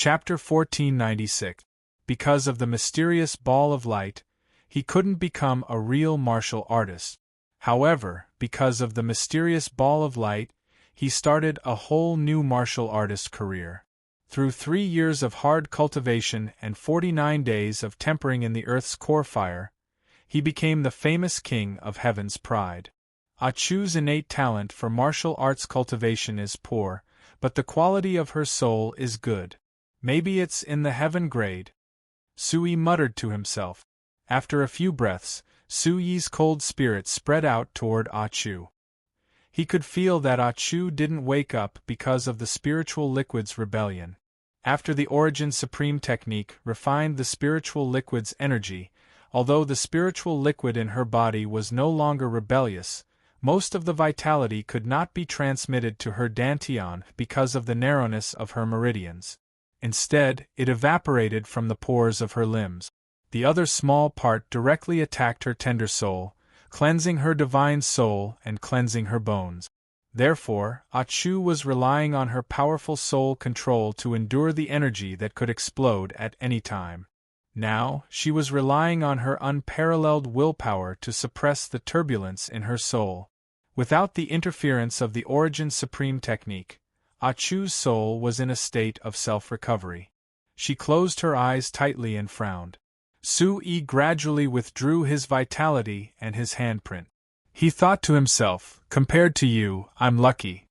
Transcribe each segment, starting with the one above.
Chapter 1496. Because of the mysterious ball of light, he couldn't become a real martial artist. However, because of the mysterious ball of light, he started a whole new martial artist career. Through 3 years of hard cultivation and 49 days of tempering in the earth's core fire, he became the famous king of Heaven's Pride. Ah Chu's innate talent for martial arts cultivation is poor, but the quality of her soul is good. Maybe it's in the heaven grade. Sui muttered to himself. After a few breaths, Suyi's cold spirit spread out toward Ah Chu. He could feel that Ah Chu didn't wake up because of the spiritual liquid's rebellion. After the Origin Supreme technique refined the spiritual liquid's energy, although the spiritual liquid in her body was no longer rebellious, most of the vitality could not be transmitted to her dantian because of the narrowness of her meridians. Instead, it evaporated from the pores of her limbs. The other small part directly attacked her tender soul, cleansing her divine soul and cleansing her bones. Therefore, Ah Chu was relying on her powerful soul control to endure the energy that could explode at any time. Now, she was relying on her unparalleled willpower to suppress the turbulence in her soul. Without the interference of the Origin Supreme technique, Ah Chu's soul was in a state of self-recovery. She closed her eyes tightly and frowned. Sui gradually withdrew his vitality and his handprint. He thought to himself, compared to you, I'm lucky.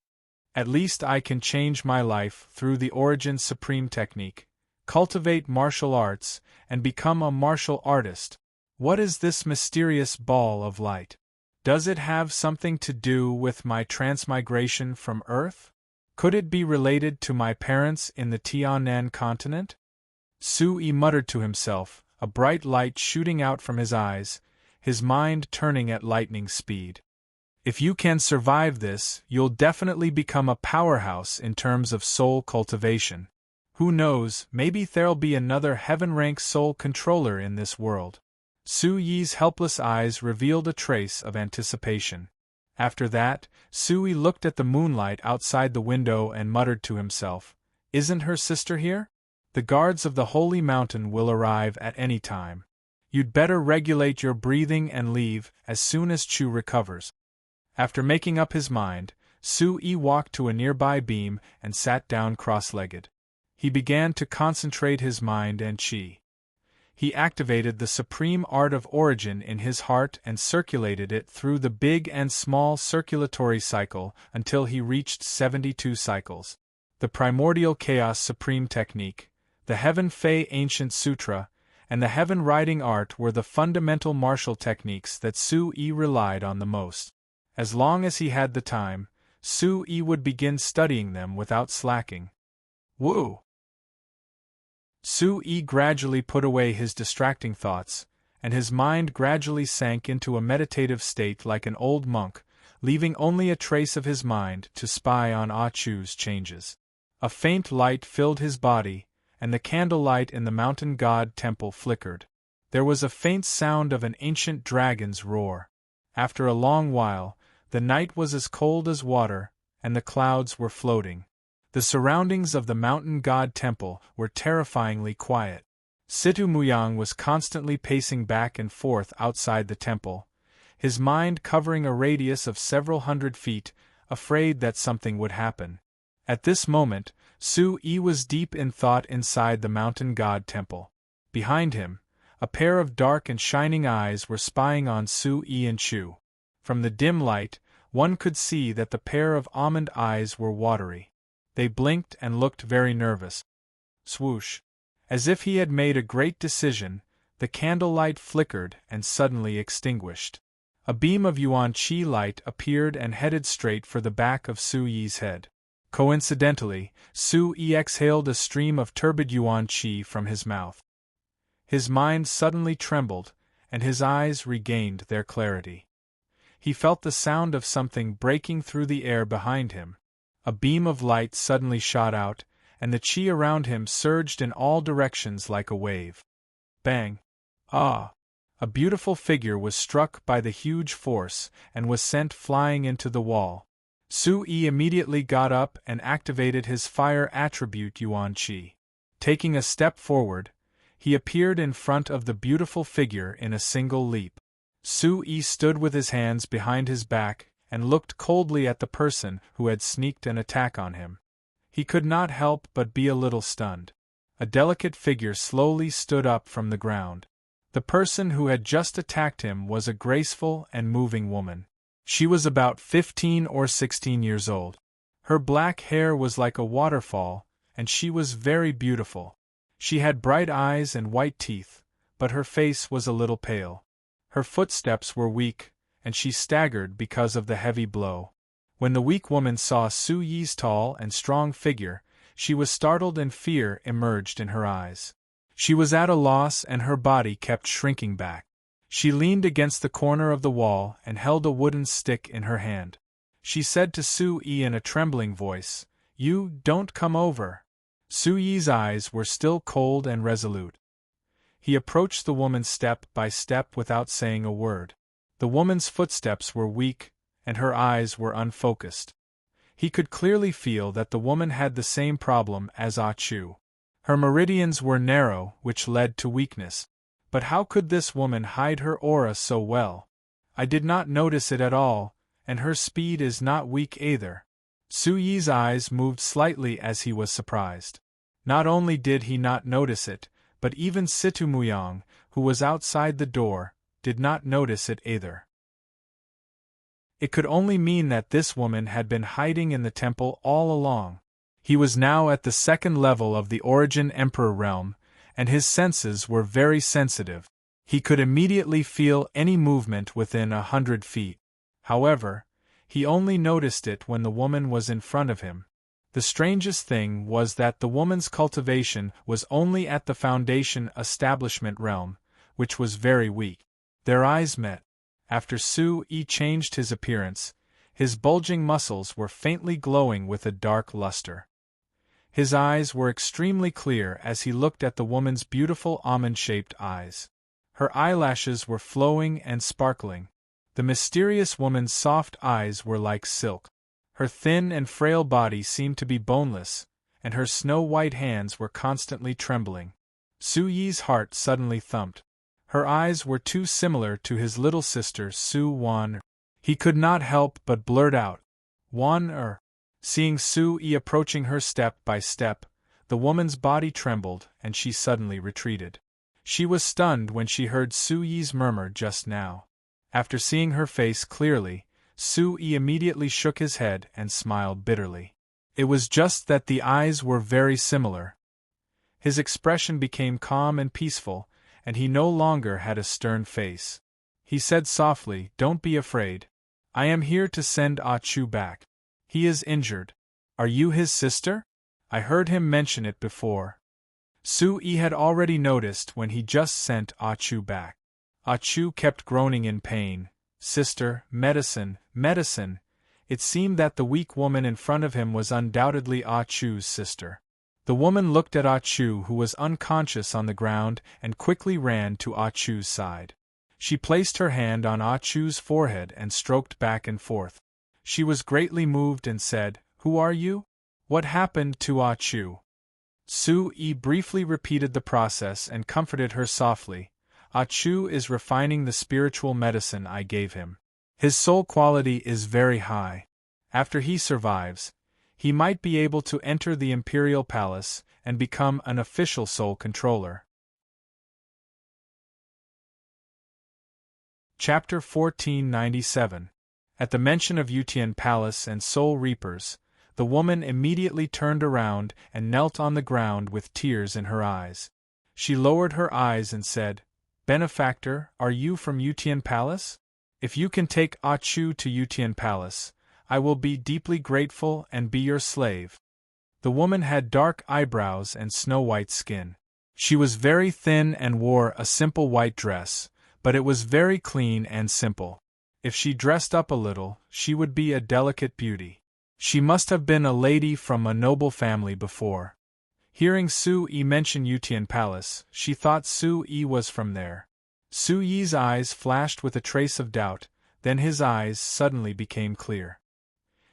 At least I can change my life through the Origin Supreme technique, cultivate martial arts, and become a martial artist. What is this mysterious ball of light? Does it have something to do with my transmigration from Earth? Could it be related to my parents in the Tianan continent? Sui muttered to himself, a bright light shooting out from his eyes, his mind turning at lightning speed. If you can survive this, you'll definitely become a powerhouse in terms of soul cultivation. Who knows, maybe there'll be another heaven-rank soul controller in this world. Suyi's helpless eyes revealed a trace of anticipation. After that, Sui looked at the moonlight outside the window and muttered to himself, "Isn't her sister here? The guards of the holy mountain will arrive at any time. You'd better regulate your breathing and leave as soon as Chu recovers." After making up his mind, Sui walked to a nearby beam and sat down cross-legged. He began to concentrate his mind and chi. He activated the supreme art of origin in his heart and circulated it through the big and small circulatory cycle until he reached 72 cycles. The primordial chaos supreme technique, the Heaven Fei ancient sutra, and the heaven riding art were the fundamental martial techniques that Sui relied on the most. As long as he had the time, Sui would begin studying them without slacking. Woo! Sui gradually put away his distracting thoughts, and his mind gradually sank into a meditative state like an old monk, leaving only a trace of his mind to spy on Ah Chu's changes. A faint light filled his body, and the candlelight in the mountain god temple flickered. There was a faint sound of an ancient dragon's roar. After a long while, the night was as cold as water, and the clouds were floating. The surroundings of the mountain god temple were terrifyingly quiet. Situ Muyang was constantly pacing back and forth outside the temple, his mind covering a radius of several hundred feet, afraid that something would happen. At this moment, Sui was deep in thought inside the mountain god temple. Behind him, a pair of dark and shining eyes were spying on Sui and Chu. From the dim light, one could see that the pair of almond eyes were watery. They blinked and looked very nervous. Swoosh! As if he had made a great decision, the candlelight flickered and suddenly extinguished. A beam of yuan qi light appeared and headed straight for the back of Suyi's head. Coincidentally, Sui exhaled a stream of turbid yuan qi from his mouth. His mind suddenly trembled, and his eyes regained their clarity. He felt the sound of something breaking through the air behind him. A beam of light suddenly shot out, and the chi around him surged in all directions like a wave. Bang! Ah! A beautiful figure was struck by the huge force and was sent flying into the wall. Sui immediately got up and activated his fire attribute yuan qi. Taking a step forward, he appeared in front of the beautiful figure in a single leap. Su-yi stood with his hands behind his back and looked coldly at the person who had sneaked an attack on him. He could not help but be a little stunned. A delicate figure slowly stood up from the ground. The person who had just attacked him was a graceful and moving woman. She was about 15 or 16 years old. Her black hair was like a waterfall, and she was very beautiful. She had bright eyes and white teeth, but her face was a little pale. Her footsteps were weak, and she staggered because of the heavy blow. When the weak woman saw Su-yi's tall and strong figure, she was startled and fear emerged in her eyes. She was at a loss and her body kept shrinking back. She leaned against the corner of the wall and held a wooden stick in her hand. She said to Su-yi in a trembling voice, "You don't come over." Su-yi's eyes were still cold and resolute. He approached the woman step by step without saying a word. The woman's footsteps were weak, and her eyes were unfocused. He could clearly feel that the woman had the same problem as Ah Chu. Her meridians were narrow, which led to weakness. But how could this woman hide her aura so well? I did not notice it at all, and her speed is not weak either. Su-yi's eyes moved slightly as he was surprised. Not only did he not notice it, but even Situ Muyang, who was outside the door, did not notice it either. It could only mean that this woman had been hiding in the temple all along. He was now at the second level of the Origin Emperor realm, and his senses were very sensitive. He could immediately feel any movement within 100 feet. However, he only noticed it when the woman was in front of him. The strangest thing was that the woman's cultivation was only at the Foundation Establishment realm, which was very weak. Their eyes met. After Su-yi changed his appearance, his bulging muscles were faintly glowing with a dark luster. His eyes were extremely clear as he looked at the woman's beautiful almond-shaped eyes. Her eyelashes were flowing and sparkling. The mysterious woman's soft eyes were like silk. Her thin and frail body seemed to be boneless, and her snow-white hands were constantly trembling. Su-yi's heart suddenly thumped. Her eyes were too similar to his little sister Su-wan. He could not help but blurt out, "Wan-er." Seeing Su-yi approaching her step by step, the woman's body trembled and she suddenly retreated. She was stunned when she heard Su-yi's murmur just now. After seeing her face clearly, Su-yi immediately shook his head and smiled bitterly. It was just that the eyes were very similar. His expression became calm and peaceful, and he no longer had a stern face. He said softly, "Don't be afraid. I am here to send Ah Chu back. He is injured. Are you his sister? I heard him mention it before." Su-yi had already noticed when he just sent Ah Chu back. Ah Chu kept groaning in pain. "Sister, medicine, medicine." It seemed that the weak woman in front of him was undoubtedly Ah Chu's sister. The woman looked at Ah Chu, who was unconscious on the ground, and quickly ran to Ah Chu's side. She placed her hand on Ah Chu's forehead and stroked back and forth. She was greatly moved and said, "Who are you? What happened to Ah Chu?" Su-yi briefly repeated the process and comforted her softly. "Ah Chu is refining the spiritual medicine I gave him. His soul quality is very high. After he survives, he might be able to enter the imperial palace and become an official soul controller." Chapter 1497. At the mention of Yutian Palace and Soul Reapers, the woman immediately turned around and knelt on the ground with tears in her eyes. She lowered her eyes and said, "Benefactor, are you from Yutian Palace? If you can take Ah Chu to Yutian Palace, I will be deeply grateful and be your slave." The woman had dark eyebrows and snow-white skin. She was very thin and wore a simple white dress, but it was very clean and simple. If she dressed up a little, she would be a delicate beauty. She must have been a lady from a noble family before. Hearing Su-yi mention Yutian Palace, she thought Su-yi was from there. Su-yi's eyes flashed with a trace of doubt, then his eyes suddenly became clear.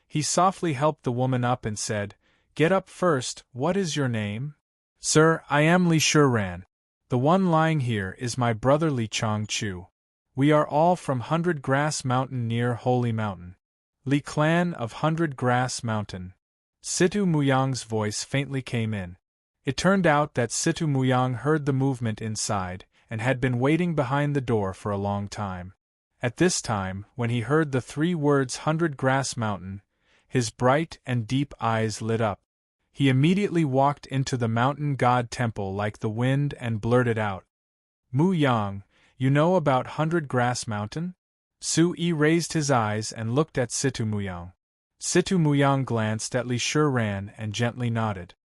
He softly helped the woman up and said, "Get up first, what is your name?" Sir, I am Li Shiran. The one lying here is my brother Li Changchu. We are all from Hundred Grass Mountain near Holy Mountain. Li Clan of Hundred Grass Mountain. Situ Muyang's voice faintly came in. It turned out that Situ Muyang heard the movement inside, and had been waiting behind the door for a long time. At this time, when he heard the 3 words Hundred Grass Mountain, his bright and deep eyes lit up. He immediately walked into the mountain god temple like the wind and blurted out, "Mu Yang, you know about Hundred Grass Mountain?" Su-yi raised his eyes and looked at Situ Muyang. Situ Muyang glanced at Li Shiran and gently nodded.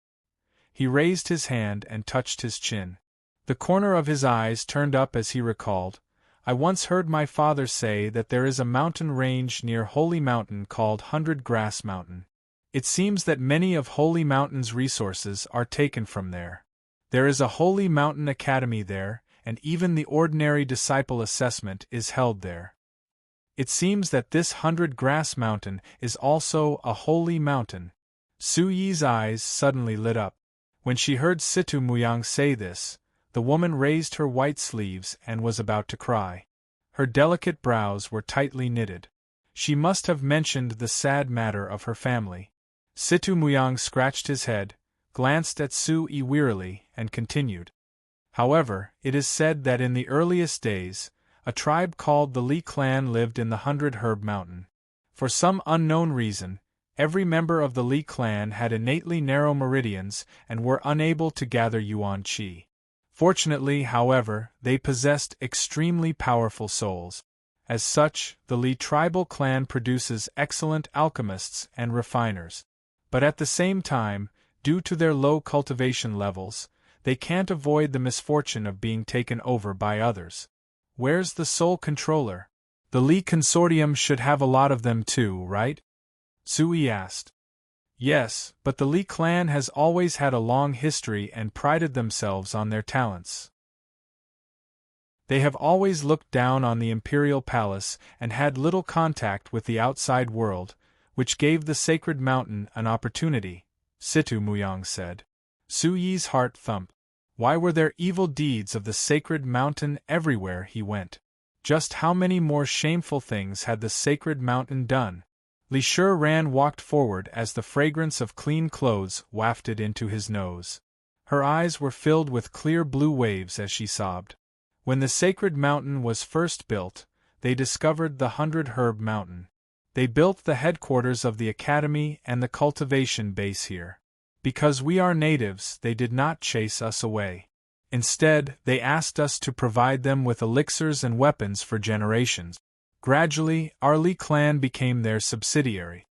He raised his hand and touched his chin. The corner of his eyes turned up as he recalled, "I once heard my father say that there is a mountain range near Holy Mountain called Hundred Grass Mountain. It seems that many of Holy Mountain's resources are taken from there. There is a Holy Mountain Academy there, and even the ordinary disciple assessment is held there. It seems that this Hundred Grass Mountain is also a holy mountain." Su-yi's eyes suddenly lit up. When she heard Situ Muyang say this, the woman raised her white sleeves and was about to cry. Her delicate brows were tightly knitted. She must have mentioned the sad matter of her family. Situ Muyang scratched his head, glanced at Su-yi wearily, and continued. "However, it is said that in the earliest days, a tribe called the Li clan lived in the 100 Herb Mountain. For some unknown reason, every member of the Li clan had innately narrow meridians and were unable to gather yuan qi. Fortunately, however, they possessed extremely powerful souls. As such, the Li tribal clan produces excellent alchemists and refiners. But at the same time, due to their low cultivation levels, they can't avoid the misfortune of being taken over by others. Where's the Soul Controller? The Li Consortium should have a lot of them too, right?" Su-yi asked. "Yes, but the Li clan has always had a long history and prided themselves on their talents. They have always looked down on the imperial palace and had little contact with the outside world, which gave the sacred mountain an opportunity," Situ Muyang said. Su-yi's heart thumped. Why were there evil deeds of the sacred mountain everywhere he went? Just how many more shameful things had the sacred mountain done? Li Shiran walked forward as the fragrance of clean clothes wafted into his nose. Her eyes were filled with clear blue waves as she sobbed. When the sacred mountain was first built, they discovered the 100 Herb Mountain. They built the headquarters of the academy and the cultivation base here. Because we are natives, they did not chase us away. Instead, they asked us to provide them with elixirs and weapons for generations. Gradually, our Li clan became their subsidiary.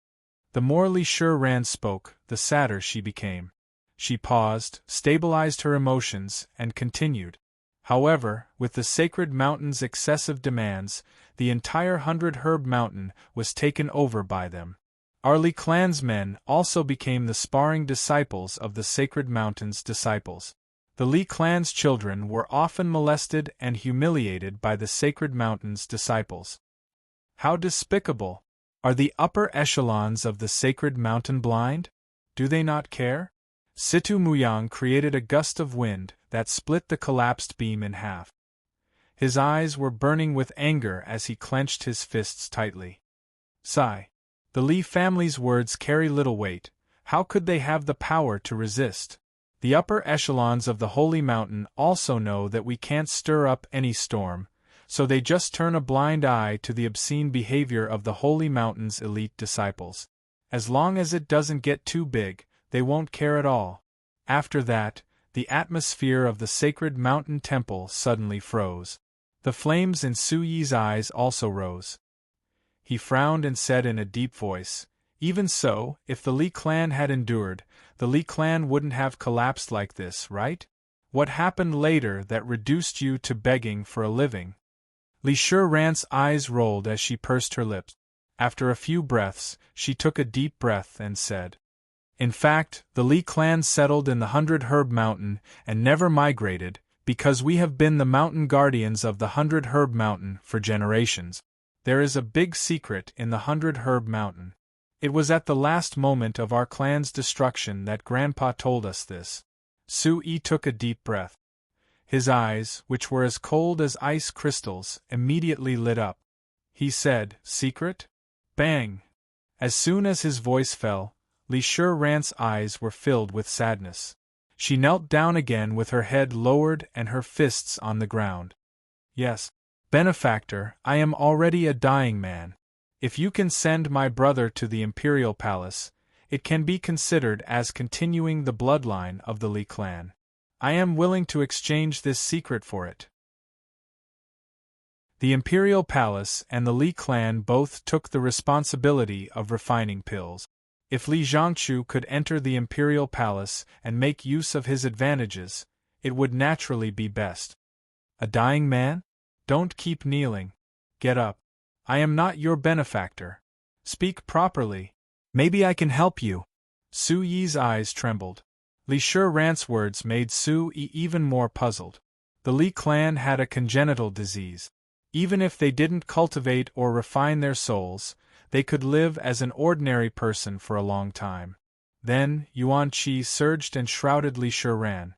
The more Li Shiran spoke, the sadder she became. She paused, stabilized her emotions, and continued. However, with the sacred mountain's excessive demands, the entire 100 Herb Mountain was taken over by them. Our Li clansmen also became the sparring disciples of the sacred mountain's disciples. The Li clan's children were often molested and humiliated by the sacred mountain's disciples. How despicable! Are the upper echelons of the sacred mountain blind? Do they not care? Situ Muyang created a gust of wind that split the collapsed beam in half. His eyes were burning with anger as he clenched his fists tightly. Sigh. The Li family's words carry little weight. How could they have the power to resist? The upper echelons of the Holy Mountain also know that we can't stir up any storm, so they just turn a blind eye to the obscene behavior of the Holy Mountain's elite disciples. As long as it doesn't get too big, they won't care at all. After that, the atmosphere of the sacred mountain temple suddenly froze. The flames in Su-yi's eyes also rose. He frowned and said in a deep voice, "Even so, if the Li clan had endured, the Li clan wouldn't have collapsed like this, right? What happened later that reduced you to begging for a living?" Li Shiran's eyes rolled as she pursed her lips. After a few breaths, she took a deep breath and said, "In fact, the Li clan settled in the 100 Herb Mountain and never migrated, because we have been the mountain guardians of the 100 Herb Mountain for generations. There is a big secret in the 100 Herb Mountain. It was at the last moment of our clan's destruction that Grandpa told us this. Su-yi took a deep breath. His eyes, which were as cold as ice crystals, immediately lit up. He said, "Secret?" Bang! As soon as his voice fell, Li Shiran's eyes were filled with sadness. She knelt down again with her head lowered and her fists on the ground. "Yes, benefactor, I am already a dying man. If you can send my brother to the imperial palace, it can be considered as continuing the bloodline of the Li clan. I am willing to exchange this secret for it." The imperial palace and the Li clan both took the responsibility of refining pills. If Li Zhangchu could enter the imperial palace and make use of his advantages, it would naturally be best. "A dying man? Don't keep kneeling. Get up. I am not your benefactor. Speak properly. Maybe I can help you." Su-yi's eyes trembled. Li Shiran's words made Su-yi even more puzzled. The Li clan had a congenital disease. Even if they didn't cultivate or refine their souls, they could live as an ordinary person for a long time. Then, Yuan Qi surged and shrouded Li Shiran.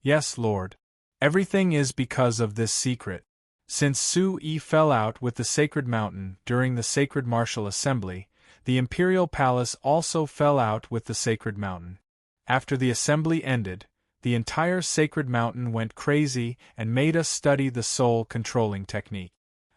"Yes, Lord. Everything is because of this secret. Since Su-yi fell out with the Sacred Mountain during the Sacred Martial Assembly, the Imperial Palace also fell out with the Sacred Mountain. After the assembly ended, the entire Sacred Mountain went crazy and made us study the soul-controlling technique.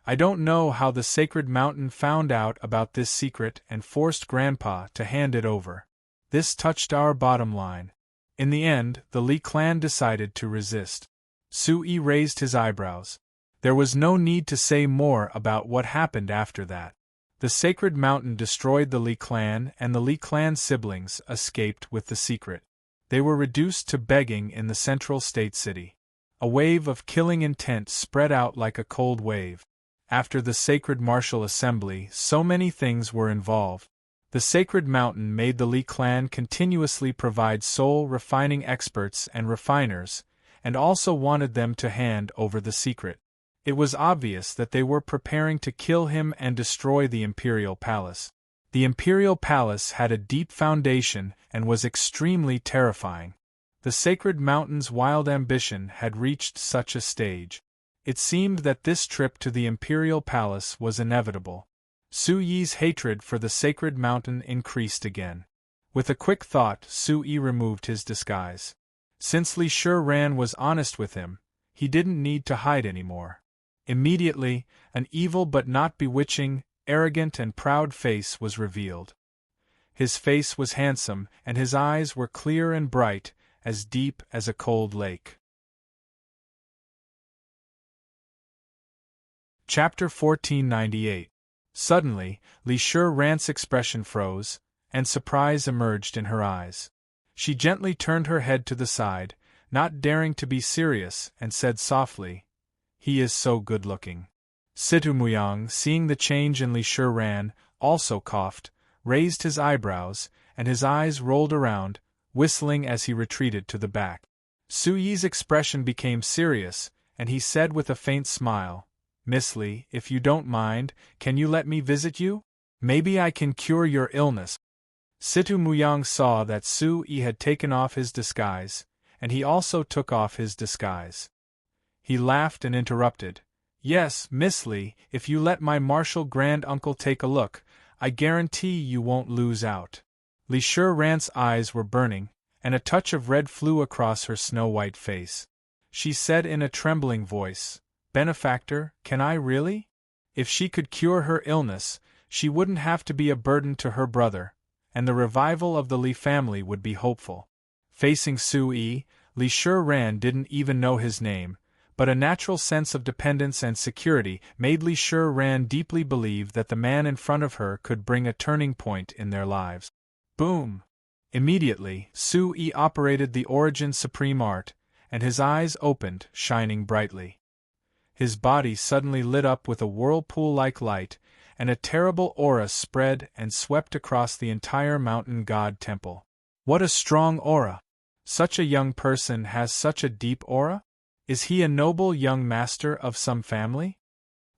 I don't know how the Sacred Mountain found out about this secret and forced Grandpa to hand it over. This touched our bottom line. In the end, the Li clan decided to resist." Su-yi raised his eyebrows. There was no need to say more about what happened after that. The Sacred Mountain destroyed the Li clan and the Li clan siblings escaped with the secret. They were reduced to begging in the central state city. A wave of killing intent spread out like a cold wave. After the Sacred Martial Assembly, so many things were involved. The Sacred Mountain made the Li clan continuously provide soul-refining experts and refiners, and also wanted them to hand over the secret. It was obvious that they were preparing to kill him and destroy the Imperial Palace. The Imperial Palace had a deep foundation and was extremely terrifying. The Sacred Mountain's wild ambition had reached such a stage. It seemed that this trip to the Imperial Palace was inevitable. Su-yi's hatred for the Sacred Mountain increased again. With a quick thought, Su-yi removed his disguise. Since Li Shiran was honest with him, he didn't need to hide anymore. Immediately, an evil but not bewitching, arrogant and proud face was revealed. His face was handsome, and his eyes were clear and bright, as deep as a cold lake. Chapter 1498. Suddenly, Li Shiran's expression froze, and surprise emerged in her eyes. She gently turned her head to the side, not daring to be serious, and said softly, "He is so good-looking." Situ Muyang, seeing the change in Li Shiran, also coughed, raised his eyebrows, and his eyes rolled around, whistling as he retreated to the back. Su-yi's expression became serious, and he said with a faint smile, "Miss Li, if you don't mind, can you let me visit you? Maybe I can cure your illness." Situ Muyang saw that Su-yi had taken off his disguise, and he also took off his disguise. He laughed and interrupted, "Yes, Miss Li, if you let my martial grand-uncle take a look, I guarantee you won't lose out." Li Shiran's eyes were burning, and a touch of red flew across her snow-white face. She said in a trembling voice, "Benefactor, can I really?" If she could cure her illness, she wouldn't have to be a burden to her brother, and the revival of the Li family would be hopeful. Facing Su-yi, Li Shiran didn't even know his name, but a natural sense of dependence and security made Li Shiran deeply believe that the man in front of her could bring a turning point in their lives. Boom! Immediately, Su-yi operated the Origin Supreme Art, and his eyes opened, shining brightly. His body suddenly lit up with a whirlpool-like light, and a terrible aura spread and swept across the entire mountain god temple. What a strong aura! Such a young person has such a deep aura? Is he a noble young master of some family?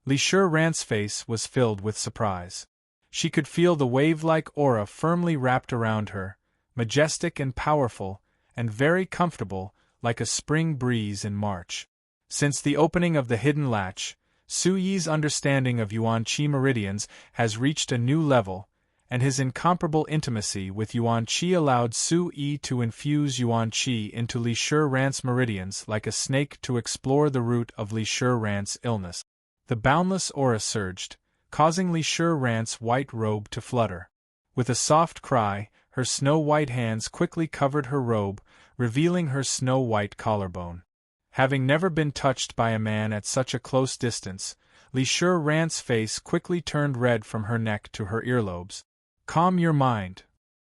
Li Shiran's face was filled with surprise. She could feel the wave-like aura firmly wrapped around her, majestic and powerful, and very comfortable, like a spring breeze in March. Since the opening of the hidden latch, Su Yi's understanding of Yuan Qi meridians has reached a new level, and his incomparable intimacy with Yuan Qi allowed Su Yi to infuse Yuan Qi into Li Shirran's meridians like a snake to explore the root of Li Shirran's illness. The boundless aura surged, causing Li Shirran's white robe to flutter. With a soft cry, her snow-white hands quickly covered her robe, revealing her snow-white collarbone. Having never been touched by a man at such a close distance, Li Shirran's face quickly turned red from her neck to her earlobes. "Calm your mind."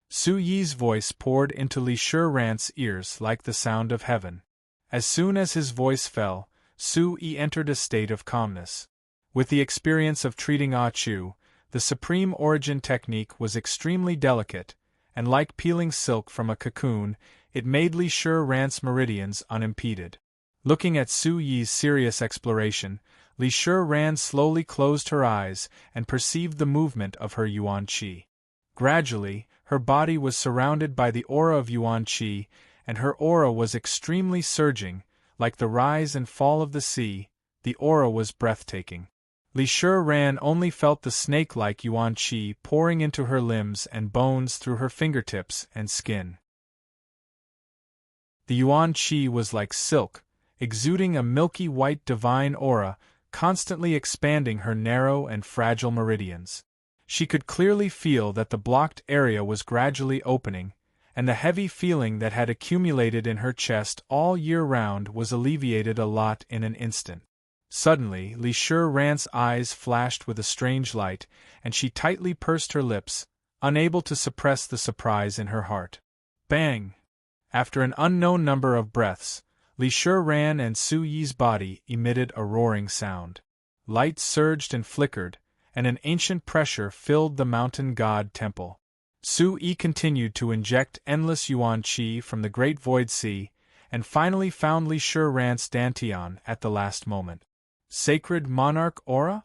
Su Yi's voice poured into Li Shirran's ears like the sound of heaven. As soon as his voice fell, Su Yi entered a state of calmness. With the experience of treating Ah Chu, the supreme origin technique was extremely delicate, and like peeling silk from a cocoon, it made Li Shirran's meridians unimpeded. Looking at Su Yi's serious exploration, Li Shirran slowly closed her eyes and perceived the movement of her Yuan Qi. Gradually, her body was surrounded by the aura of Yuan Qi, and her aura was extremely surging, like the rise and fall of the sea. The aura was breathtaking. Li Shirran only felt the snake-like Yuan Qi pouring into her limbs and bones through her fingertips and skin. The Yuan Qi was like silk, exuding a milky white divine aura, constantly expanding her narrow and fragile meridians. She could clearly feel that the blocked area was gradually opening, and the heavy feeling that had accumulated in her chest all year round was alleviated a lot in an instant. Suddenly, Li Shirran's eyes flashed with a strange light, and she tightly pursed her lips, unable to suppress the surprise in her heart. Bang! After an unknown number of breaths, Li Shirran and Su Yi's body emitted a roaring sound. Light surged and flickered, and an ancient pressure filled the mountain god temple. Su Yi continued to inject endless Yuan Qi from the great void sea, and finally found Li Shirran's dantian at the last moment. Sacred monarch aura?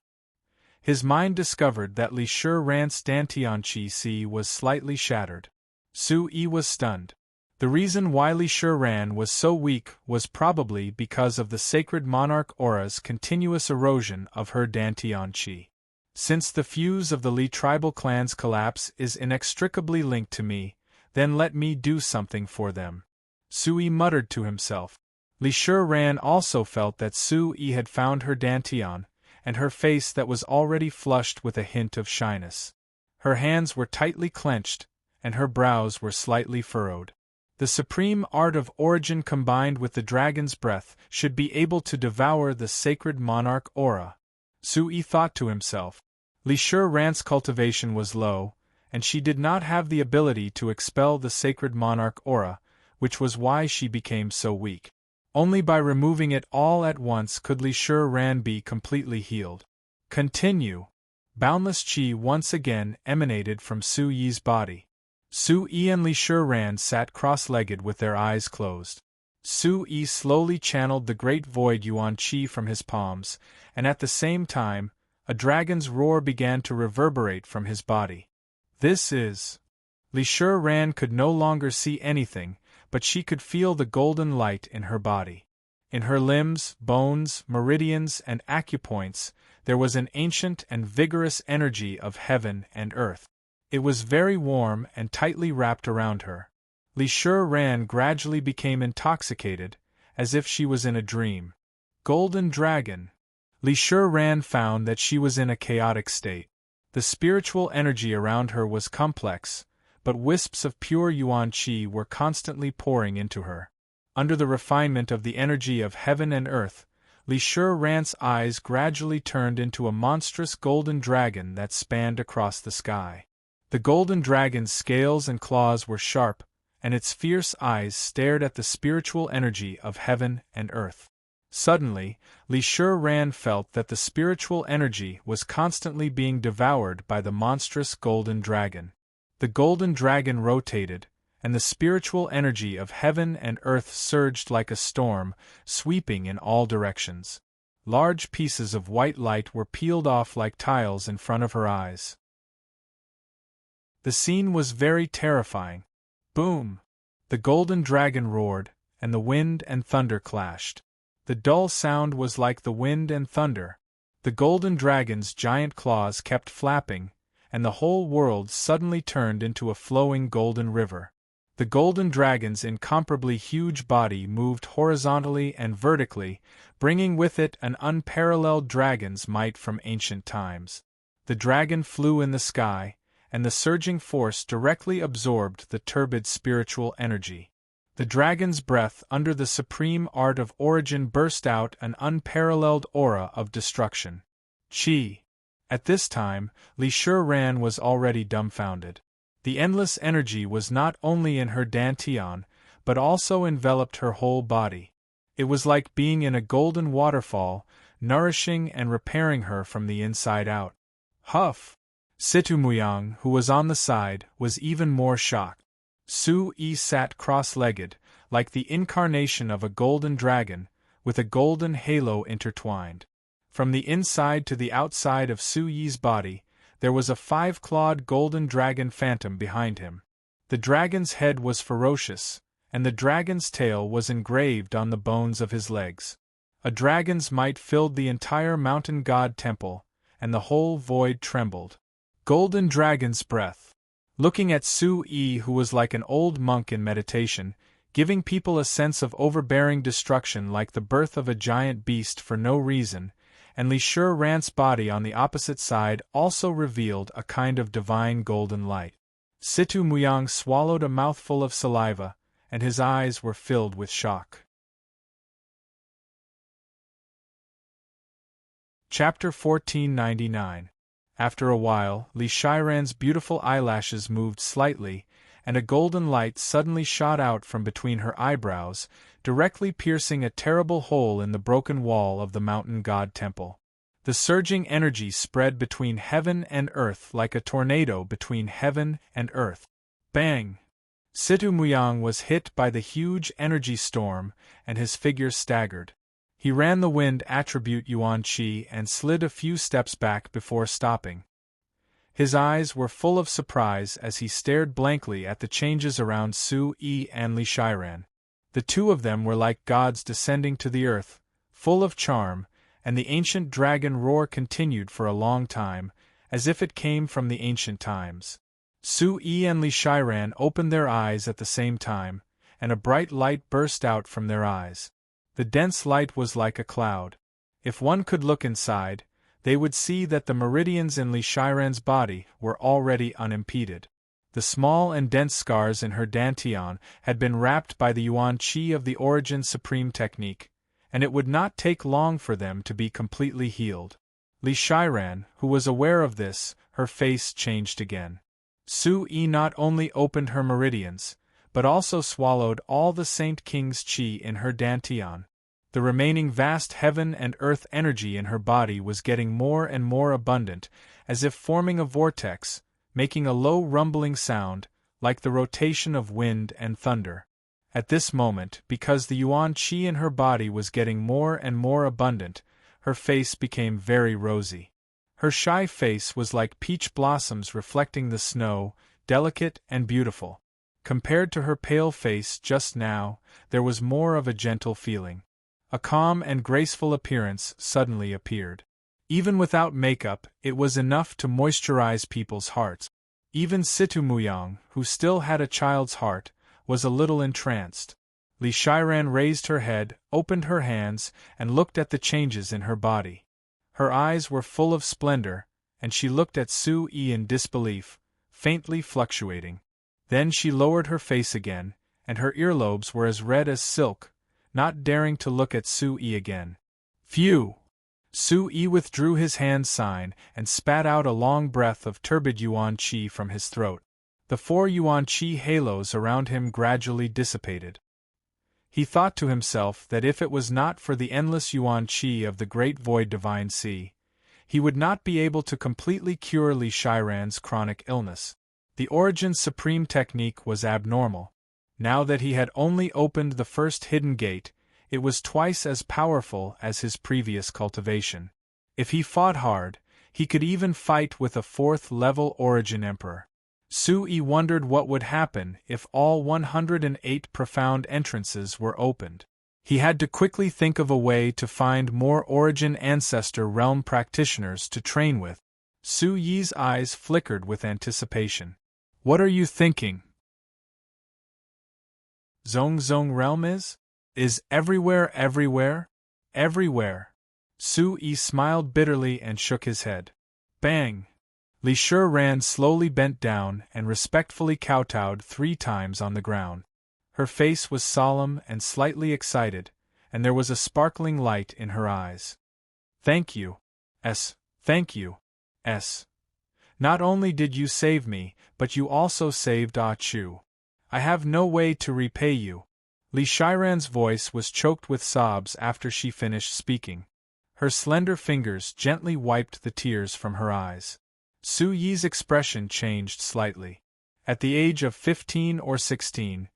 His mind discovered that Li Shirran's dantian Qi sea was slightly shattered. Su Yi was stunned. The reason why Li Shirran was so weak was probably because of the sacred monarch aura's continuous erosion of her dantian Qi. Since the fuse of the Li tribal clan's collapse is inextricably linked to me, then let me do something for them. Su Yi muttered to himself. Li Shirran also felt that Su Yi had found her dantian, and her face that was already flushed with a hint of shyness. Her hands were tightly clenched, and her brows were slightly furrowed. The supreme art of origin combined with the dragon's breath should be able to devour the sacred monarch aura. Su Yi thought to himself. Li Shirran's cultivation was low, and she did not have the ability to expel the sacred monarch aura, which was why she became so weak. Only by removing it all at once could Li Shirran be completely healed. Continue. Boundless Qi once again emanated from Su Yi's body. Su Yi and Li Shirran sat cross-legged with their eyes closed. Su Yi slowly channeled the great void Yuan Qi from his palms, and at the same time, a dragon's roar began to reverberate from his body. This is... Li Shirran could no longer see anything, but she could feel the golden light in her body. In her limbs, bones, meridians, and acupoints, there was an ancient and vigorous energy of heaven and earth. It was very warm and tightly wrapped around her. Li Shirran gradually became intoxicated, as if she was in a dream. Golden Dragon. Li Shirran found that she was in a chaotic state. The spiritual energy around her was complex, but wisps of pure Yuan Qi were constantly pouring into her. Under the refinement of the energy of heaven and earth, Li Shirran's eyes gradually turned into a monstrous golden dragon that spanned across the sky. The golden dragon's scales and claws were sharp, and its fierce eyes stared at the spiritual energy of heaven and earth. Suddenly, Li Shirran felt that the spiritual energy was constantly being devoured by the monstrous golden dragon. The golden dragon rotated, and the spiritual energy of heaven and earth surged like a storm, sweeping in all directions. Large pieces of white light were peeled off like tiles in front of her eyes. The scene was very terrifying. Boom! The golden dragon roared, and the wind and thunder clashed. The dull sound was like the wind and thunder. The golden dragon's giant claws kept flapping, and the whole world suddenly turned into a flowing golden river. The golden dragon's incomparably huge body moved horizontally and vertically, bringing with it an unparalleled dragon's might from ancient times. The dragon flew in the sky, and the surging force directly absorbed the turbid spiritual energy. The dragon's breath under the supreme art of origin burst out an unparalleled aura of destruction. Chi. At this time, Li Shiran was already dumbfounded. The endless energy was not only in her dantian, but also enveloped her whole body. It was like being in a golden waterfall, nourishing and repairing her from the inside out. Huff! Situmuyang, who was on the side, was even more shocked. Su-yi sat cross-legged, like the incarnation of a golden dragon, with a golden halo intertwined. From the inside to the outside of Su-yi's body, there was a 5-clawed golden dragon phantom behind him. The dragon's head was ferocious, and the dragon's tail was engraved on the bones of his legs. A dragon's might filled the entire mountain god temple, and the whole void trembled. Golden dragon's breath. Looking at Su-yi, who was like an old monk in meditation, giving people a sense of overbearing destruction like the birth of a giant beast for no reason, and Li Shiran's body on the opposite side also revealed a kind of divine golden light. Situmuyang swallowed a mouthful of saliva, and his eyes were filled with shock. Chapter 1499. After a while, Li Shiran's beautiful eyelashes moved slightly, and a golden light suddenly shot out from between her eyebrows, directly piercing a terrible hole in the broken wall of the mountain god temple. The surging energy spread between heaven and earth like a tornado between heaven and earth. Bang! Situmuyang was hit by the huge energy storm, and his figure staggered. He ran the wind attribute Yuan Qi and slid a few steps back before stopping. His eyes were full of surprise as he stared blankly at the changes around Su-yi and Li Shiran. The two of them were like gods descending to the earth, full of charm, and the ancient dragon roar continued for a long time, as if it came from the ancient times. Su-yi and Li Shiran opened their eyes at the same time, and a bright light burst out from their eyes. The dense light was like a cloud. If one could look inside, they would see that the meridians in Li Shiran's body were already unimpeded. The small and dense scars in her dantian had been wrapped by the Yuan Qi of the Origin Supreme technique, and it would not take long for them to be completely healed. Li Shiran, who was aware of this, her face changed again. Su-yi not only opened her meridians, but also swallowed all the Saint King's Qi in her dantian. The remaining vast heaven and earth energy in her body was getting more and more abundant, as if forming a vortex, making a low rumbling sound, like the rotation of wind and thunder. At this moment, because the Yuan Qi in her body was getting more and more abundant, her face became very rosy. Her shy face was like peach blossoms reflecting the snow, delicate and beautiful. Compared to her pale face just now, there was more of a gentle feeling. A calm and graceful appearance suddenly appeared. Even without makeup, it was enough to moisturize people's hearts. Even Situmuyang, who still had a child's heart, was a little entranced. Li Shiran raised her head, opened her hands, and looked at the changes in her body. Her eyes were full of splendor, and she looked at Su-yi in disbelief, faintly fluctuating. Then she lowered her face again, and her earlobes were as red as silk, not daring to look at Su-yi again. Phew! Su-yi withdrew his hand sign and spat out a long breath of turbid Yuan Qi from his throat. The 4 Yuan Qi halos around him gradually dissipated. He thought to himself that if it was not for the endless Yuan Qi of the Great Void Divine Sea, he would not be able to completely cure Li Shiran's chronic illness. The Origin Supreme technique was abnormal. Now that he had only opened the first hidden gate, it was twice as powerful as his previous cultivation. If he fought hard, he could even fight with a 4th-level Origin Emperor. Su-yi wondered what would happen if all 108 profound entrances were opened. He had to quickly think of a way to find more Origin Ancestor Realm practitioners to train with. Su-yi's eyes flickered with anticipation. What are you thinking? Zong Realm is? Is everywhere everywhere? Everywhere. Su-yi smiled bitterly and shook his head. Bang! Li Shiran slowly bent down and respectfully kowtowed 3 times on the ground. Her face was solemn and slightly excited, and there was a sparkling light in her eyes. Thank you. Thank you. Not only did you save me, but you also saved Ah Chu. I have no way to repay you. Li Shiran's voice was choked with sobs after she finished speaking. Her slender fingers gently wiped the tears from her eyes. Su-yi's expression changed slightly. At the age of 15 or 16,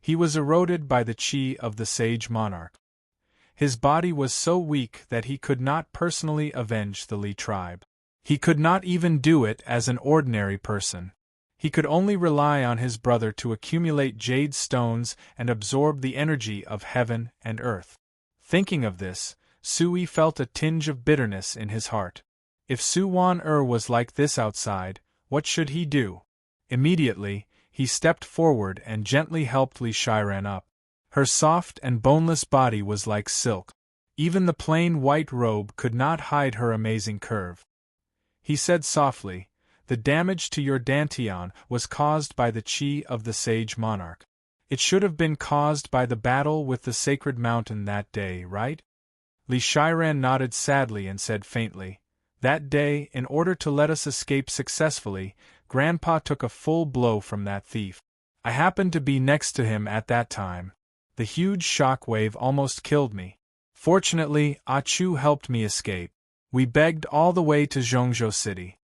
he was eroded by the chi of the sage monarch. His body was so weak that he could not personally avenge the Li tribe. He could not even do it as an ordinary person. He could only rely on his brother to accumulate jade stones and absorb the energy of heaven and earth. Thinking of this, Su-yi felt a tinge of bitterness in his heart. If Su-wan was like this outside, what should he do? Immediately, he stepped forward and gently helped Li Shiran up. Her soft and boneless body was like silk. Even the plain white robe could not hide her amazing curve. He said softly, "The damage to your dantian was caused by the chi of the sage monarch. It should have been caused by the battle with the sacred mountain that day, right?" Li Shiran nodded sadly and said faintly, "That day, in order to let us escape successfully, Grandpa took a full blow from that thief. I happened to be next to him at that time. The huge shock wave almost killed me. Fortunately, Ah Chu helped me escape. We begged all the way to Zhongzhou City."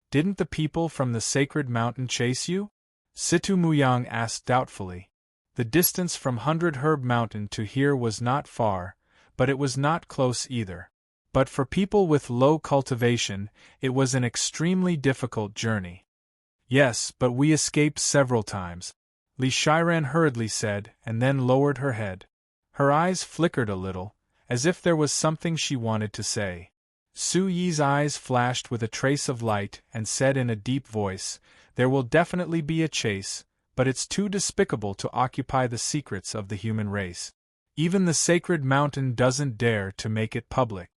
"Didn't the people from the sacred mountain chase you?" Situ Muyang asked doubtfully. The distance from 100 Herb Mountain to here was not far, but it was not close either. But for people with low cultivation, it was an extremely difficult journey. "Yes, but we escaped several times," Li Shiran hurriedly said, and then lowered her head. Her eyes flickered a little, as if there was something she wanted to say. Su-yi's eyes flashed with a trace of light and said in a deep voice, "There will definitely be a chase, but it's too despicable to occupy the secrets of the human race. Even the sacred mountain doesn't dare to make it public."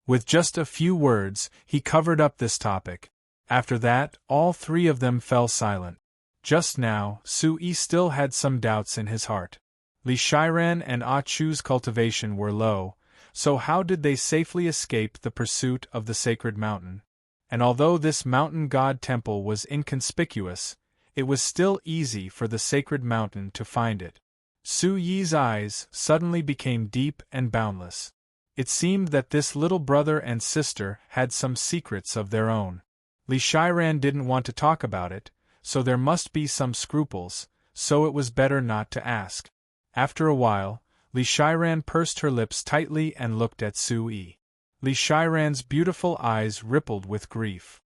With just a few words, he covered up this topic. After that, all 3 of them fell silent. Just now, Su-yi still had some doubts in his heart. Li Shiran and Ah Chu's cultivation were low, so how did they safely escape the pursuit of the sacred mountain? And although this mountain god temple was inconspicuous, it was still easy for the sacred mountain to find it. Su-yi's eyes suddenly became deep and boundless. It seemed that this little brother and sister had some secrets of their own. Li Shiran didn't want to talk about it, so there must be some scruples, so it was better not to ask. After a while, Li Shiran pursed her lips tightly and looked at Su-yi. Li Shiran's beautiful eyes rippled with grief.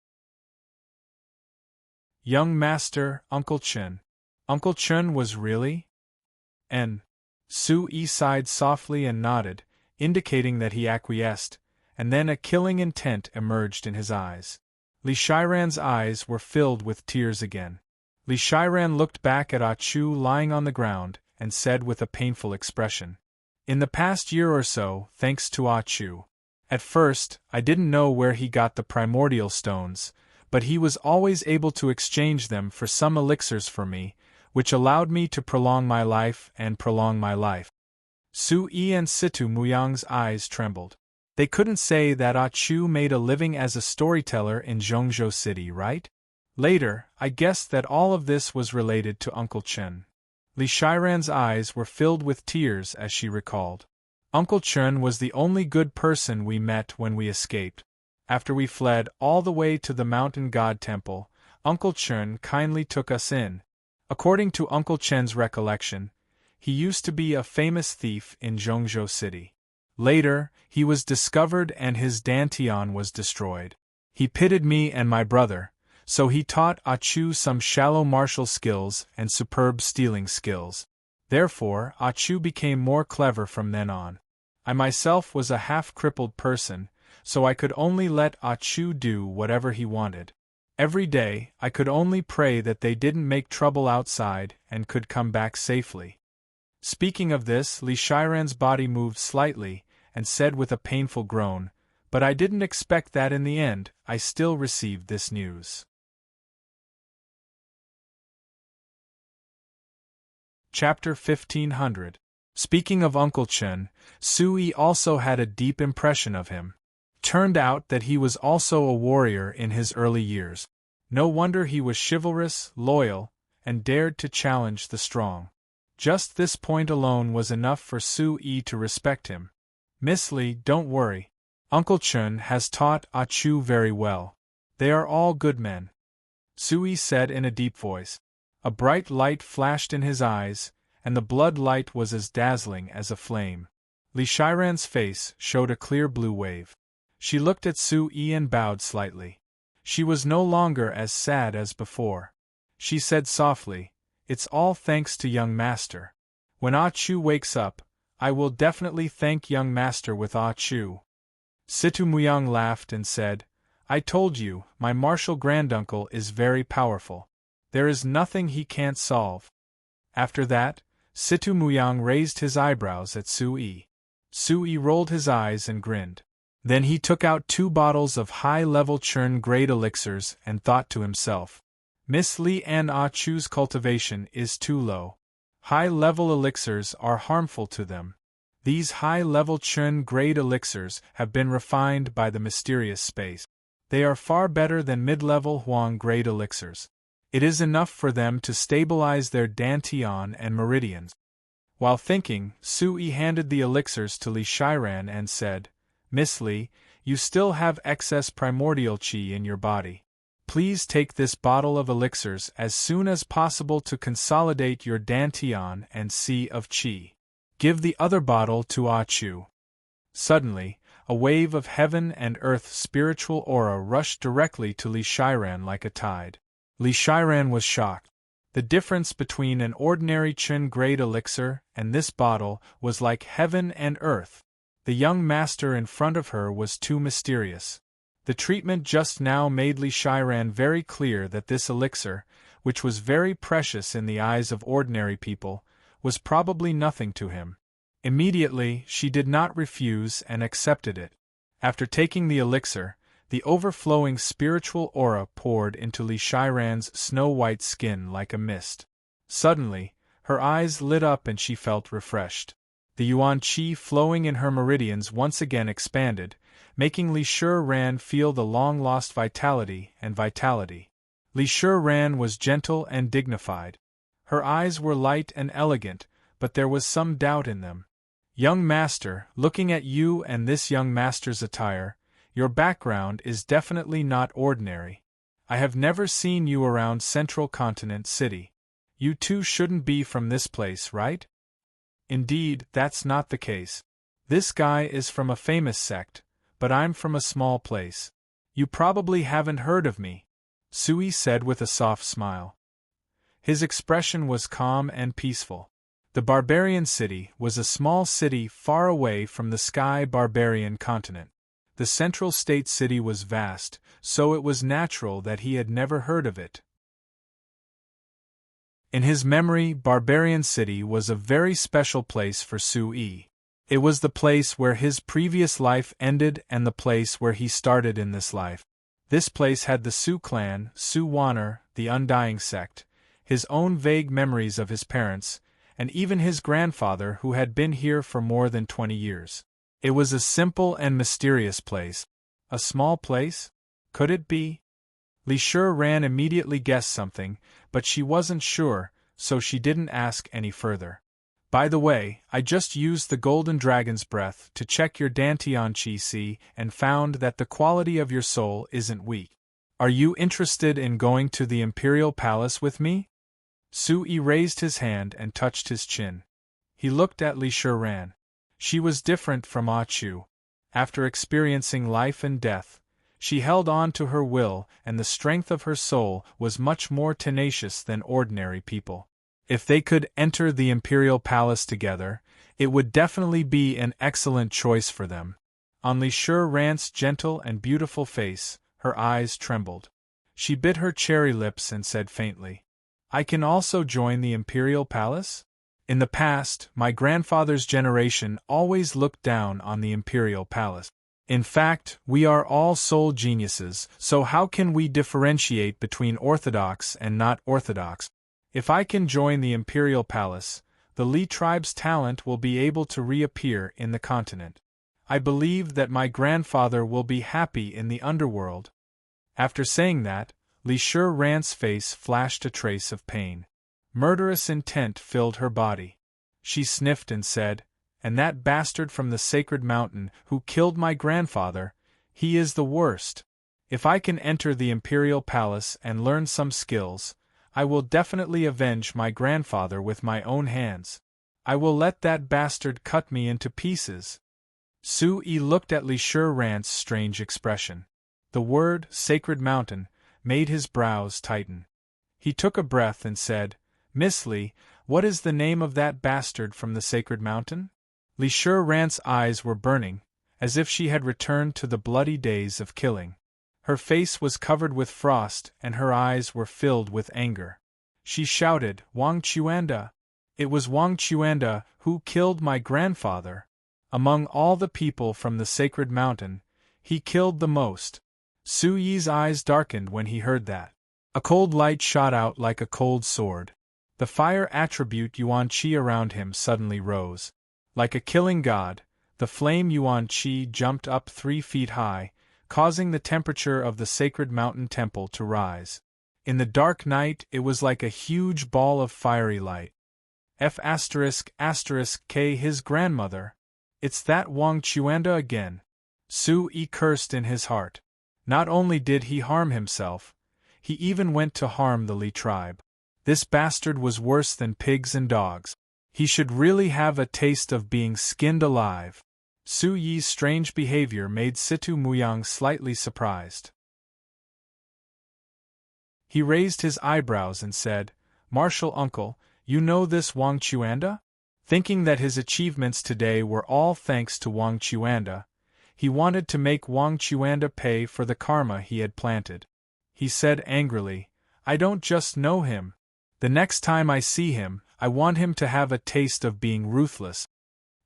"Young master, Uncle Chen. Uncle Chen was really?" Su-yi sighed softly and nodded, indicating that he acquiesced, and then a killing intent emerged in his eyes. Li Shiran's eyes were filled with tears again. Li Shiran looked back at Ah Chu lying on the ground, and said with a painful expression, "In the past year or so, thanks to Ah Chu. At first, I didn't know where he got the primordial stones, but he was always able to exchange them for some elixirs for me, which allowed me to prolong my life and prolong my life." Su-yi and Situ Muyang's eyes trembled. They couldn't say that Ah Chu made a living as a storyteller in Zhongzhou City, right? Later, I guessed that all of this was related to Uncle Chen. Li Shiran's eyes were filled with tears as she recalled. "Uncle Chen was the only good person we met when we escaped. After we fled all the way to the mountain god temple, Uncle Chen kindly took us in. According to Uncle Chen's recollection, he used to be a famous thief in Zhongzhou City. Later, he was discovered and his dantian was destroyed. He pitted me and my brother, So he taught Ah Chu some shallow martial skills and superb stealing skills. Therefore, Ah Chu became more clever from then on. I myself was a half-crippled person, so I could only let Ah Chu do whatever he wanted. Every day, I could only pray that they didn't make trouble outside and could come back safely. Speaking of this, Li Shiran's body moved slightly, and said with a painful groan, "But I didn't expect that in the end, I still received this news." Chapter 1500. Speaking of Uncle Chen, Sui also had a deep impression of him. Turned out that he was also a warrior in his early years. No wonder he was chivalrous, loyal, and dared to challenge the strong. Just this point alone was enough for Sui to respect him. "Miss Li, don't worry. Uncle Chen has taught Ah Chu very well. They are all good men," Sui said in a deep voice. A bright light flashed in his eyes, and the blood light was as dazzling as a flame. Li Shiran's face showed a clear blue wave. She looked at Sui and bowed slightly. She was no longer as sad as before. She said softly, "It's all thanks to young master. When Ah Chu wakes up, I will definitely thank young master with Ah Chu." Situ Muyang laughed and said, "I told you, my martial granduncle is very powerful. There is nothing he can't solve." After that, Situ Muyang raised his eyebrows at Sui. Sui rolled his eyes and grinned. Then he took out 2 bottles of high-level churn-grade elixirs and thought to himself, "Miss Li and Ah Chu's cultivation is too low. High-level elixirs are harmful to them. These high-level churn-grade elixirs have been refined by the mysterious space. They are far better than mid-level Huang-grade elixirs. It is enough for them to stabilize their dantian and meridians." While thinking, Sui handed the elixirs to Li Shiran and said, "Miss Li, you still have excess primordial qi in your body. Please take this bottle of elixirs as soon as possible to consolidate your dantian and sea of qi. Give the other bottle to Ah Chu." Suddenly, a wave of heaven and earth spiritual aura rushed directly to Li Shiran like a tide. Li Shiran was shocked. The difference between an ordinary Qin-grade elixir and this bottle was like heaven and earth. The young master in front of her was too mysterious. The treatment just now made Li Shiran very clear that this elixir, which was very precious in the eyes of ordinary people, was probably nothing to him. Immediately, she did not refuse and accepted it. After taking the elixir, the overflowing spiritual aura poured into Li Shiran's snow-white skin like a mist. Suddenly, her eyes lit up and she felt refreshed. The yuan qi flowing in her meridians once again expanded, making Li Shiran feel the long-lost vitality and vitality. Li Shiran was gentle and dignified. Her eyes were light and elegant, but there was some doubt in them. "Young master, looking at you and this young master's attire, your background is definitely not ordinary. I have never seen you around Central Continent City. You two shouldn't be from this place, right?" "Indeed, that's not the case. This guy is from a famous sect, but I'm from a small place. You probably haven't heard of me," Sui said with a soft smile. His expression was calm and peaceful. The barbarian city was a small city far away from the sky barbarian continent. The central state city was vast, so it was natural that he had never heard of it. In his memory, Barbarian City was a very special place for Sui. It was the place where his previous life ended and the place where he started in this life. This place had the Su clan, Su Wanner, the Undying sect, his own vague memories of his parents, and even his grandfather who had been here for more than 20 years. It was a simple and mysterious place. A small place? Could it be? Li Shiran immediately guessed something, but she wasn't sure, so she didn't ask any further. "By the way, I just used the Golden Dragon's Breath to check your Dantian Qi and found that the quality of your soul isn't weak. Are you interested in going to the Imperial Palace with me?" Sui raised his hand and touched his chin. He looked at Li Shiran. She was different from Ah Chu. After experiencing life and death, She held on to her will, and the strength of her soul was much more tenacious than ordinary people. If they could enter the imperial palace together, it would definitely be an excellent choice for them. On Li Shurran's gentle and beautiful face, her eyes trembled. She bit her cherry lips and said faintly, "I can also join the imperial palace? In the past, my grandfather's generation always looked down on the imperial palace. In fact, we are all soul geniuses, so how can we differentiate between orthodox and not orthodox? If I can join the imperial palace, the Li tribe's talent will be able to reappear in the continent. I believe that my grandfather will be happy in the underworld." After saying that, Li Shurran's face flashed a trace of pain. Murderous intent filled her body. She sniffed and said, "And that bastard from the sacred mountain who killed my grandfather, he is the worst. If I can enter the imperial palace and learn some skills, I will definitely avenge my grandfather with my own hands. I will let that bastard cut me into pieces." Su-yi looked at Li Shurran's strange expression. The word, sacred mountain, made his brows tighten. He took a breath and said, "Miss Li, what is the name of that bastard from the sacred mountain?" Li Shurran's eyes were burning, as if she had returned to the bloody days of killing. Her face was covered with frost and her eyes were filled with anger. She shouted, "Wang Chuanda! It was Wang Chuanda who killed my grandfather. Among all the people from the sacred mountain, he killed the most." Su-yi's eyes darkened when he heard that. A cold light shot out like a cold sword. The fire attribute Yuan Qi around him suddenly rose. Like a killing god, the flame Yuan Qi jumped up 3 feet high, causing the temperature of the sacred mountain temple to rise. In the dark night it was like a huge ball of fiery light. K his grandmother. It's that Wang Chuanda again. Su-yi cursed in his heart. Not only did he harm himself, he even went to harm the Li tribe. This bastard was worse than pigs and dogs. He should really have a taste of being skinned alive. Su-yi's strange behavior made Situ Muyang slightly surprised. He raised his eyebrows and said, "Martial uncle, you know this Wang Chuanda?" Thinking that his achievements today were all thanks to Wang Chuanda, he wanted to make Wang Chuanda pay for the karma he had planted. He said angrily, "I don't just know him. The next time I see him, I want him to have a taste of being ruthless."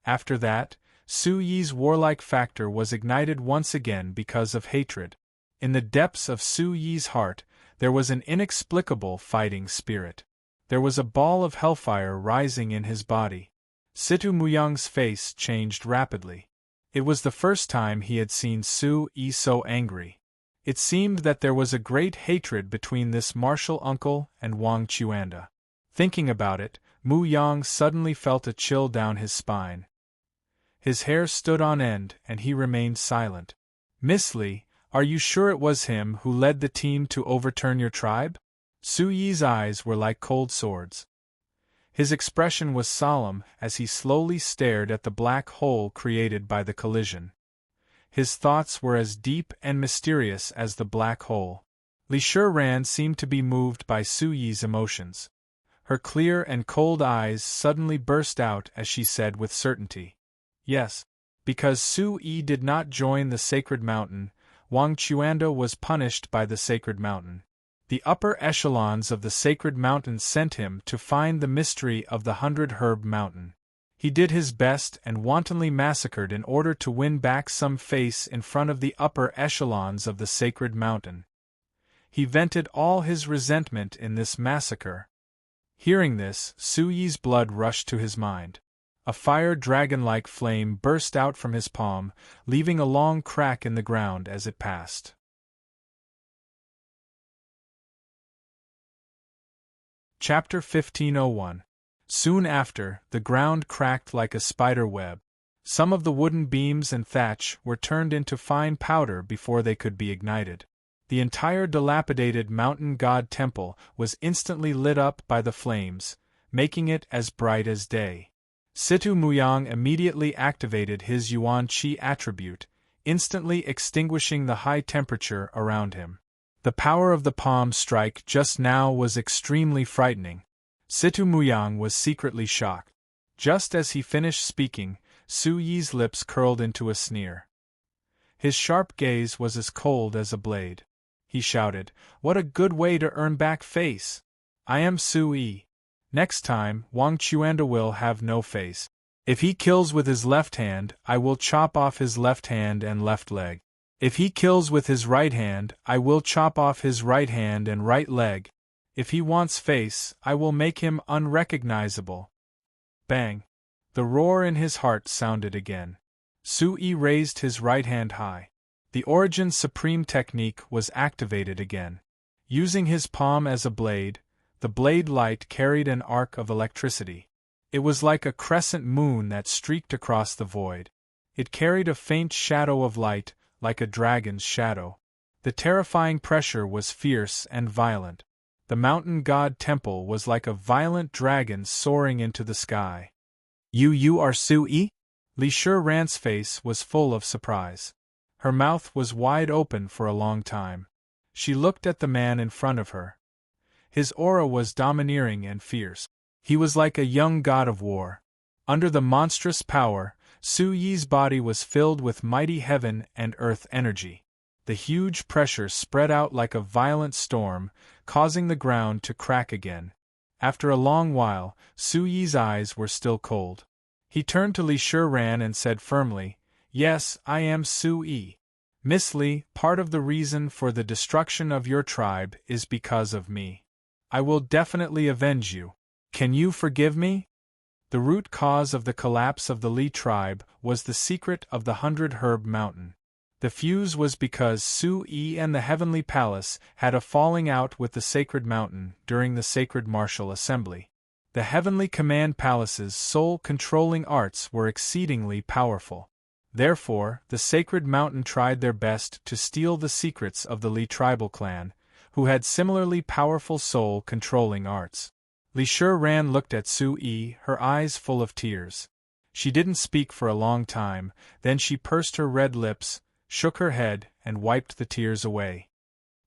After that, Su-yi's warlike factor was ignited once again because of hatred. In the depths of Su-yi's heart, there was an inexplicable fighting spirit. There was a ball of hellfire rising in his body. Situ Muyang's face changed rapidly. It was the first time he had seen Su-yi so angry. It seemed that there was a great hatred between this martial uncle and Wang Chuanda. Thinking about it, Muyang suddenly felt a chill down his spine. His hair stood on end and he remained silent. "Miss Li, are you sure it was him who led the team to overturn your tribe?" Su-yi's eyes were like cold swords. His expression was solemn as he slowly stared at the black hole created by the collision. His thoughts were as deep and mysterious as the black hole. Li Shurran seemed to be moved by Su-yi's emotions. Her clear and cold eyes suddenly burst out as she said with certainty, "Yes, because Su-yi did not join the sacred mountain, Wang Chuanda was punished by the sacred mountain. The upper echelons of the sacred mountain sent him to find the mystery of the 100-herb mountain. He did his best and wantonly massacred in order to win back some face in front of the upper echelons of the sacred mountain. He vented all his resentment in this massacre." Hearing this, Su-yi's blood rushed to his mind. A fire dragon-like flame burst out from his palm, leaving a long crack in the ground as it passed. Chapter 1501. Soon after, the ground cracked like a spider web. Some of the wooden beams and thatch were turned into fine powder before they could be ignited. The entire dilapidated mountain god temple was instantly lit up by the flames, making it as bright as day. Situ Muyang immediately activated his Yuan Qi attribute, instantly extinguishing the high temperature around him. The power of the palm strike just now was extremely frightening. Situ Muyang was secretly shocked. Just as he finished speaking, Su Yi's lips curled into a sneer. His sharp gaze was as cold as a blade. He shouted, "What a good way to earn back face! I am Su Yi. Next time, Wang Chuanda will have no face. If he kills with his left hand, I will chop off his left hand and left leg. If he kills with his right hand, I will chop off his right hand and right leg. If he wants face, I will make him unrecognizable." Bang! The roar in his heart sounded again. Su Yi raised his right hand high. The Origin Supreme technique was activated again. Using his palm as a blade, the blade light carried an arc of electricity. It was like a crescent moon that streaked across the void. It carried a faint shadow of light, like a dragon's shadow. The terrifying pressure was fierce and violent. The mountain god temple was like a violent dragon soaring into the sky. You are Su Yi?" Li Shiran's face was full of surprise. Her mouth was wide open for a long time. She looked at the man in front of her. His aura was domineering and fierce. He was like a young god of war. Under the monstrous power, Su Yi's body was filled with mighty heaven and earth energy. The huge pressure spread out like a violent storm, causing the ground to crack again. After a long while, Su Yi's eyes were still cold. He turned to Li Shiran and said firmly, "Yes, I am Su Yi. Miss Li, part of the reason for the destruction of your tribe is because of me. I will definitely avenge you. Can you forgive me?" The root cause of the collapse of the Li tribe was the secret of the 100-herb mountain. The fuse was because Su Yi and the Heavenly Palace had a falling out with the Sacred Mountain during the Sacred Martial Assembly. The Heavenly Command Palace's soul-controlling arts were exceedingly powerful. Therefore, the Sacred Mountain tried their best to steal the secrets of the Li tribal clan, who had similarly powerful soul-controlling arts. Li Shiran looked at Su Yi, her eyes full of tears. She didn't speak for a long time, then she pursed her red lips, shook her head, and wiped the tears away.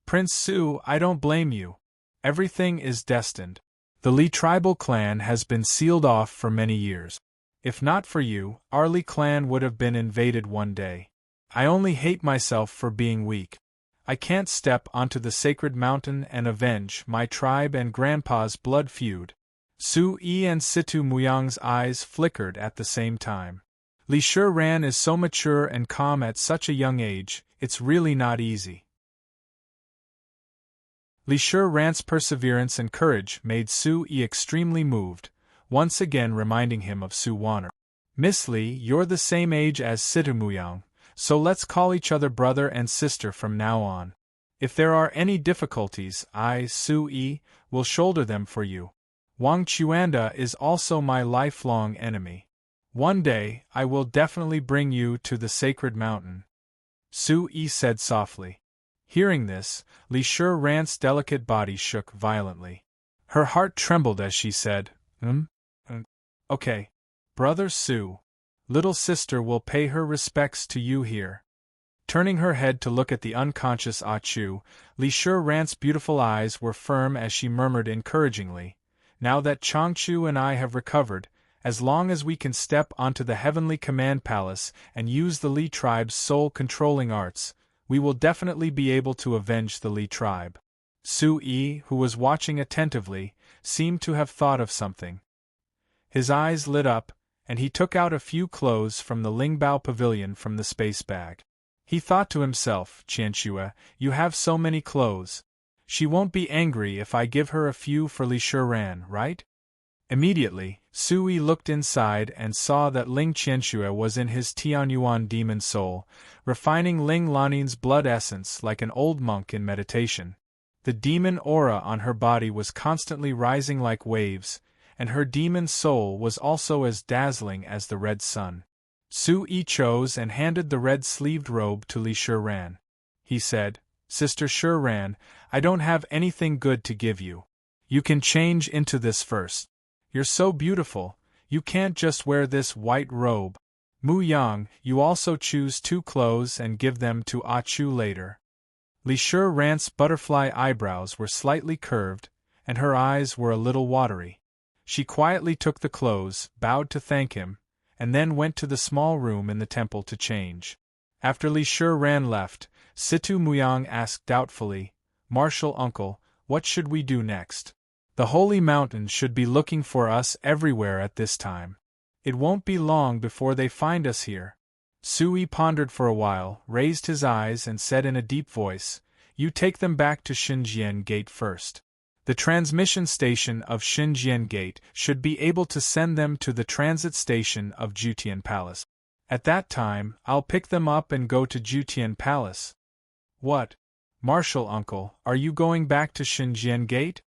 "Prince Su, I don't blame you. Everything is destined. The Li tribal clan has been sealed off for many years. If not for you, our Li clan would have been invaded one day. I only hate myself for being weak. I can't step onto the sacred mountain and avenge my tribe and grandpa's blood feud." Su Yi and Situ Muyang's eyes flickered at the same time. Li Shiran is so mature and calm at such a young age, it's really not easy. Li Shiran's perseverance and courage made Su Yi extremely moved, once again reminding him of Su Wanner. "Miss Li, you're the same age as Situ Muyang, so let's call each other brother and sister from now on. If there are any difficulties, I, Su Yi, will shoulder them for you. Wang Chuanda is also my lifelong enemy. One day, I will definitely bring you to the sacred mountain," Su Yi said softly. Hearing this, Li Shiran's delicate body shook violently. Her heart trembled as she said, Okay. Brother Su. Little sister will pay her respects to you here." Turning her head to look at the unconscious Ah Chu, Li Shiran's beautiful eyes were firm as she murmured encouragingly, "Now that Changchu and I have recovered, as long as we can step onto the Heavenly Command Palace and use the Li tribe's soul-controlling arts, we will definitely be able to avenge the Li tribe." Su Yi, who was watching attentively, seemed to have thought of something. His eyes lit up, and he took out a few clothes from the Lingbao pavilion from the space bag. He thought to himself, "Qianxue, you have so many clothes. She won't be angry if I give her a few for Li Shiran, right?" Immediately, Su Yi looked inside and saw that Ling Qianxue was in his Tianyuan demon soul, refining Ling Lanin's blood essence like an old monk in meditation. The demon aura on her body was constantly rising like waves, and her demon soul was also as dazzling as the red sun. Su Yi chose and handed the red-sleeved robe to Li Shiran. He said, "Sister Shiran, I don't have anything good to give you. You can change into this first. You're so beautiful, you can't just wear this white robe." Mu Yang, you also choose 2 clothes and give them to Ah Chu later. Li Ran's butterfly eyebrows were slightly curved, and her eyes were a little watery. She quietly took the clothes, bowed to thank him, and then went to the small room in the temple to change. After Li Ran left, Situ Muyang asked doubtfully, Martial uncle, what should we do next? The Holy Mountain should be looking for us everywhere at this time. It won't be long before they find us here. Sui pondered for a while, raised his eyes and said in a deep voice, You take them back to Xinjian Gate first. The transmission station of Xinjian Gate should be able to send them to the transit station of Jutian Palace. At that time, I'll pick them up and go to Jutian Palace. What? Martial uncle, are you going back to Xinjian Gate?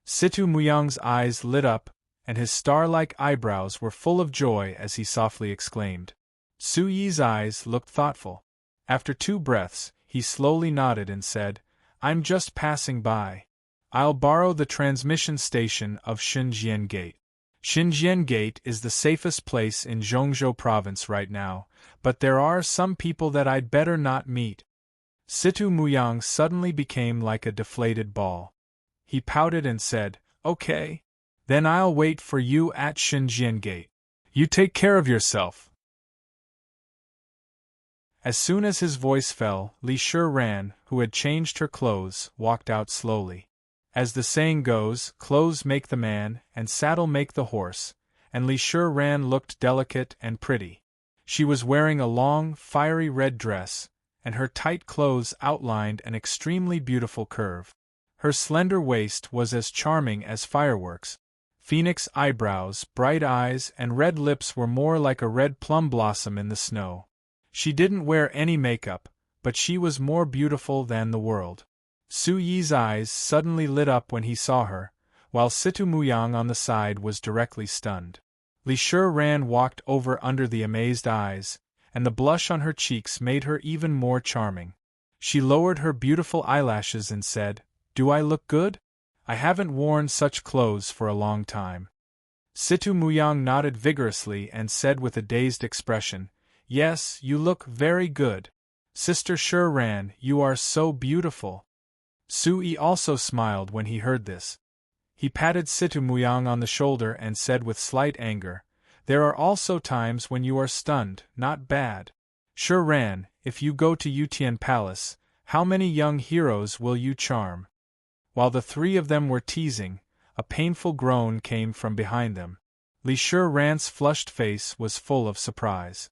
Situ Muyang's eyes lit up, and his star-like eyebrows were full of joy as he softly exclaimed. Su Yi's eyes looked thoughtful. After 2 breaths, he slowly nodded and said, I'm just passing by. I'll borrow the transmission station of Xinjian Gate. Xinjian Gate is the safest place in Zhongzhou province right now, but there are some people that I'd better not meet. Situ Muyang suddenly became like a deflated ball. He pouted and said, Okay. Then I'll wait for you at Xinjian Gate. You take care of yourself. As soon as his voice fell, Li Ran, who had changed her clothes, walked out slowly. As the saying goes, clothes make the man, and saddle make the horse, and Li Ran looked delicate and pretty. She was wearing a long, fiery red dress, and her tight clothes outlined an extremely beautiful curve. Her slender waist was as charming as fireworks. Phoenix eyebrows, bright eyes, and red lips were more like a red plum blossom in the snow. She didn't wear any makeup, but she was more beautiful than the world. Su Yi's eyes suddenly lit up when he saw her, while Situ Muyang on the side was directly stunned. Li Ran walked over under the amazed eyes, and the blush on her cheeks made her even more charming. She lowered her beautiful eyelashes and said, Do I look good? I haven't worn such clothes for a long time. Situ Muyang nodded vigorously and said with a dazed expression, Yes, you look very good. Sister Ran, you are so beautiful. Sui also smiled when he heard this. He patted Situ Muyang on the shoulder and said with slight anger, There are also times when you are stunned, not bad. Ran, if you go to Yutian Palace, how many young heroes will you charm? While the 3 of them were teasing, a painful groan came from behind them. Li Ran's flushed face was full of surprise.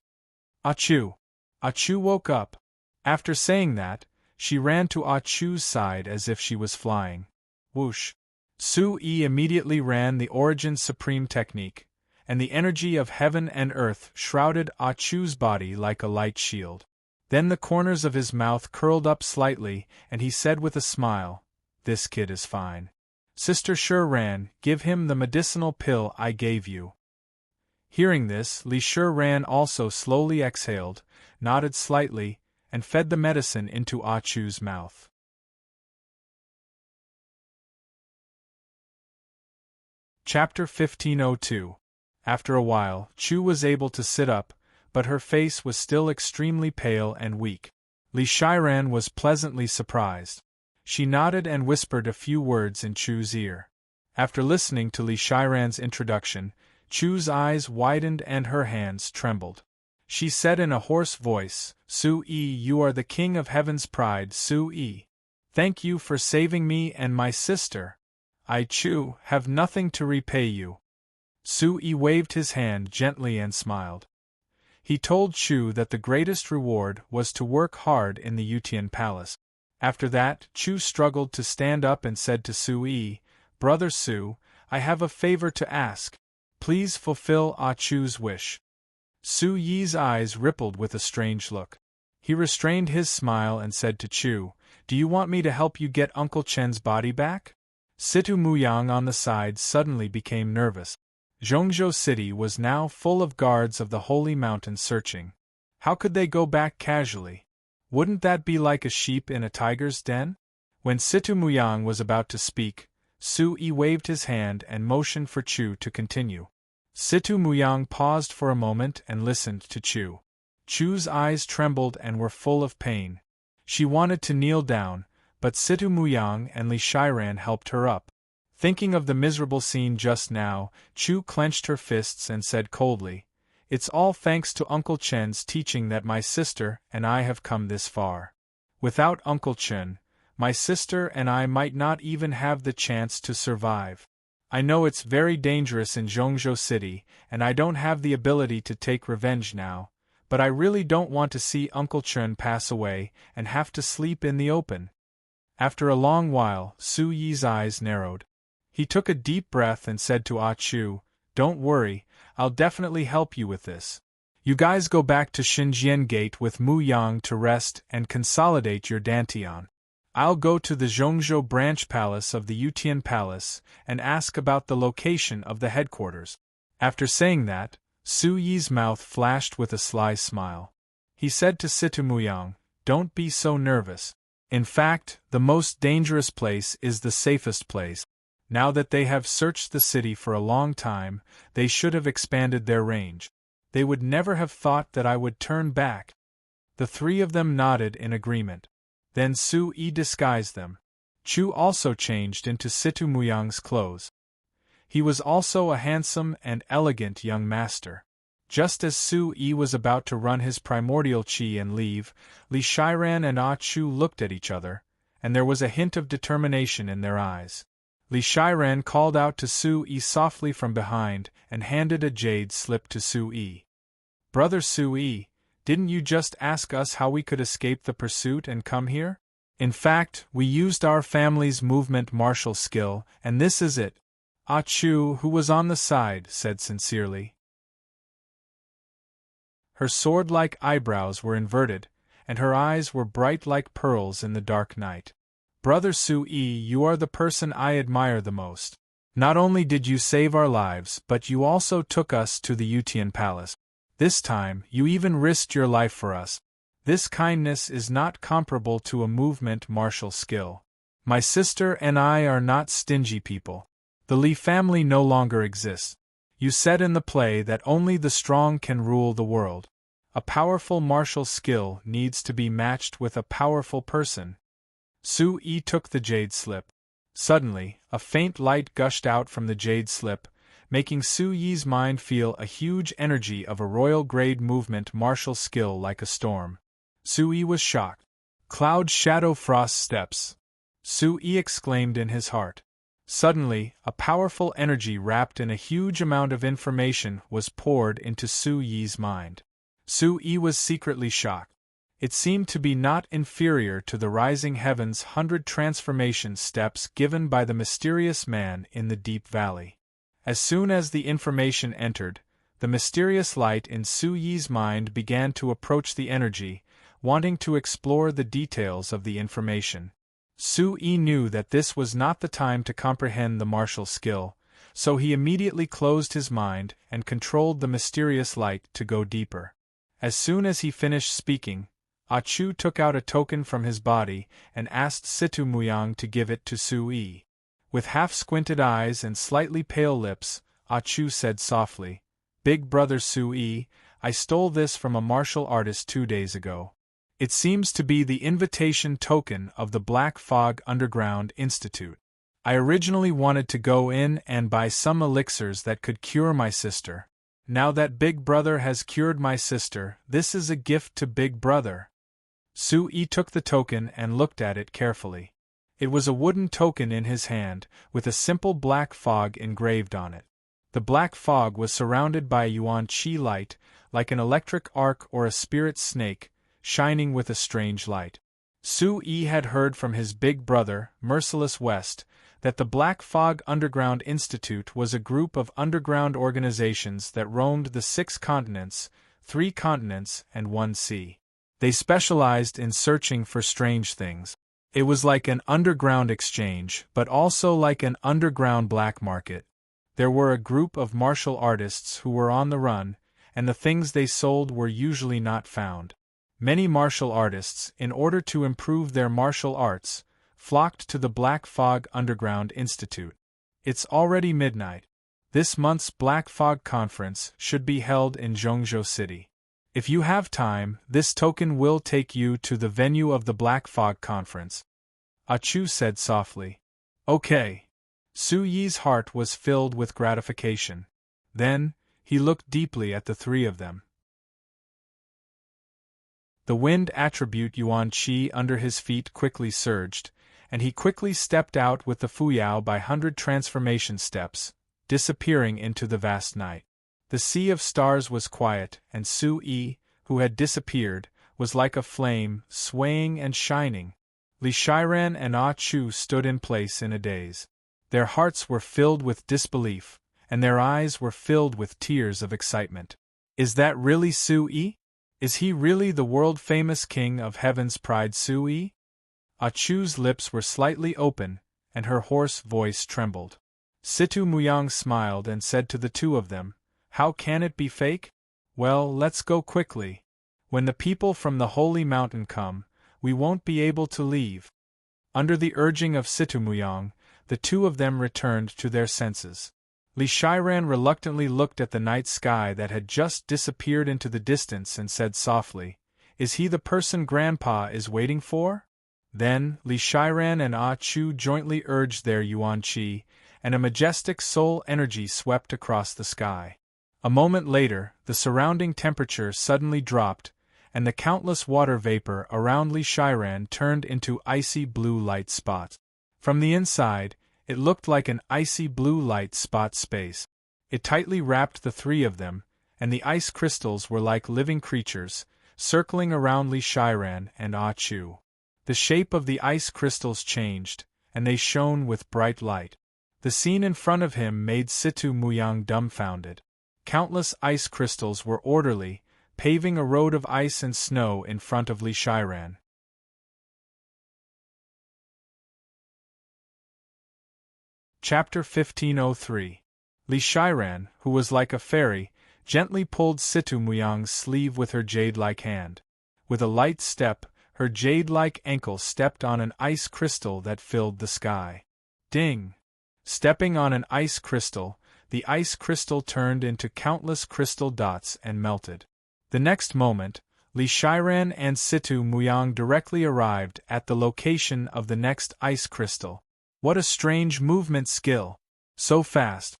Ah Chu! Ah Chu woke up. After saying that, she ran to Ah Chu's side as if she was flying. Whoosh! Su Yi immediately ran the Origin Supreme technique, and the energy of heaven and earth shrouded Ah Chu's body like a light shield. Then the corners of his mouth curled up slightly, and he said with a smile, This kid is fine. Sister Ran, give him the medicinal pill I gave you. Hearing this, Li Ran also slowly exhaled, nodded slightly, and fed the medicine into Ah Chu's mouth. Chapter 1502. After a while, Chu was able to sit up, but her face was still extremely pale and weak. Li Ran was pleasantly surprised. She nodded and whispered a few words in Chu's ear. After listening to Li Ran's introduction, Chu's eyes widened and her hands trembled. She said in a hoarse voice, Su Yi, you are the king of heaven's pride, Su Yi. Thank you for saving me and my sister. I, Chu, have nothing to repay you. Su Yi waved his hand gently and smiled. He told Chu that the greatest reward was to work hard in the Yutian Palace. After that, Chu struggled to stand up and said to Su Yi, Brother Su, I have a favor to ask. Please fulfill Ah Chu's wish. Su Yi's eyes rippled with a strange look. He restrained his smile and said to Chu, Do you want me to help you get Uncle Chen's body back? Situ Muyang on the side suddenly became nervous. Zhongzhou City was now full of guards of the Holy Mountain searching. How could they go back casually? Wouldn't that be like a sheep in a tiger's den? When Situ Muyang was about to speak, Su Yi waved his hand and motioned for Chu to continue. Situ Muyang paused for a moment and listened to Chu. Chu's eyes trembled and were full of pain. She wanted to kneel down, but Situ Muyang and Li Shiran helped her up. Thinking of the miserable scene just now, Chu clenched her fists and said coldly, "It's all thanks to Uncle Chen's teaching that my sister and I have come this far. Without Uncle Chen, my sister and I might not even have the chance to survive. I know it's very dangerous in Zhongzhou City, and I don't have the ability to take revenge now, but I really don't want to see Uncle Chen pass away and have to sleep in the open." After a long while, Su Yi's eyes narrowed. He took a deep breath and said to Ah Chu, "Don't worry, I'll definitely help you with this. You guys go back to Xinjian Gate with Mu Yang to rest and consolidate your dantian. I'll go to the Zhongzhou branch palace of the Yutian Palace and ask about the location of the headquarters." After saying that, Su Yi's mouth flashed with a sly smile. He said to Situ Muyang, "Don't be so nervous. In fact, the most dangerous place is the safest place. Now that they have searched the city for a long time, they should have expanded their range. They would never have thought that I would turn back." The three of them nodded in agreement. Then Su Yi disguised them. Chu also changed into Situ Muyang's clothes. He was also a handsome and elegant young master. Just as Su Yi was about to run his primordial qi and leave, Li Shiran and Ah Chu looked at each other, and there was a hint of determination in their eyes. Li Shiran called out to Su Yi softly from behind and handed a jade slip to Su Yi. "Brother Su Yi, didn't you just ask us how we could escape the pursuit and come here? In fact, we used our family's movement martial skill, and this is it." Ah Chu, who was on the side, said sincerely. Her sword-like eyebrows were inverted, and her eyes were bright like pearls in the dark night. "Brother Su Yi, you are the person I admire the most. Not only did you save our lives, but you also took us to the Yutian Palace. This time, you even risked your life for us. This kindness is not comparable to a movement martial skill. My sister and I are not stingy people. The Li family no longer exists. You said in the play that only the strong can rule the world. A powerful martial skill needs to be matched with a powerful person." Su Yi took the jade slip. Suddenly, a faint light gushed out from the jade slip, making Su Yi's mind feel a huge energy of a royal-grade movement martial skill like a storm. Su Yi was shocked. "Cloud Shadow Frost Steps!" Su Yi exclaimed in his heart. Suddenly, a powerful energy wrapped in a huge amount of information was poured into Su Yi's mind. Su Yi was secretly shocked. It seemed to be not inferior to the rising heaven's 100 transformation steps given by the mysterious man in the deep valley. As soon as the information entered, the mysterious light in Su Yi's mind began to approach the energy, wanting to explore the details of the information. Su Yi knew that this was not the time to comprehend the martial skill, so he immediately closed his mind and controlled the mysterious light to go deeper. As soon as he finished speaking, Ah Chu took out a token from his body and asked Situ Muyang to give it to Su Yi. With half-squinted eyes and slightly pale lips, Ah Chu said softly, "Big brother Su Yi, I stole this from a martial artist 2 days ago. It seems to be the invitation token of the Black Fog Underground Institute. I originally wanted to go in and buy some elixirs that could cure my sister. Now that Big Brother has cured my sister, this is a gift to Big Brother." Su Yi took the token and looked at it carefully. It was a wooden token in his hand, with a simple black fog engraved on it. The black fog was surrounded by a yuan qi light, like an electric arc or a spirit snake, shining with a strange light. Su Yi had heard from his big brother, Merciless West, that the Black Fog Underground Institute was a group of underground organizations that roamed the 6 continents, 3 continents, and 1 sea. They specialized in searching for strange things. It was like an underground exchange, but also like an underground black market. There were a group of martial artists who were on the run, and the things they sold were usually not found. Many martial artists, in order to improve their martial arts, flocked to the Black Fog Underground Institute. "It's already midnight. This month's Black Fog Conference should be held in Zhongzhou City. If you have time, this token will take you to the venue of the Black Fog Conference. Ah Chu said softly. Okay. Su Yi's heart was filled with gratification. Then, he looked deeply at the three of them. The wind attribute Yuan Qi under his feet quickly surged, and he quickly stepped out with the Fuyao by 100 transformation steps, disappearing into the vast night. The sea of stars was quiet, and Su Yi, who had disappeared, was like a flame, swaying and shining. Li Shiran and Ah Chu stood in place in a daze. Their hearts were filled with disbelief, and their eyes were filled with tears of excitement. Is that really Su Yi? Is he really the world-famous king of heaven's pride Su Yi? Ah Chu's lips were slightly open, and her hoarse voice trembled. Situ Muyang smiled and said to the two of them, "How can it be fake? Well, let's go quickly. When the people from the holy mountain come, we won't be able to leave." Under the urging of Situ Muyang, the two of them returned to their senses. Li Shiran reluctantly looked at the night sky that had just disappeared into the distance and said softly, "Is he the person Grandpa is waiting for?" Then, Li Shiran and Ah Chu jointly urged their Yuan Qi, and a majestic soul energy swept across the sky. A moment later, the surrounding temperature suddenly dropped, and the countless water vapor around Li Shiran turned into icy blue light spots. From the inside, it looked like an icy blue light spot space. It tightly wrapped the three of them, and the ice crystals were like living creatures, circling around Li Shiran and Ah Chu. The shape of the ice crystals changed, and they shone with bright light. The scene in front of him made Situ Muyang dumbfounded. Countless ice crystals were orderly, paving a road of ice and snow in front of Li Shiran. Chapter 1503. Li Shiran, who was like a fairy, gently pulled Situ Muyang's sleeve with her jade-like hand. With a light step, her jade-like ankle stepped on an ice crystal that filled the sky. Ding! Stepping on an ice crystal, the ice crystal turned into countless crystal dots and melted. The next moment, Li Shiran and Situ Muyang directly arrived at the location of the next ice crystal. What a strange movement skill! So fast!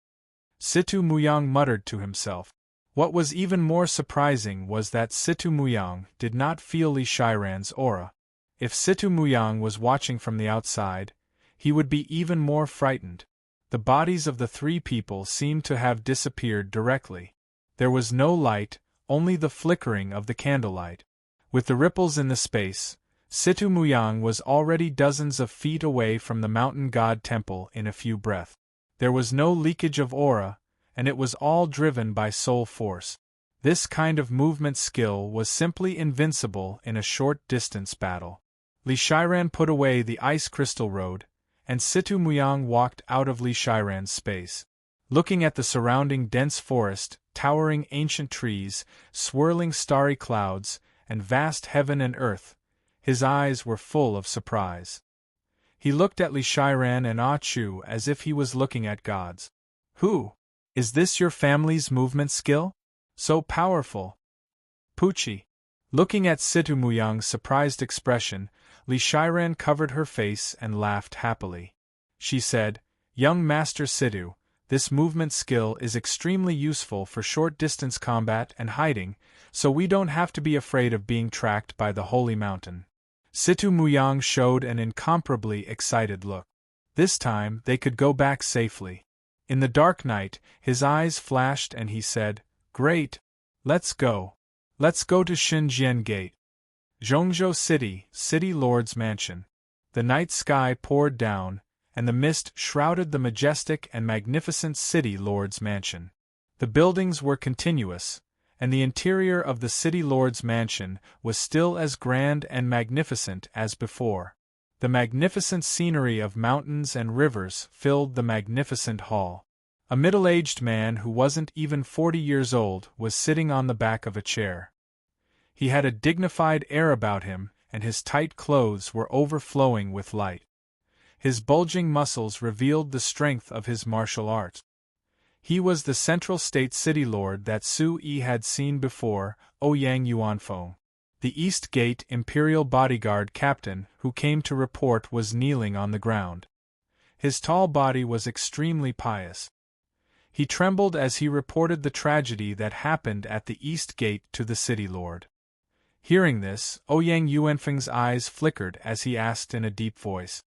Situ Muyang muttered to himself. What was even more surprising was that Situ Muyang did not feel Li Shiran's aura. If Situ Muyang was watching from the outside, he would be even more frightened. The bodies of the three people seemed to have disappeared directly. There was no light, only the flickering of the candlelight. With the ripples in the space, Situ Muyang was already dozens of feet away from the mountain god temple in a few breaths. There was no leakage of aura, and it was all driven by soul force. This kind of movement skill was simply invincible in a short-distance battle. Li Shiran put away the ice crystal road, and Situ Muyang walked out of Li Shiran's space. Looking at the surrounding dense forest, towering ancient trees, swirling starry clouds, and vast heaven and earth, his eyes were full of surprise. He looked at Li Shiran and Ah Chu as if he was looking at gods. "Who? Is this your family's movement skill? So powerful!" Pucci. Looking at Situ Muyang's surprised expression, Li Shiran covered her face and laughed happily. She said, "Young Master Situ, this movement skill is extremely useful for short-distance combat and hiding, so we don't have to be afraid of being tracked by the holy mountain." Situ Muyang showed an incomparably excited look. This time they could go back safely. In the dark night, his eyes flashed and he said, "Great! Let's go. Let's go to Xinjiang Gate." Zhongzhou City, City Lord's Mansion. The night sky poured down, and the mist shrouded the majestic and magnificent City Lord's Mansion. The buildings were continuous, and the interior of the City Lord's Mansion was still as grand and magnificent as before. The magnificent scenery of mountains and rivers filled the magnificent hall. A middle-aged man who wasn't even 40 years old was sitting on the back of a chair. He had a dignified air about him, and his tight clothes were overflowing with light. His bulging muscles revealed the strength of his martial arts. He was the Central State City Lord that Su-yi had seen before, Ouyang Yuanfeng. The East Gate Imperial Bodyguard captain who came to report was kneeling on the ground. His tall body was extremely pious. He trembled as he reported the tragedy that happened at the East Gate to the City Lord. Hearing this, Ouyang Yuanfeng's eyes flickered as he asked in a deep voice,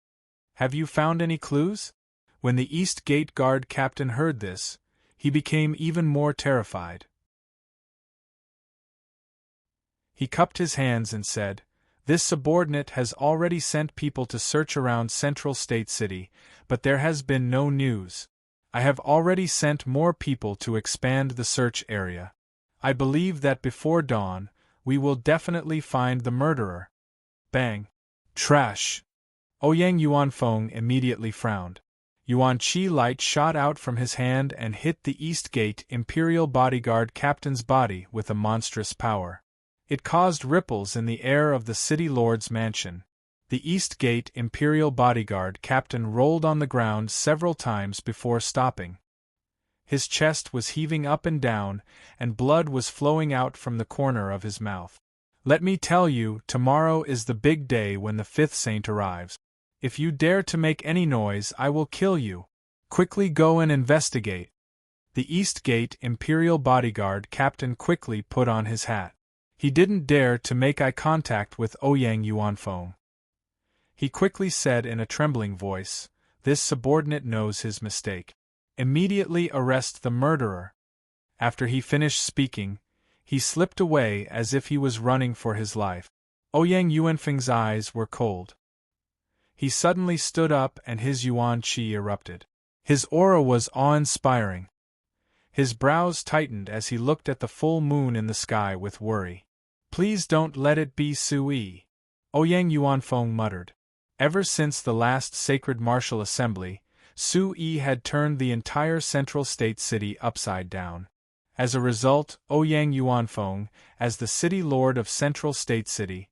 "Have you found any clues?" When the East Gate Guard captain heard this, he became even more terrified. He cupped his hands and said, "This subordinate has already sent people to search around Central State City, but there has been no news. I have already sent more people to expand the search area. I believe that before dawn, we will definitely find the murderer." Bang! Trash! Ouyang Yuanfeng immediately frowned. Yuan Qi light shot out from his hand and hit the East Gate Imperial Bodyguard captain's body with a monstrous power. It caused ripples in the air of the City Lord's mansion. The East Gate Imperial Bodyguard captain rolled on the ground several times before stopping. His chest was heaving up and down, and blood was flowing out from the corner of his mouth. "Let me tell you, tomorrow is the big day when the fifth saint arrives. If you dare to make any noise, I will kill you. Quickly go and investigate." The East Gate Imperial Bodyguard captain quickly put on his hat. He didn't dare to make eye contact with Ouyang Yuanfeng. He quickly said in a trembling voice, "This subordinate knows his mistake. Immediately arrest the murderer." After he finished speaking, he slipped away as if he was running for his life. Ouyang Yuanfeng's eyes were cold. He suddenly stood up and his Yuan Qi erupted. His aura was awe-inspiring. His brows tightened as he looked at the full moon in the sky with worry. "Please don't let it be Sui," Ouyang Yuanfeng muttered. Ever since the last sacred martial assembly, Su-yi had turned the entire Central State City upside down. As a result, Ouyang Yuanfeng, as the City Lord of Central State City,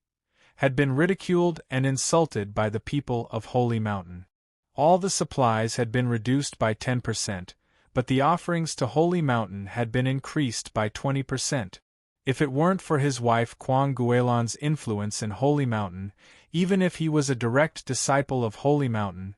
had been ridiculed and insulted by the people of Holy Mountain. All the supplies had been reduced by 10%, but the offerings to Holy Mountain had been increased by 20%. If it weren't for his wife Kwang Guilan's influence in Holy Mountain, even if he was a direct disciple of Holy Mountain,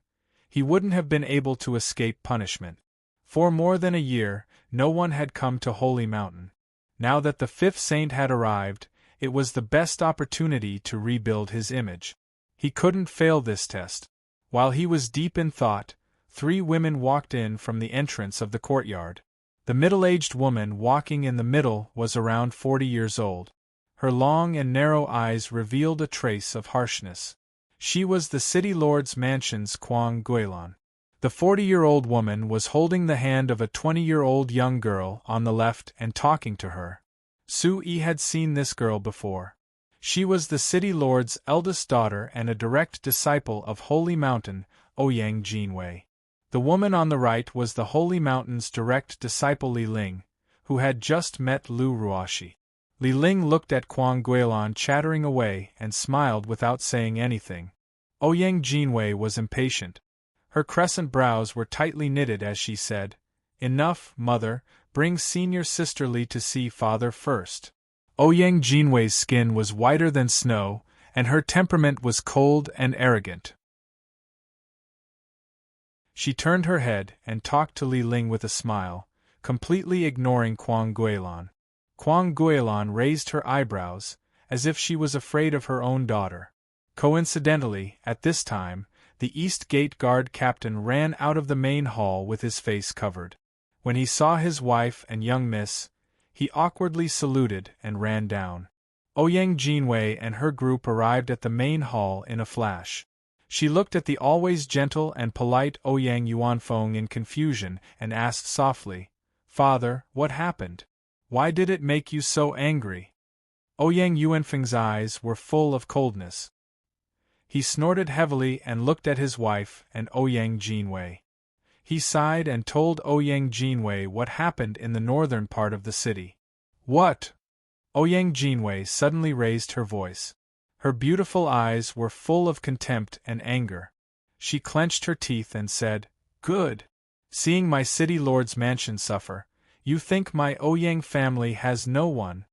he wouldn't have been able to escape punishment. For more than a year, no one had come to Holy Mountain. Now that the fifth saint had arrived, it was the best opportunity to rebuild his image. He couldn't fail this test. While he was deep in thought, 3 women walked in from the entrance of the courtyard. The middle-aged woman walking in the middle was around 40 years old. Her long and narrow eyes revealed a trace of harshness. She was the City Lord's mansion's Kwang Guilan. The 40-year-old woman was holding the hand of a 20-year-old young girl on the left and talking to her. Su-yi had seen this girl before. She was the City Lord's eldest daughter and a direct disciple of Holy Mountain, Ouyang Jinwei. The woman on the right was the Holy Mountain's direct disciple Li Ling, who had just met Lu Ruoshi. Li Ling looked at Kwang Guilan chattering away and smiled without saying anything. Ouyang Jinwei was impatient. Her crescent brows were tightly knitted as she said, "Enough, mother, bring senior sister Li to see father first." Ouyang Jinwei's skin was whiter than snow, and her temperament was cold and arrogant. She turned her head and talked to Li Ling with a smile, completely ignoring Kwang Guilan. Kwang Guilan raised her eyebrows, as if she was afraid of her own daughter. Coincidentally, at this time, the East Gate Guard captain ran out of the main hall with his face covered. When he saw his wife and young miss, he awkwardly saluted and ran down. Ouyang Jinwei and her group arrived at the main hall in a flash. She looked at the always gentle and polite Ouyang Yuanfeng in confusion and asked softly, "Father, what happened? Why did it make you so angry?" Ouyang Yuanfeng's eyes were full of coldness. He snorted heavily and looked at his wife and Ouyang Jinwei. He sighed and told Ouyang Jinwei what happened in the northern part of the city. "What?" Ouyang Jinwei suddenly raised her voice. Her beautiful eyes were full of contempt and anger. She clenched her teeth and said, "Good. Seeing my city lord's mansion suffer, you think my Ouyang family has no one?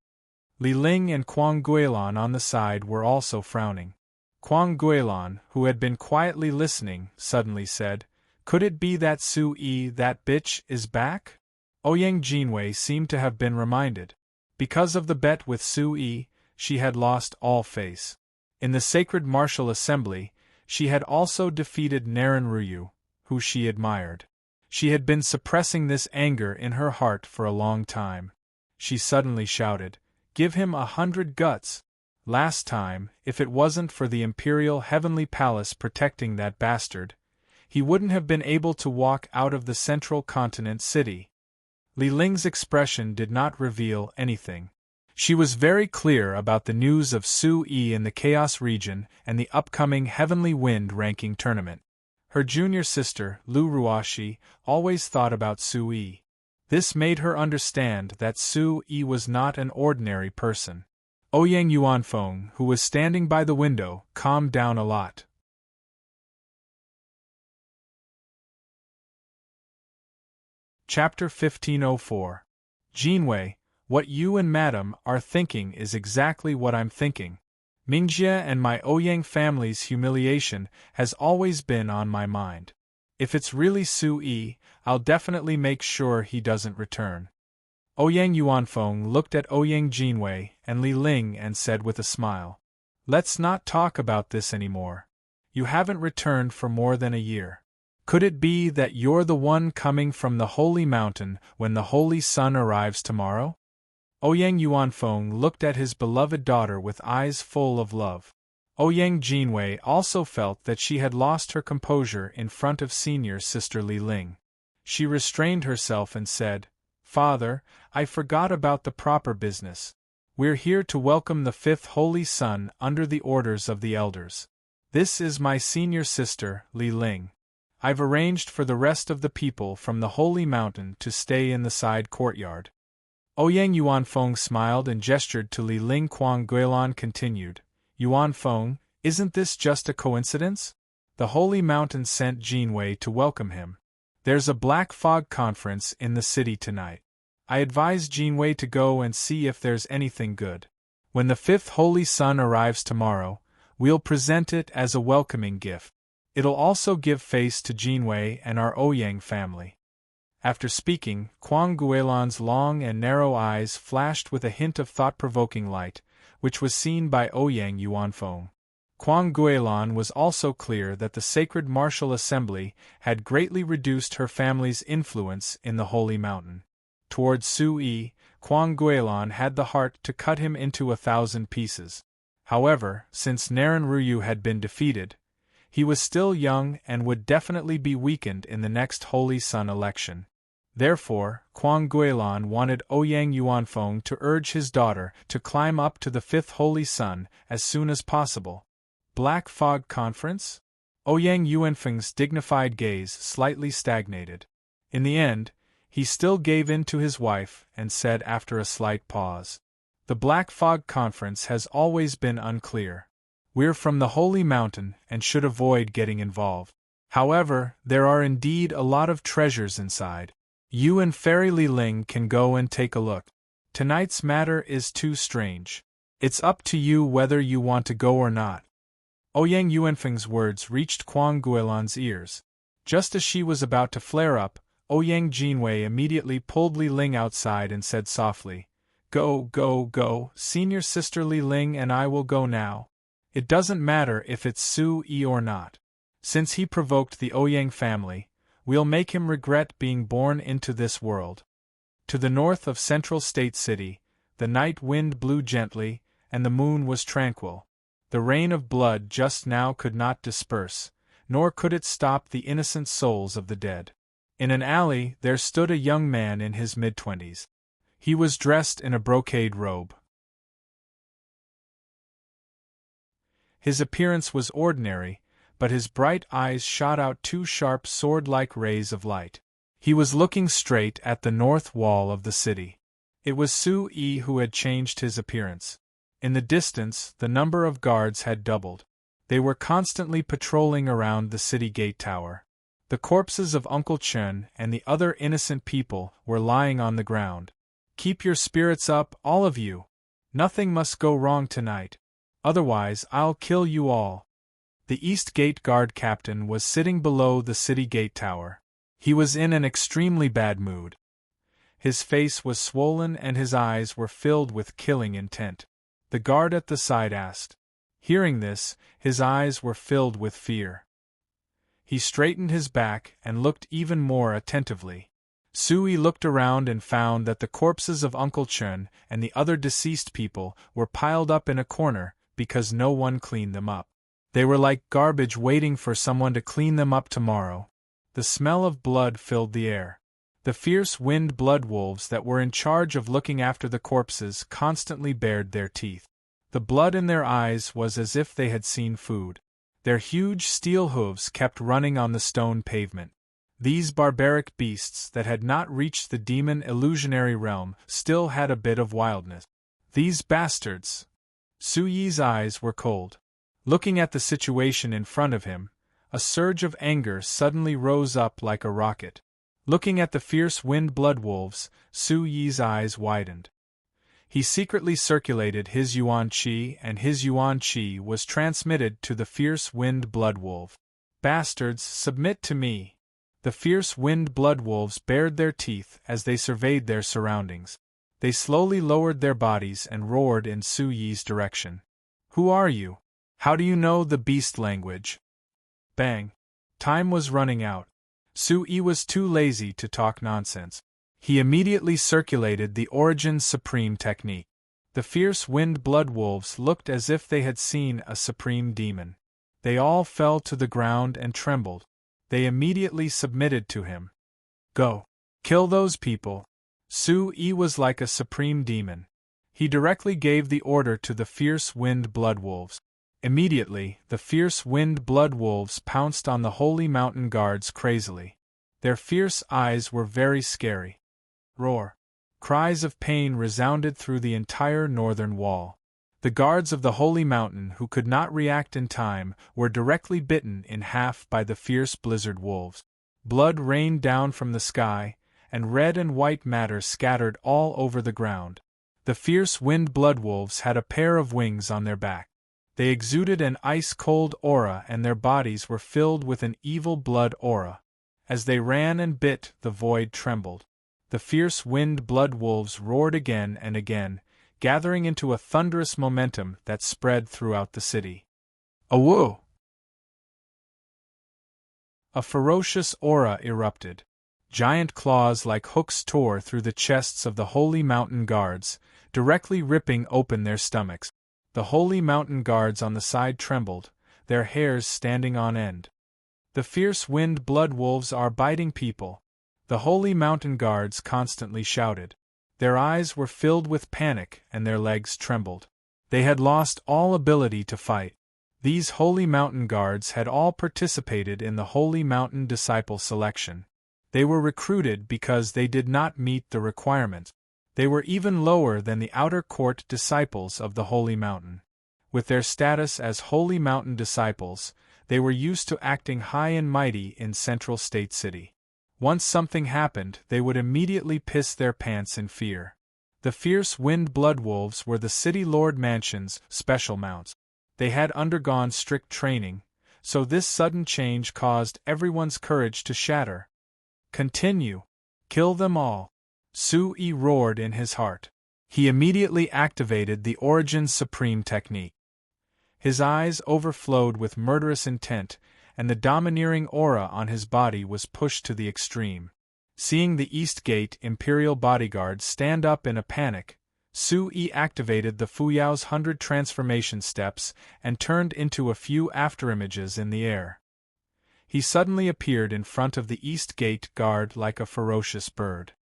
Li Ling and Kwang Guilan on the side were also frowning. Kwang Guilan, who had been quietly listening, suddenly said, "Could it be that Su-yi, that bitch, is back?" Ouyang Jinwei seemed to have been reminded. Because of the bet with Su-yi, she had lost all face. In the sacred martial assembly, she had also defeated Naren Ruyu, who she admired. She had been suppressing this anger in her heart for a long time. She suddenly shouted, "Give him 100 guts! Last time, if it wasn't for the Imperial Heavenly Palace protecting that bastard, he wouldn't have been able to walk out of the central continent city." Li Ling's expression did not reveal anything. She was very clear about the news of Su-yi in the Chaos region and the upcoming Heavenly Wind ranking tournament. Her junior sister, Lu Ruashi, always thought about Su-yi. This made her understand that Su-yi was not an ordinary person. Ouyang Yuanfeng, who was standing by the window, calmed down a lot. Chapter 1504. Jinwei, what you and Madame are thinking is exactly what I'm thinking. Mingjie and my Ouyang family's humiliation has always been on my mind. If it's really Su-yi, I'll definitely make sure he doesn't return. Ouyang Yuanfeng looked at Ouyang Jinwei and Li Ling and said with a smile, "Let's not talk about this anymore. You haven't returned for more than a year. Could it be that you're the one coming from the Holy Mountain when the Holy Sun arrives tomorrow?" Ouyang Yuanfeng looked at his beloved daughter with eyes full of love. Ouyang Jinwei also felt that she had lost her composure in front of senior sister Li Ling. She restrained herself and said, "Father, I forgot about the proper business. We're here to welcome the fifth Holy Sun under the orders of the elders. This is my senior sister, Li Ling. I've arranged for the rest of the people from the Holy Mountain to stay in the side courtyard." Ouyang Yuanfeng smiled and gestured to Li Ling. Kwang Guilan continued, "Yuanfeng, isn't this just a coincidence? The Holy Mountain sent Jinwei to welcome him. There's a Black Fog conference in the city tonight. I advise Jinwei to go and see if there's anything good. When the fifth Holy Sun arrives tomorrow, we'll present it as a welcoming gift. It'll also give face to Jinwei and our Ouyang family." After speaking, Kwang Guilan's long and narrow eyes flashed with a hint of thought-provoking light, which was seen by Ouyang Yuanfeng. Kwang Guilan was also clear that the sacred martial assembly had greatly reduced her family's influence in the Holy Mountain. Towards Su-yi, Kwang Guilan had the heart to cut him into 1,000 pieces. However, since Naren Ruyu had been defeated, he was still young and would definitely be weakened in the next Holy Sun election. Therefore, Kwang Guilan wanted Ouyang Yuanfeng to urge his daughter to climb up to the fifth Holy Sun as soon as possible. Black Fog Conference? Ouyang Yuanfeng's dignified gaze slightly stagnated. In the end, he still gave in to his wife and said after a slight pause, "The Black Fog Conference has always been unclear. We're from the Holy Mountain and should avoid getting involved. However, there are indeed a lot of treasures inside. You and Fairy Li Ling can go and take a look. Tonight's matter is too strange. It's up to you whether you want to go or not." Ouyang Yuanfeng's words reached Kwang Guilan's ears. Just as she was about to flare up, Ouyang Jinwei immediately pulled Li Ling outside and said softly, "Go, go, go, senior sister Li Ling and I will go now. It doesn't matter if it's Su-yi or not. Since he provoked the Ouyang family, we'll make him regret being born into this world." To the north of Central State City, the night wind blew gently, and the moon was tranquil. The rain of blood just now could not disperse, nor could it stop the innocent souls of the dead. In an alley there stood a young man in his mid-20s. He was dressed in a brocade robe. His appearance was ordinary, but his bright eyes shot out two sharp sword-like rays of light. He was looking straight at the north wall of the city. It was Su-yi who had changed his appearance. In the distance, the number of guards had doubled. They were constantly patrolling around the city gate tower. The corpses of Uncle Chen and the other innocent people were lying on the ground. Keep your spirits up, all of you. Nothing must go wrong tonight. Otherwise, I'll kill you all. The East Gate guard captain was sitting below the city gate tower. He was in an extremely bad mood. His face was swollen and his eyes were filled with killing intent. The guard at the side asked. Hearing this, his eyes were filled with fear. He straightened his back and looked even more attentively. Sui looked around and found that the corpses of Uncle Chen and the other deceased people were piled up in a corner because no one cleaned them up. They were like garbage waiting for someone to clean them up tomorrow. The smell of blood filled the air. The fierce wind blood wolves that were in charge of looking after the corpses constantly bared their teeth. The blood in their eyes was as if they had seen food. Their huge steel hooves kept running on the stone pavement. These barbaric beasts that had not reached the demon illusionary realm still had a bit of wildness. These bastards! Su Yi's eyes were cold. Looking at the situation in front of him, a surge of anger suddenly rose up like a rocket. Looking at the fierce wind blood wolves, Su Yi's eyes widened. He secretly circulated his yuan qi, and his yuan qi was transmitted to the fierce wind blood wolf. Bastards, submit to me! The fierce wind blood wolves bared their teeth as they surveyed their surroundings. They slowly lowered their bodies and roared in Su Yi's direction. Who are you? How do you know the beast language? Bang! Time was running out. Su Yi was too lazy to talk nonsense. He immediately circulated the Origin Supreme technique. The fierce wind blood wolves looked as if they had seen a supreme demon. They all fell to the ground and trembled. They immediately submitted to him. Go! Kill those people! Su Yi was like a supreme demon. He directly gave the order to the fierce wind blood wolves. Immediately, the fierce wind blood wolves pounced on the holy mountain guards crazily. Their fierce eyes were very scary. Roar! Cries of pain resounded through the entire northern wall. The guards of the holy mountain who could not react in time were directly bitten in half by the fierce blizzard wolves. Blood rained down from the sky, and red and white matter scattered all over the ground. The fierce wind blood wolves had a pair of wings on their back. They exuded an ice-cold aura and their bodies were filled with an evil blood aura. As they ran and bit, the void trembled. The fierce wind blood wolves roared again and again, gathering into a thunderous momentum that spread throughout the city. Awoo! A ferocious aura erupted. Giant claws like hooks tore through the chests of the holy mountain guards, directly ripping open their stomachs. The holy mountain guards on the side trembled, their hairs standing on end. The fierce wind blood wolves are biting people. The holy mountain guards constantly shouted. Their eyes were filled with panic and their legs trembled. They had lost all ability to fight. These holy mountain guards had all participated in the holy mountain disciple selection. They were recruited because they did not meet the requirements. They were even lower than the outer court disciples of the holy mountain. With their status as holy mountain disciples, they were used to acting high and mighty in Central State City. Once something happened, they would immediately piss their pants in fear. The fierce wind blood wolves were the city lord mansion's special mounts. They had undergone strict training, so this sudden change caused everyone's courage to shatter. Continue. Kill them all. Su Yi roared in his heart. He immediately activated the Origin Supreme technique. His eyes overflowed with murderous intent, and the domineering aura on his body was pushed to the extreme. Seeing the East Gate Imperial bodyguards stand up in a panic, Su Yi activated the Fuyao's 100 transformation steps and turned into a few afterimages in the air. He suddenly appeared in front of the East Gate guard like a ferocious bird.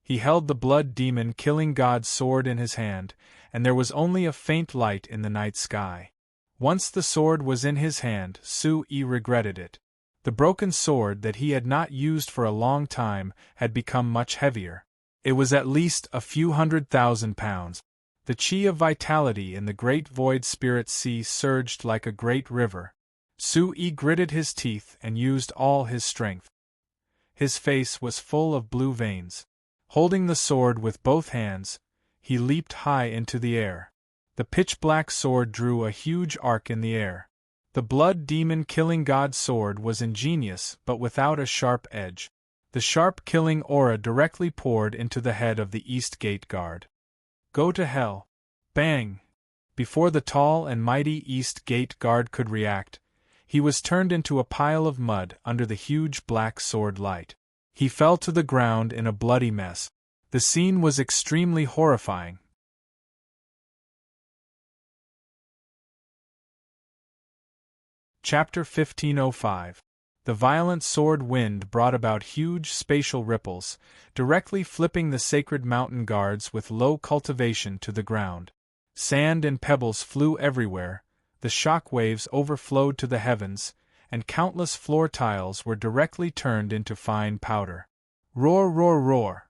He held the blood demon killing god's sword in his hand, and there was only a faint light in the night sky. Once the sword was in his hand, Su Yi regretted it. The broken sword that he had not used for a long time had become much heavier. It was at least a few 100,000 pounds. The chi of vitality in the great void spirit sea surged like a great river. Su-yi gritted his teeth and used all his strength. His face was full of blue veins. Holding the sword with both hands, he leaped high into the air. The pitch-black sword drew a huge arc in the air. The blood demon killing god sword was ingenious but without a sharp edge. The sharp killing aura directly poured into the head of the East Gate guard. Go to hell. Bang! Before the tall and mighty East Gate guard could react, he was turned into a pile of mud under the huge black sword light. He fell to the ground in a bloody mess. The scene was extremely horrifying. Chapter 1505. The violent sword wind brought about huge spatial ripples, directly flipping the sacred mountain guards with low cultivation to the ground. Sand and pebbles flew everywhere, the shock waves overflowed to the heavens, and countless floor tiles were directly turned into fine powder. Roar, roar, roar!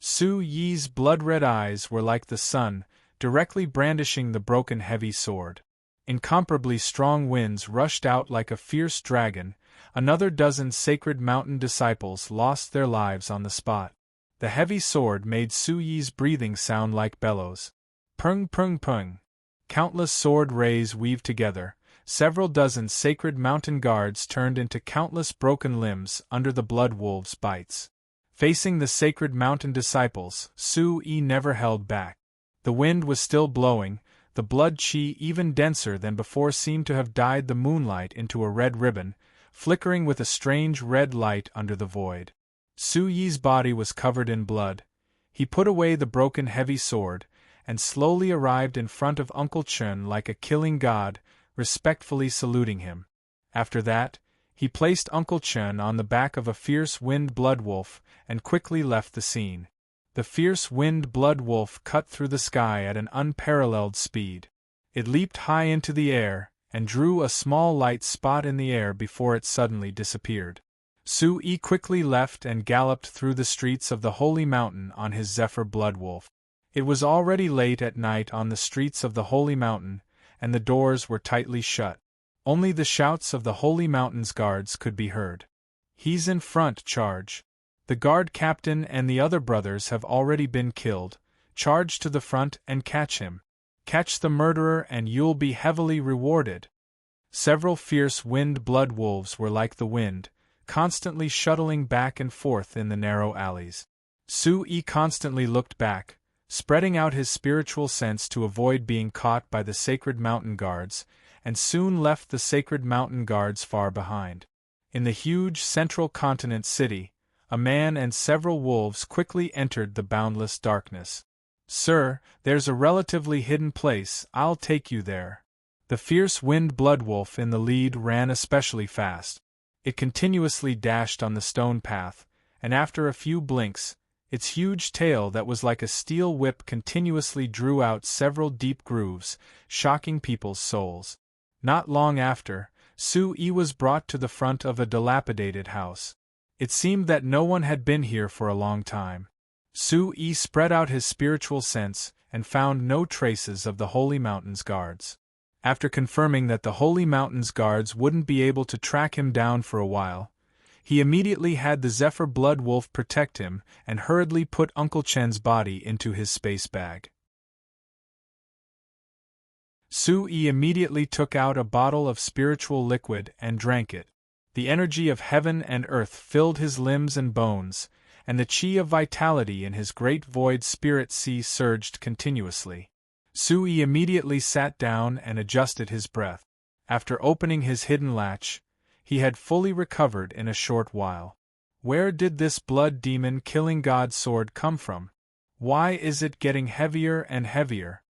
Su-yi's blood-red eyes were like the sun, directly brandishing the broken heavy sword. Incomparably strong winds rushed out like a fierce dragon. Another dozen sacred mountain disciples lost their lives on the spot. The heavy sword made Su-yi's breathing sound like bellows. Pung, pung, pung. Countless sword rays weaved together. Several dozen sacred mountain guards turned into countless broken limbs under the blood wolves' bites. Facing the sacred mountain disciples, Su-yi never held back. The wind was still blowing. The blood chi, even denser than before, seemed to have dyed the moonlight into a red ribbon, flickering with a strange red light under the void. Su-yi's body was covered in blood. He put away the broken heavy sword, and slowly arrived in front of Uncle Chun like a killing god, respectfully saluting him. After that, he placed Uncle Chun on the back of a fierce wind blood wolf and quickly left the scene. The fierce wind blood wolf cut through the sky at an unparalleled speed. It leaped high into the air, and drew a small light spot in the air before it suddenly disappeared. Su-yi quickly left and galloped through the streets of the Holy Mountain on his Zephyr blood wolf. It was already late at night on the streets of the Holy Mountain, and the doors were tightly shut. Only the shouts of the Holy Mountain's guards could be heard. He's in front, charge! The guard captain and the other brothers have already been killed. Charge to the front and catch him. Catch the murderer and you'll be heavily rewarded. Several fierce wind blood wolves were like the wind, constantly shuttling back and forth in the narrow alleys. Su-yi constantly looked back, spreading out his spiritual sense to avoid being caught by the sacred mountain guards, and soon left the sacred mountain guards far behind. In the huge central continent city, a man and several wolves quickly entered the boundless darkness. Sir, there's a relatively hidden place, I'll take you there. The fierce wind blood wolf in the lead ran especially fast. It continuously dashed on the stone path, and after a few blinks, its huge tail that was like a steel whip continuously drew out several deep grooves, shocking people's souls. Not long after, Su-yi was brought to the front of a dilapidated house. It seemed that no one had been here for a long time. Su-yi spread out his spiritual sense and found no traces of the Holy Mountain's guards. After confirming that the Holy Mountain's guards wouldn't be able to track him down for a while, he immediately had the Zephyr blood wolf protect him and hurriedly put Uncle Chen's body into his space bag. Su-yi immediately took out a bottle of spiritual liquid and drank it. The energy of heaven and earth filled his limbs and bones, and the chi of vitality in his great void spirit sea surged continuously. Su-yi immediately sat down and adjusted his breath. After opening his hidden latch, he had fully recovered in a short while. Where did this blood demon killing god sword come from? Why is it getting heavier and heavier?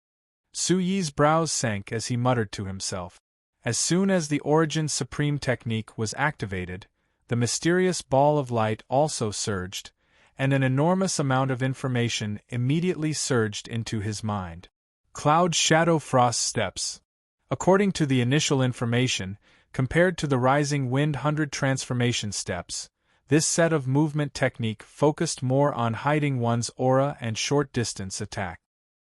Su-yi's brows sank as he muttered to himself. As soon as the Origin Supreme technique was activated, the mysterious ball of light also surged, and an enormous amount of information immediately surged into his mind. Cloud Shadow Frost Steps. According to the initial information, compared to the Rising Wind 100 transformation steps, this set of movement technique focused more on hiding one's aura and short-distance attack.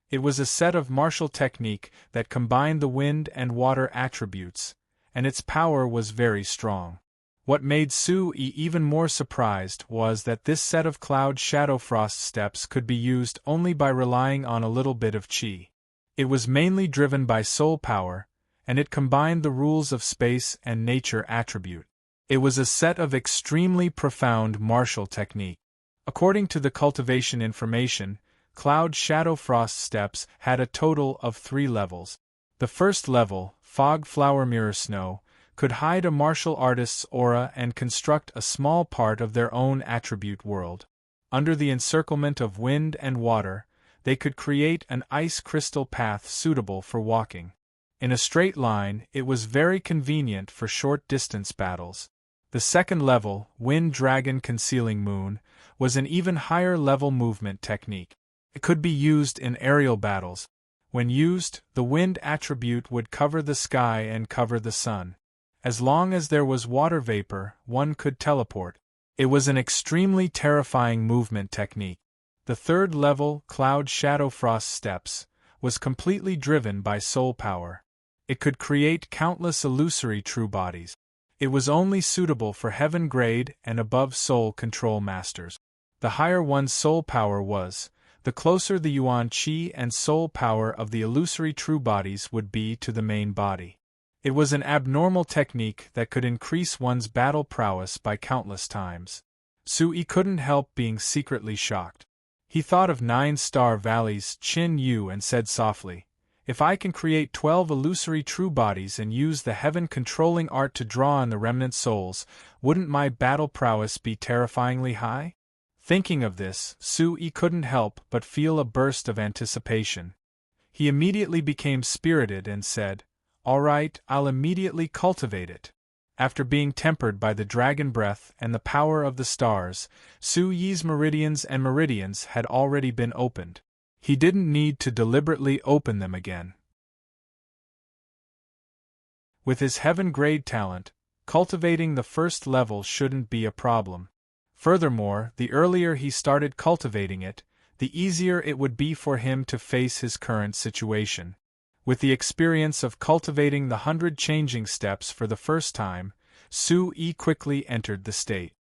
It was a set of martial technique that combined the wind and water attributes, and its power was very strong. What made Sui even more surprised was that this set of cloud shadow frost steps could be used only by relying on a little bit of chi. It was mainly driven by soul power, and it combined the rules of space and nature attribute. It was a set of extremely profound martial technique. According to the cultivation information, Cloud Shadow Frost steps had a total of 3 levels. The first level, Fog Flower Mirror Snow, could hide a martial artist's aura and construct a small part of their own attribute world. Under the encirclement of wind and water, they could create an ice crystal path suitable for walking. In a straight line, it was very convenient for short-distance battles. The second level, Wind Dragon Concealing Moon, was an even higher-level movement technique. It could be used in aerial battles. When used, the wind attribute would cover the sky and cover the sun. As long as there was water vapor, one could teleport. It was an extremely terrifying movement technique. The third level, Cloud Shadow Frost Steps, was completely driven by soul power. It could create countless illusory true bodies. It was only suitable for heaven grade and above soul control masters. The higher one's soul power was, the closer the yuan qi and soul power of the illusory true bodies would be to the main body. It was an abnormal technique that could increase one's battle prowess by countless times. Sui couldn't help being secretly shocked. He thought of 9-Star Valley's Qin Yu and said softly, "If I can create 12 illusory true bodies and use the heaven-controlling art to draw on the remnant souls, wouldn't my battle prowess be terrifyingly high?" Thinking of this, Sui couldn't help but feel a burst of anticipation. He immediately became spirited and said, "All right, I'll immediately cultivate it." After being tempered by the dragon breath and the power of the stars, Sui's meridians had already been opened. He didn't need to deliberately open them again. With his heaven-grade talent, cultivating the first level shouldn't be a problem. Furthermore, the earlier he started cultivating it, the easier it would be for him to face his current situation. With the experience of cultivating the 100 changing steps for the first time, Sui quickly entered the state.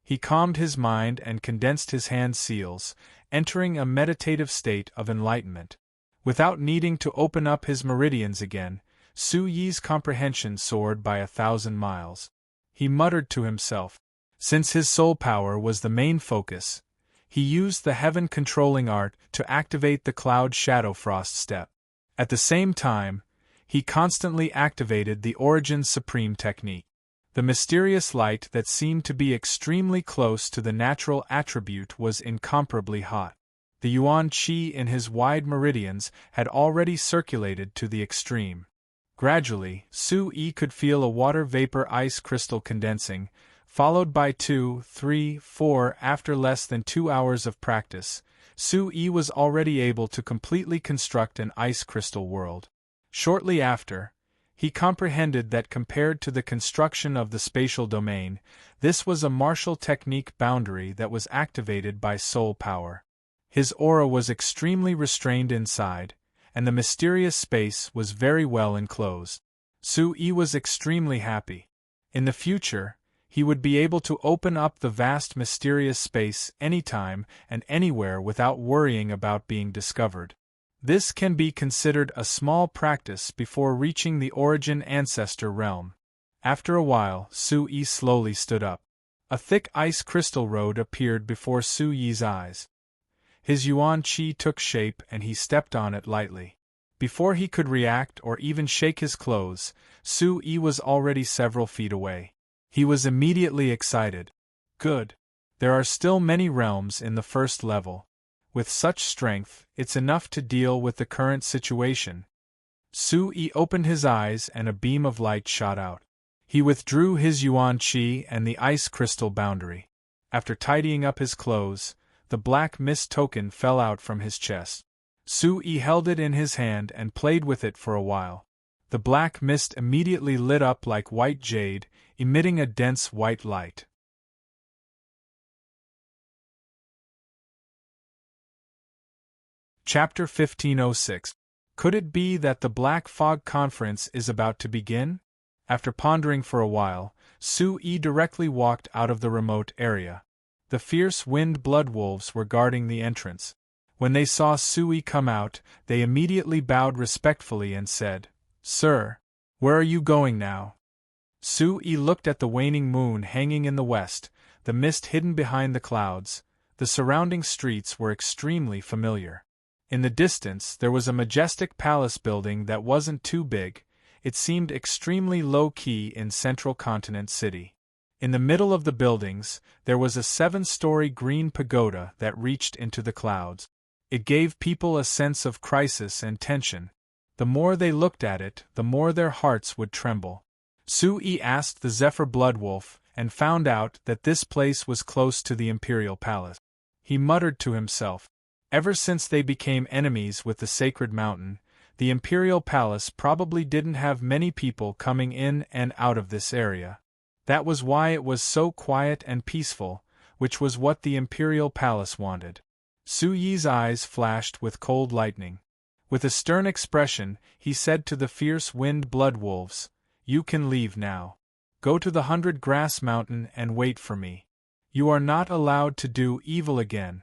He calmed his mind and condensed his hand seals, entering a meditative state of enlightenment. Without needing to open up his meridians again, Sui's comprehension soared by 1,000 miles. He muttered to himself. Since his soul power was the main focus, he used the heaven-controlling art to activate the Cloud Shadow Frost step. At the same time, he constantly activated the Origin's Supreme technique. The mysterious light that seemed to be extremely close to the natural attribute was incomparably hot. The yuan qi in his wide meridians had already circulated to the extreme. Gradually, Sui could feel a water vapor ice crystal condensing, followed by 2, 3, 4. After less than 2 hours of practice, Sui was already able to completely construct an ice crystal world. Shortly after, he comprehended that compared to the construction of the spatial domain, this was a martial technique boundary that was activated by soul power. His aura was extremely restrained inside, and the mysterious space was very well enclosed. Sui was extremely happy. In the future, he would be able to open up the vast mysterious space anytime and anywhere without worrying about being discovered. This can be considered a small practice before reaching the Origin Ancestor realm. After a while, Sui slowly stood up. A thick ice crystal road appeared before Sui's eyes. His yuan qi took shape and he stepped on it lightly. Before he could react or even shake his clothes, Sui was already several feet away. He was immediately excited. Good. There are still many realms in the first level. With such strength, it's enough to deal with the current situation. Sui opened his eyes and a beam of light shot out. He withdrew his yuan qi and the ice crystal boundary. After tidying up his clothes, the black mist token fell out from his chest. Sui held it in his hand and played with it for a while. The black mist immediately lit up like white jade, emitting a dense white light. Chapter 1506. Could it be that the Black Fog Conference is about to begin? After pondering for a while, Su-yi directly walked out of the remote area. The fierce wind blood wolves were guarding the entrance. When they saw Su-yi come out, they immediately bowed respectfully and said, "Sir, where are you going now?" Su-yi looked at the waning moon hanging in the west, the mist hidden behind the clouds. The surrounding streets were extremely familiar. In the distance there was a majestic palace building that wasn't too big. It seemed extremely low-key in Central Continent City. In the middle of the buildings, there was a 7-story green pagoda that reached into the clouds. It gave people a sense of crisis and tension. The more they looked at it, the more their hearts would tremble. Su-yi asked the Zephyr Bloodwolf, and found out that this place was close to the Imperial Palace. He muttered to himself, "Ever since they became enemies with the Sacred Mountain, the Imperial Palace probably didn't have many people coming in and out of this area. That was why it was so quiet and peaceful, which was what the Imperial Palace wanted." Su-yi's eyes flashed with cold lightning. With a stern expression, he said to the fierce wind blood wolves, "You can leave now. Go to the 100 Grass Mountain and wait for me. You are not allowed to do evil again."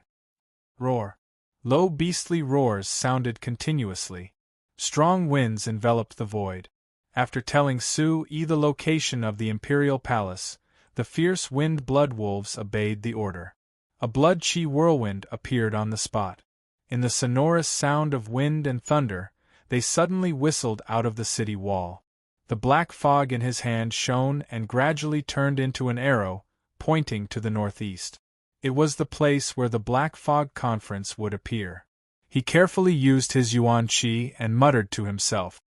Roar. Low beastly roars sounded continuously. Strong winds enveloped the void. After telling Su-yi the location of the Imperial Palace, the fierce wind blood wolves obeyed the order. A blood-chi whirlwind appeared on the spot. In the sonorous sound of wind and thunder, they suddenly whistled out of the city wall. The black fog in his hand shone and gradually turned into an arrow, pointing to the northeast. It was the place where the Black Fog Conference would appear. He carefully used his Yuan Qi and muttered to himself,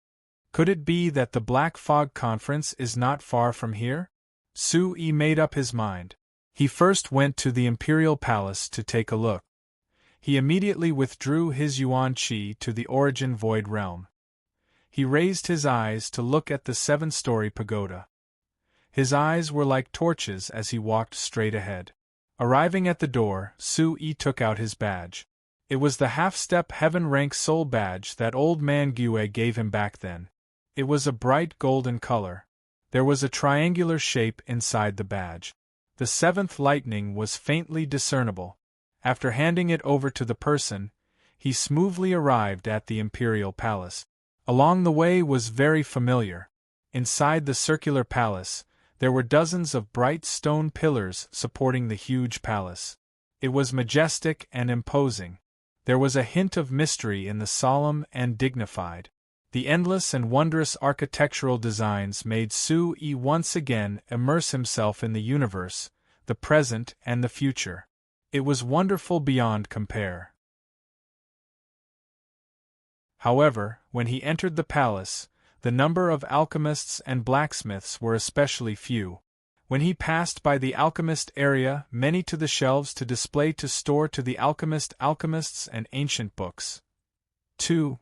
"Could it be that the Black Fog Conference is not far from here?" Su-yi made up his mind. He first went to the Imperial Palace to take a look. He immediately withdrew his Yuan Qi to the Origin Void Realm. He raised his eyes to look at the 7-story pagoda. His eyes were like torches as he walked straight ahead. Arriving at the door, Su-yi took out his badge. It was the half-step heaven-rank soul badge that old man Gue gave him back then. It was a bright golden color. There was a triangular shape inside the badge. The 7th lightning was faintly discernible. After handing it over to the person, he smoothly arrived at the Imperial Palace. Along the way was very familiar. Inside the circular palace, there were dozens of bright stone pillars supporting the huge palace. It was majestic and imposing. There was a hint of mystery in the solemn and dignified. The endless and wondrous architectural designs made Su-yi once again immerse himself in the universe, the present and the future. It was wonderful beyond compare. However, when he entered the palace, the number of alchemists and blacksmiths were especially few. When he passed by the alchemist area, many to the shelves to display to store to the alchemists and ancient books. 2.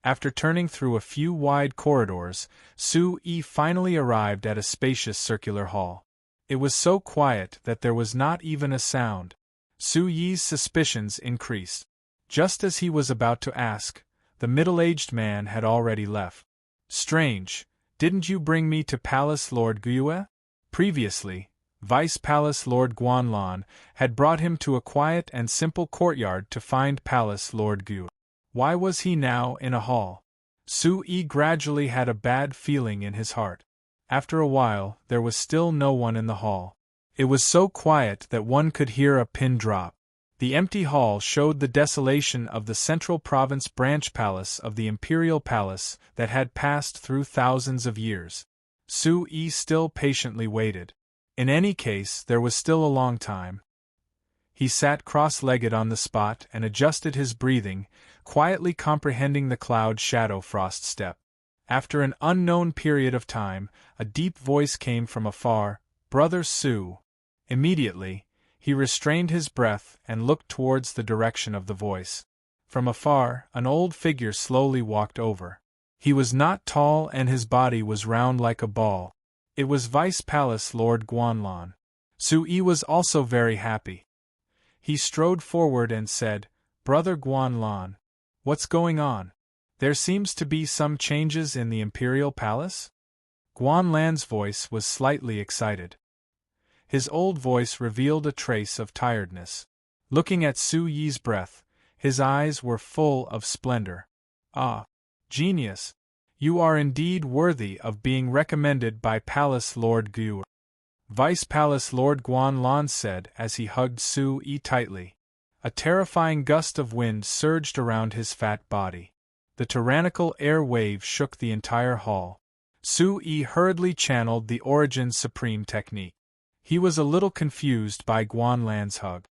After turning through a few wide corridors, Su-yi finally arrived at a spacious circular hall. It was so quiet that there was not even a sound. Su-yi's suspicions increased. Just as he was about to ask, the middle-aged man had already left. "Strange, didn't you bring me to Palace Lord Gue?" Previously, Vice Palace Lord Guanlan had brought him to a quiet and simple courtyard to find Palace Lord Gue. Why was he now in a hall? Su-yi gradually had a bad feeling in his heart. After a while, there was still no one in the hall. It was so quiet that one could hear a pin drop. The empty hall showed the desolation of the Central Province branch palace of the Imperial Palace that had passed through thousands of years. Su-yi still patiently waited. In any case, there was still a long time. He sat cross-legged on the spot and adjusted his breathing, quietly comprehending the cloud shadow frost step. After an unknown period of time, a deep voice came from afar, "Brother Su." Immediately, he restrained his breath and looked towards the direction of the voice. From afar, an old figure slowly walked over. He was not tall and his body was round like a ball. It was Vice Palace Lord Guanlan. Su-yi was also very happy. He strode forward and said, "Brother Guanlan, what's going on? There seems to be some changes in the Imperial Palace?" Guan Lan's voice was slightly excited. His old voice revealed a trace of tiredness. Looking at Su Yi's breath, his eyes were full of splendor. Ah, genius! You are indeed worthy of being recommended by Palace Lord Gu. Vice Palace Lord Guan Lan said as he hugged Su Yi tightly. A terrifying gust of wind surged around his fat body. The tyrannical air wave shook the entire hall. Su Yi hurriedly channeled the Origin Supreme technique. He was a little confused by Guan Lan's hug.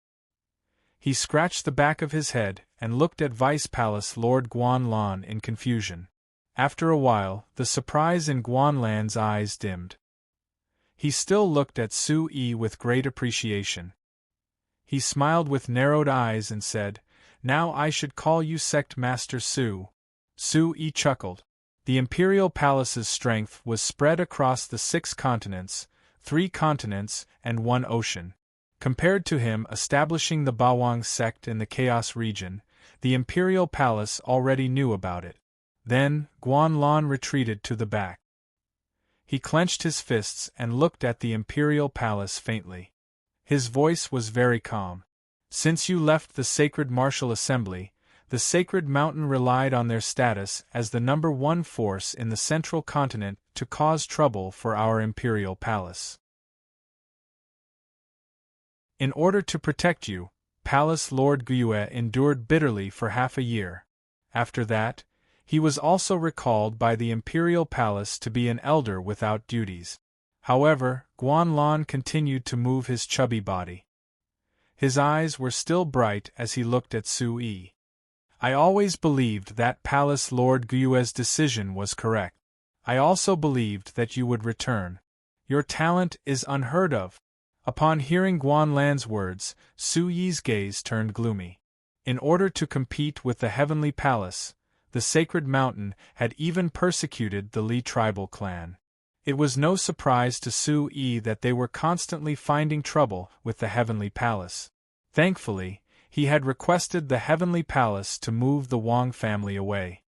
He scratched the back of his head and looked at Vice Palace Lord Guan Lan in confusion. After a while, the surprise in Guan Lan's eyes dimmed. He still looked at Su Yi with great appreciation. He smiled with narrowed eyes and said, "Now I should call you Sect Master Su." Su Yi chuckled. The Imperial Palace's strength was spread across the 6 continents, 3 continents, and 1 ocean. Compared to him establishing the Bawang sect in the Chaos region, the Imperial Palace already knew about it. Then, Guan Lan retreated to the back. He clenched his fists and looked at the Imperial Palace faintly. His voice was very calm. "Since you left the Sacred Martial Assembly, the Sacred Mountain relied on their status as the #1 force in the Central Continent to cause trouble for our Imperial Palace. In order to protect you, Palace Lord Gyue endured bitterly for half a year. After that, he was also recalled by the Imperial Palace to be an elder without duties. However, Guan Lan continued to move his chubby body. His eyes were still bright as he looked at Su Yi. I always believed that Palace Lord Gyue's decision was correct. I also believed that you would return. Your talent is unheard of." Upon hearing Guan Lan's words, Su Yi's gaze turned gloomy. In order to compete with the Heavenly Palace, the Sacred Mountain had even persecuted the Li tribal clan. It was no surprise to Su Yi that they were constantly finding trouble with the Heavenly Palace. Thankfully, he had requested the Heavenly Palace to move the Wang family away.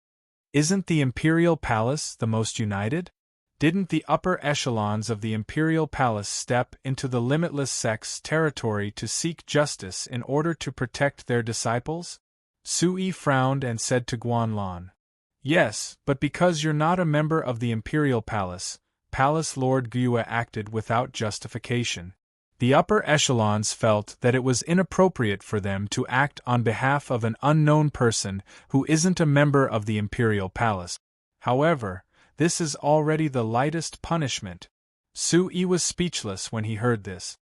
Isn't the Imperial Palace the most united? Didn't the upper echelons of the Imperial Palace step into the Limitless Sect's territory to seek justice in order to protect their disciples? Su Yi frowned and said to Guan Lan, "Yes, but because you're not a member of the Imperial Palace, Palace Lord Gyue acted without justification. The upper echelons felt that it was inappropriate for them to act on behalf of an unknown person who isn't a member of the Imperial Palace. However, this is already the lightest punishment." Su Yi was speechless when he heard this.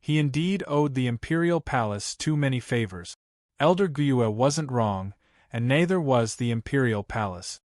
He indeed owed the Imperial Palace too many favors. Elder Gyue wasn't wrong, and neither was the Imperial Palace.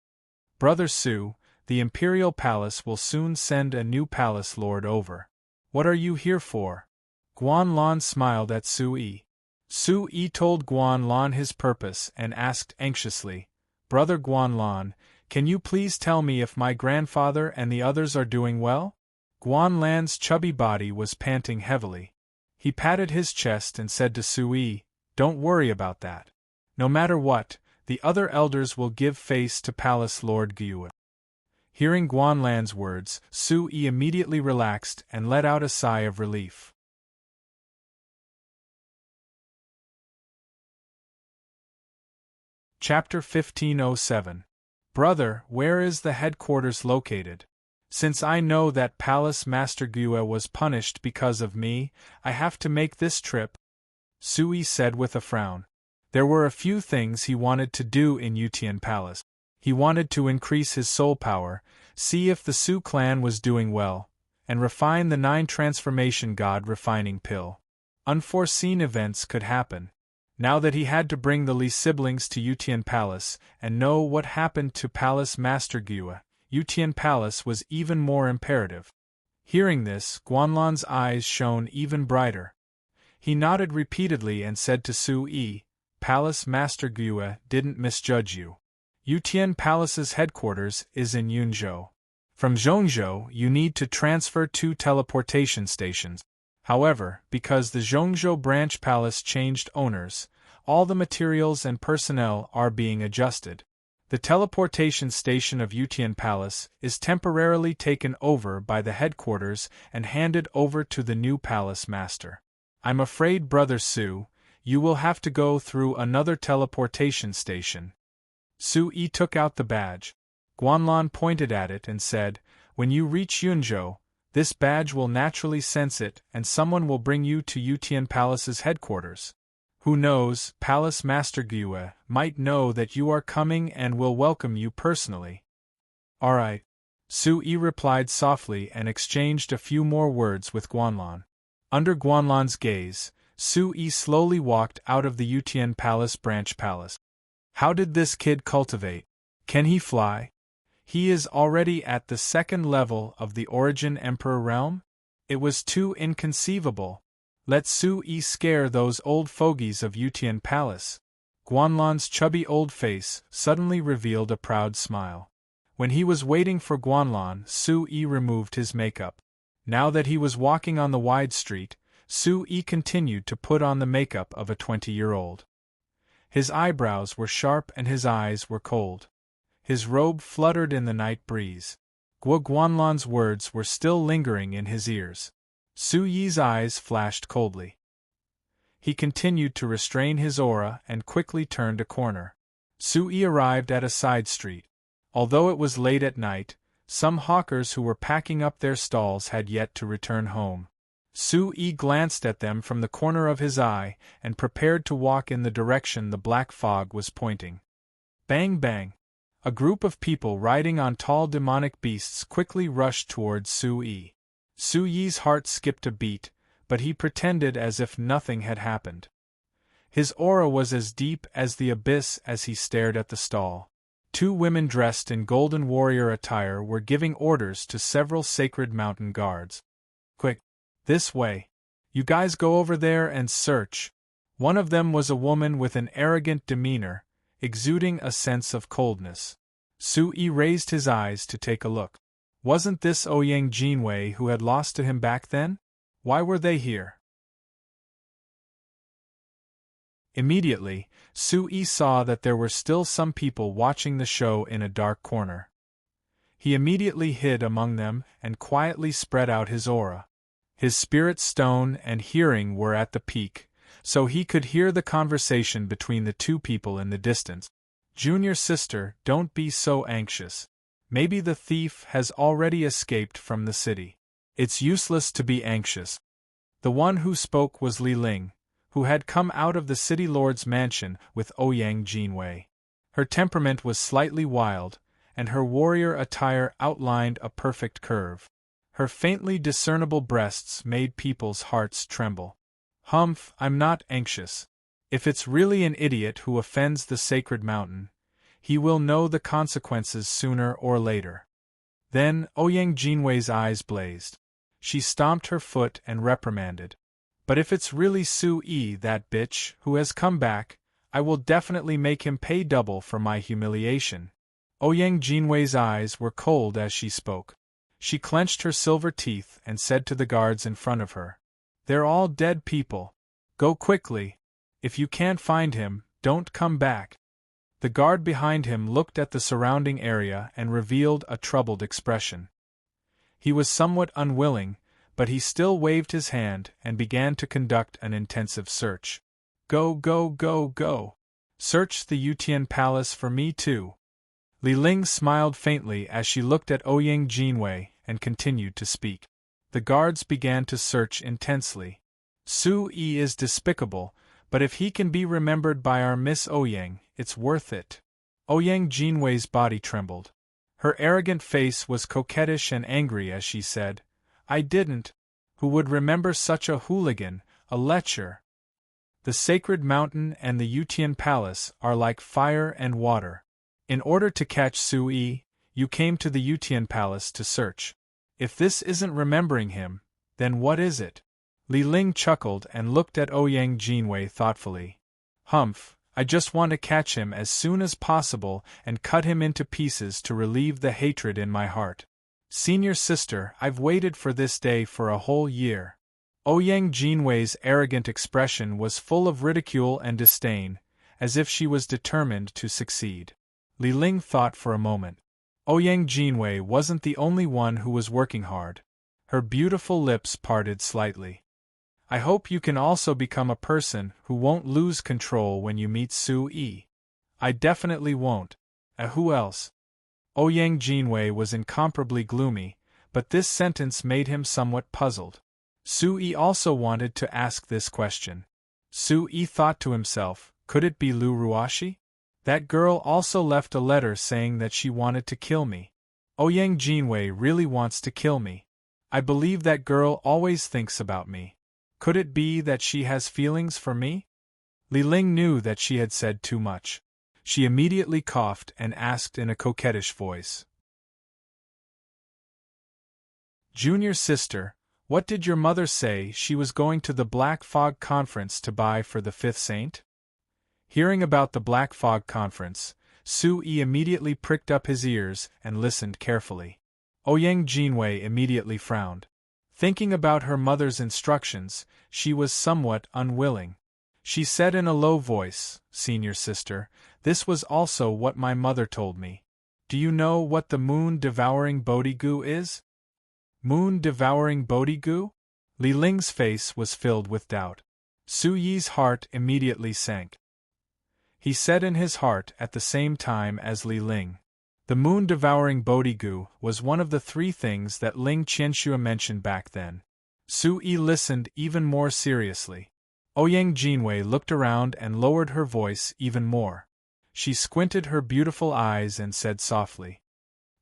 "Brother Su, the Imperial Palace will soon send a new Palace Lord over. What are you here for?" Guan Lan smiled at Su Yi. Su Yi told Guan Lan his purpose and asked anxiously, "Brother Guan Lan, can you please tell me if my grandfather and the others are doing well?" Guan Lan's chubby body was panting heavily. He patted his chest and said to Su Yi, "Don't worry about that. No matter what, the other elders will give face to Palace Lord Gyue." Hearing Guan Lan's words, Su Yi immediately relaxed and let out a sigh of relief. Chapter 1507. Brother, where is the headquarters located? Since I know that Palace Master Gyue was punished because of me, I have to make this trip, Su Yi said with a frown. There were a few things he wanted to do in Yutian Palace. He wanted to increase his soul power, see if the Su clan was doing well, and refine the 9 transformation god refining pill. Unforeseen events could happen. Now that he had to bring the Li siblings to Yutian Palace and know what happened to Palace Master Gyue, Yutian Palace was even more imperative. Hearing this, Guanlan's eyes shone even brighter. He nodded repeatedly and said to Su Yi, "Palace Master Gyue didn't misjudge you. Yutian Palace's headquarters is in Yunzhou. From Zhongzhou you need to transfer 2 teleportation stations. However, because the Zhongzhou branch palace changed owners, all the materials and personnel are being adjusted. The teleportation station of Yutian Palace is temporarily taken over by the headquarters and handed over to the new palace master. I'm afraid, Brother Su, you will have to go through another teleportation station. Su Yi took out the badge. Guanlan pointed at it and said, when you reach Yunzhou, this badge will naturally sense it and someone will bring you to Yutian Palace's headquarters. Who knows, Palace Master Gue might know that you are coming and will welcome you personally. Alright. Su Yi replied softly and exchanged a few more words with Guanlan. Under Guanlan's gaze, Su Yi slowly walked out of the Yutian Palace branch palace. How did this kid cultivate? Can he fly? He is already at the second level of the Origin Emperor realm? It was too inconceivable. Let Su Yi scare those old fogies of Yutian Palace. Guanlan's chubby old face suddenly revealed a proud smile. When he was waiting for Guanlan, Su Yi removed his makeup. Now that he was walking on the wide street, Su Yi continued to put on the makeup of a 20-year-old. His eyebrows were sharp and his eyes were cold. His robe fluttered in the night breeze. Guanlan's words were still lingering in his ears. Su Yi's eyes flashed coldly. He continued to restrain his aura and quickly turned a corner. Su Yi arrived at a side street. Although it was late at night, some hawkers who were packing up their stalls had yet to return home. Su Yi glanced at them from the corner of his eye and prepared to walk in the direction the black fog was pointing. Bang bang! A group of people riding on tall demonic beasts quickly rushed towards Su Yi. Su Yi's heart skipped a beat, but he pretended as if nothing had happened. His aura was as deep as the abyss as he stared at the stall. Two women dressed in golden warrior attire were giving orders to several sacred mountain guards. Quick! This way! You guys go over there and search! One of them was a woman with an arrogant demeanor, exuding a sense of coldness. Su Yi raised his eyes to take a look. Wasn't this Ouyang Jinwei who had lost to him back then? Why were they here? Immediately, Su Yi saw that there were still some people watching the show in a dark corner. He immediately hid among them and quietly spread out his aura. His spirit stone and hearing were at the peak, so he could hear the conversation between the two people in the distance. Junior sister, don't be so anxious. Maybe the thief has already escaped from the city. It's useless to be anxious. The one who spoke was Li Ling, who had come out of the city lord's mansion with Ouyang Jinwei. Her temperament was slightly wild, and her warrior attire outlined a perfect curve. Her faintly discernible breasts made people's hearts tremble. Humph, I'm not anxious. If it's really an idiot who offends the sacred mountain, he will know the consequences sooner or later. Then Ouyang Jinwei's eyes blazed. She stomped her foot and reprimanded. But if it's really Su Yi, that bitch, who has come back, I will definitely make him pay double for my humiliation. Ouyang Jinwei's eyes were cold as she spoke. She clenched her silver teeth and said to the guards in front of her, "They're all dead people. Go quickly. If you can't find him, don't come back." The guard behind him looked at the surrounding area and revealed a troubled expression. He was somewhat unwilling, but he still waved his hand and began to conduct an intensive search. Go, go, go, go! Search the Yutian Palace for me too. Li Ling smiled faintly as she looked at Ouyang Jinwei and continued to speak. The guards began to search intensely. Su Yi is despicable, but if he can be remembered by our Miss Ouyang, it's worth it. Ouyang Jinwei's body trembled. Her arrogant face was coquettish and angry as she said, "I didn't. Who would remember such a hooligan, a lecher?" The sacred mountain and the Yutian Palace are like fire and water. In order to catch Su Yi, you came to the Yutian Palace to search. If this isn't remembering him, then what is it? Li Ling chuckled and looked at Ouyang Jinwei thoughtfully. Humph, I just want to catch him as soon as possible and cut him into pieces to relieve the hatred in my heart. Senior sister, I've waited for this day for a whole year. Ouyang Jinwei's arrogant expression was full of ridicule and disdain, as if she was determined to succeed. Li Ling thought for a moment. Ouyang Jinwei wasn't the only one who was working hard. Her beautiful lips parted slightly. I hope you can also become a person who won't lose control when you meet Su Yi. I definitely won't. Who else? Ouyang Jinwei was incomparably gloomy, but this sentence made him somewhat puzzled. Su Yi also wanted to ask this question. Su Yi thought to himself, could it be Lu Ruashi? That girl also left a letter saying that she wanted to kill me. Ouyang Jinwei really wants to kill me. I believe that girl always thinks about me. Could it be that she has feelings for me? Li Ling knew that she had said too much. She immediately coughed and asked in a coquettish voice. Junior sister, what did your mother say she was going to the Black Fog Conference to buy for the fifth saint? Hearing about the Black Fog Conference, Su Yi immediately pricked up his ears and listened carefully. Ouyang Jinwei immediately frowned. Thinking about her mother's instructions, she was somewhat unwilling. She said in a low voice, Senior sister, this was also what my mother told me. Do you know what the moon-devouring Bodhi-gu is? Moon-devouring Bodhi-gu? Li Ling's face was filled with doubt. Su Yi's heart immediately sank. He said in his heart at the same time as Li Ling. The moon-devouring Bodhi-gu was one of the three things that Ling Qianxue mentioned back then. Su Yi listened even more seriously. Ouyang Jinwei looked around and lowered her voice even more. She squinted her beautiful eyes and said softly.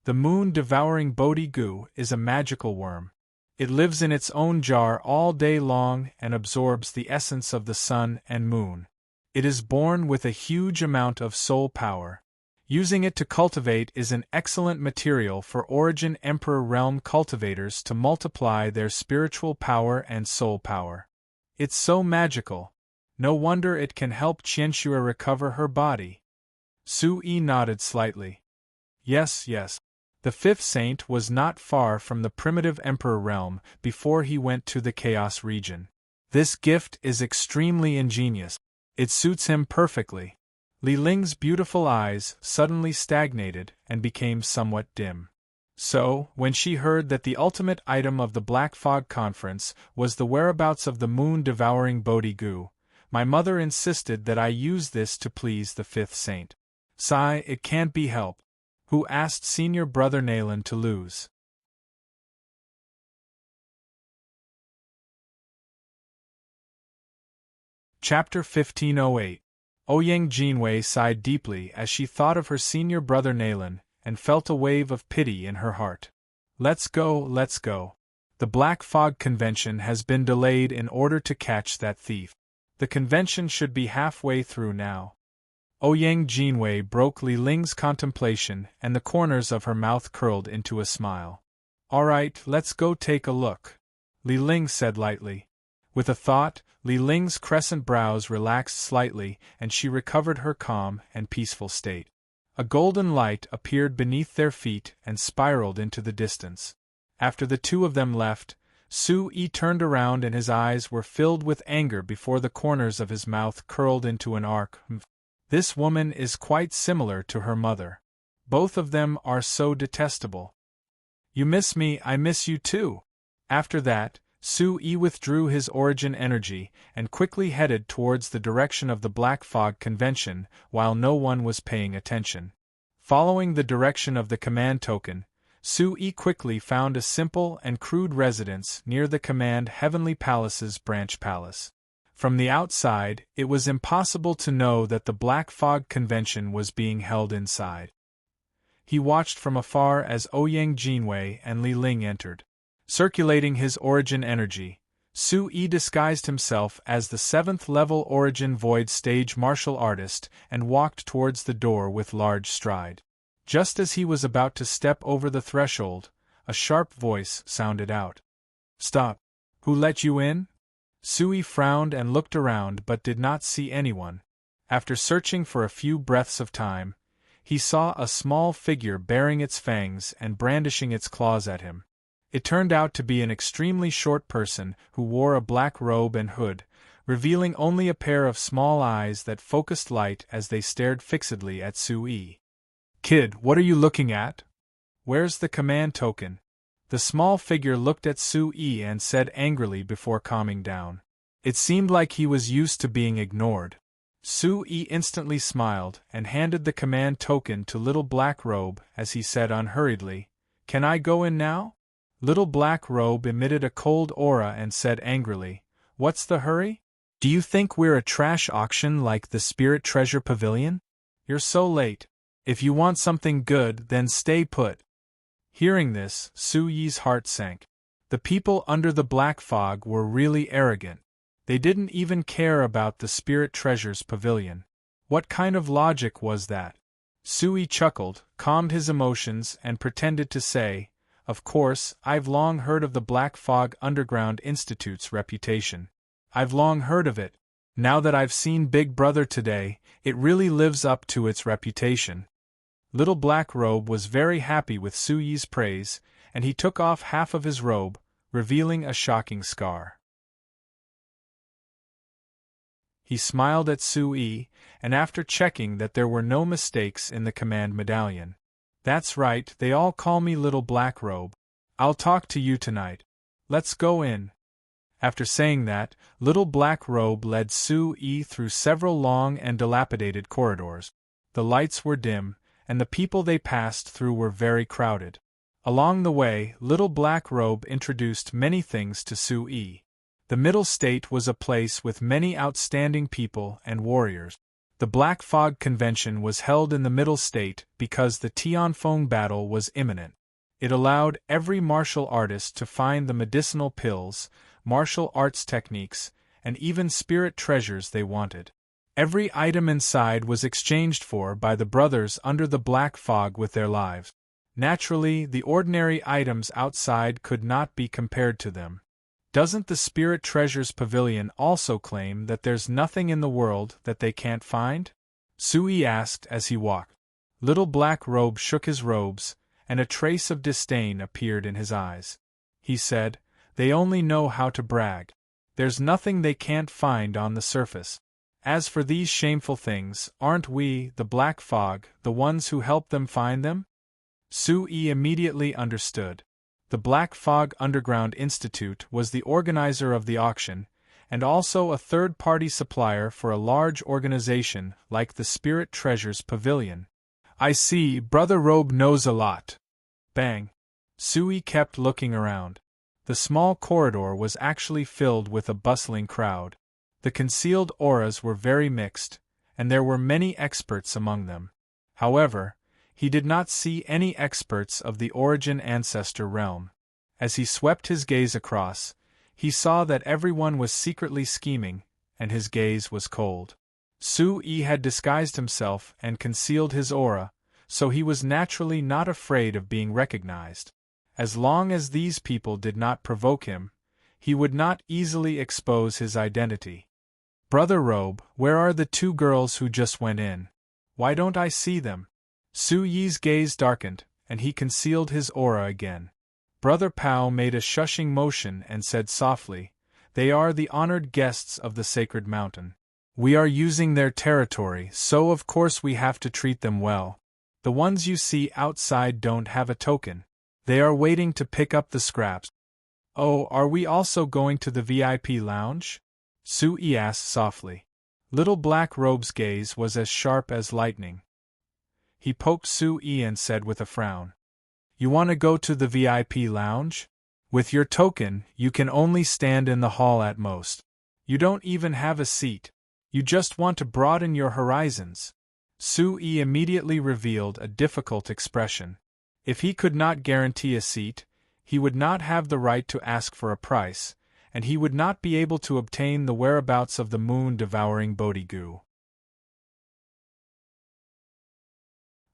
The moon-devouring Bodhi-gu is a magical worm. It lives in its own jar all day long and absorbs the essence of the sun and moon. It is born with a huge amount of soul power. Using it to cultivate is an excellent material for Origin Emperor Realm cultivators to multiply their spiritual power and soul power. It's so magical. No wonder it can help Qianxue recover her body. Su Yi nodded slightly. Yes. The fifth saint was not far from the primitive Emperor Realm before he went to the Chaos region. This gift is extremely ingenious. It suits him perfectly. Li Ling's beautiful eyes suddenly stagnated and became somewhat dim. So, when she heard that the ultimate item of the Black Fog Conference was the whereabouts of the moon-devouring Bodhi-gu, my mother insisted that I use this to please the fifth saint. Sigh, it can't be helped. Who asked senior brother Nalen to lose? Chapter 1508. Ouyang Jinwei sighed deeply as she thought of her senior brother Nalen, and felt a wave of pity in her heart. Let's go. The Black Fog Convention has been delayed in order to catch that thief. The convention should be halfway through now. Ouyang Jinwei broke Li Ling's contemplation and the corners of her mouth curled into a smile. Alright, let's go take a look, Li Ling said lightly. With a thought, Li Ling's crescent brows relaxed slightly and she recovered her calm and peaceful state. A golden light appeared beneath their feet and spiraled into the distance. After the two of them left, Su Yi turned around and his eyes were filled with anger before the corners of his mouth curled into an arc. This woman is quite similar to her mother. Both of them are so detestable. You miss me, I miss you too. After that, Su Yi withdrew his origin energy and quickly headed towards the direction of the Black Fog Convention while no one was paying attention. Following the direction of the command token, Su Yi quickly found a simple and crude residence near the Command Heavenly Palace's branch palace. From the outside, it was impossible to know that the Black Fog Convention was being held inside. He watched from afar as Ouyang Jinwei and Li Ling entered. Circulating his origin energy, Su Yi disguised himself as the 7th-level Origin Void stage martial artist and walked towards the door with large stride. Just as he was about to step over the threshold, a sharp voice sounded out. Stop! Who let you in? Su Yi frowned and looked around but did not see anyone. After searching for a few breaths of time, he saw a small figure baring its fangs and brandishing its claws at him. It turned out to be an extremely short person who wore a black robe and hood, revealing only a pair of small eyes that focused light as they stared fixedly at Su Yi. Kid, what are you looking at? Where's the command token? The small figure looked at Sue and said angrily before calming down. It seemed like he was used to being ignored. Sue instantly smiled and handed the command token to Little Black Robe as he said unhurriedly, "Can I go in now?" Little Black Robe emitted a cold aura and said angrily, "What's the hurry? Do you think we're a trash auction like the Spirit Treasure Pavilion? You're so late. If you want something good, then stay put." Hearing this, Sue's heart sank. The people under the black fog were really arrogant. They didn't even care about the Spirit Treasures Pavilion. What kind of logic was that? Sue chuckled, calmed his emotions, and pretended to say, "Of course, I've long heard of the Black Fog Underground Institute's reputation. I've long heard of it. Now that I've seen Big Brother today, it really lives up to its reputation." Little Black Robe was very happy with Sue's praise, and he took off half of his robe, revealing a shocking scar. He smiled at Sue, and after checking that there were no mistakes in the command medallion, "That's right, they all call me Little Black Robe. I'll talk to you tonight. Let's go in." After saying that, Little Black Robe led Sue through several long and dilapidated corridors. The lights were dim, and the people they passed through were very crowded. Along the way, Little Black Robe introduced many things to Sue. The Middle State was a place with many outstanding people and warriors. The Black Fog Convention was held in the Middle State because the Tianfeng battle was imminent. It allowed every martial artist to find the medicinal pills, martial arts techniques, and even spirit treasures they wanted. Every item inside was exchanged for by the brothers under the black fog with their lives. Naturally, the ordinary items outside could not be compared to them. Doesn't the Spirit Treasures Pavilion also claim that there's nothing in the world that they can't find? Sue asked as he walked. Little Black Robe shook his robes, and a trace of disdain appeared in his eyes. He said, "They only know how to brag. There's nothing they can't find on the surface. As for these shameful things, aren't we, the Black Fog, the ones who helped them find them?" Sue immediately understood. The Black Fog Underground Institute was the organizer of the auction, and also a third-party supplier for a large organization like the Spirit Treasures Pavilion. "I see, Brother Robe knows a lot." Bang! Sue kept looking around. The small corridor was actually filled with a bustling crowd. The concealed auras were very mixed, and there were many experts among them. However, he did not see any experts of the Origin Ancestor realm. As he swept his gaze across, he saw that everyone was secretly scheming, and his gaze was cold. Sue had disguised himself and concealed his aura, so he was naturally not afraid of being recognized. As long as these people did not provoke him, he would not easily expose his identity. "Brother Robe, where are the two girls who just went in? Why don't I see them?" Sue's gaze darkened, and he concealed his aura again. Brother Pao made a shushing motion and said softly, "They are the honored guests of the sacred mountain. We are using their territory, so of course we have to treat them well. The ones you see outside don't have a token. They are waiting to pick up the scraps." "Oh, are we also going to the VIP lounge?" Sue asked softly. Little Black Robe's gaze was as sharp as lightning. He poked Sue and said with a frown, "You want to go to the VIP lounge? With your token, you can only stand in the hall at most. You don't even have a seat. You just want to broaden your horizons." Sue immediately revealed a difficult expression. If he could not guarantee a seat, he would not have the right to ask for a price, and he would not be able to obtain the whereabouts of the moon-devouring Bodhi-goo.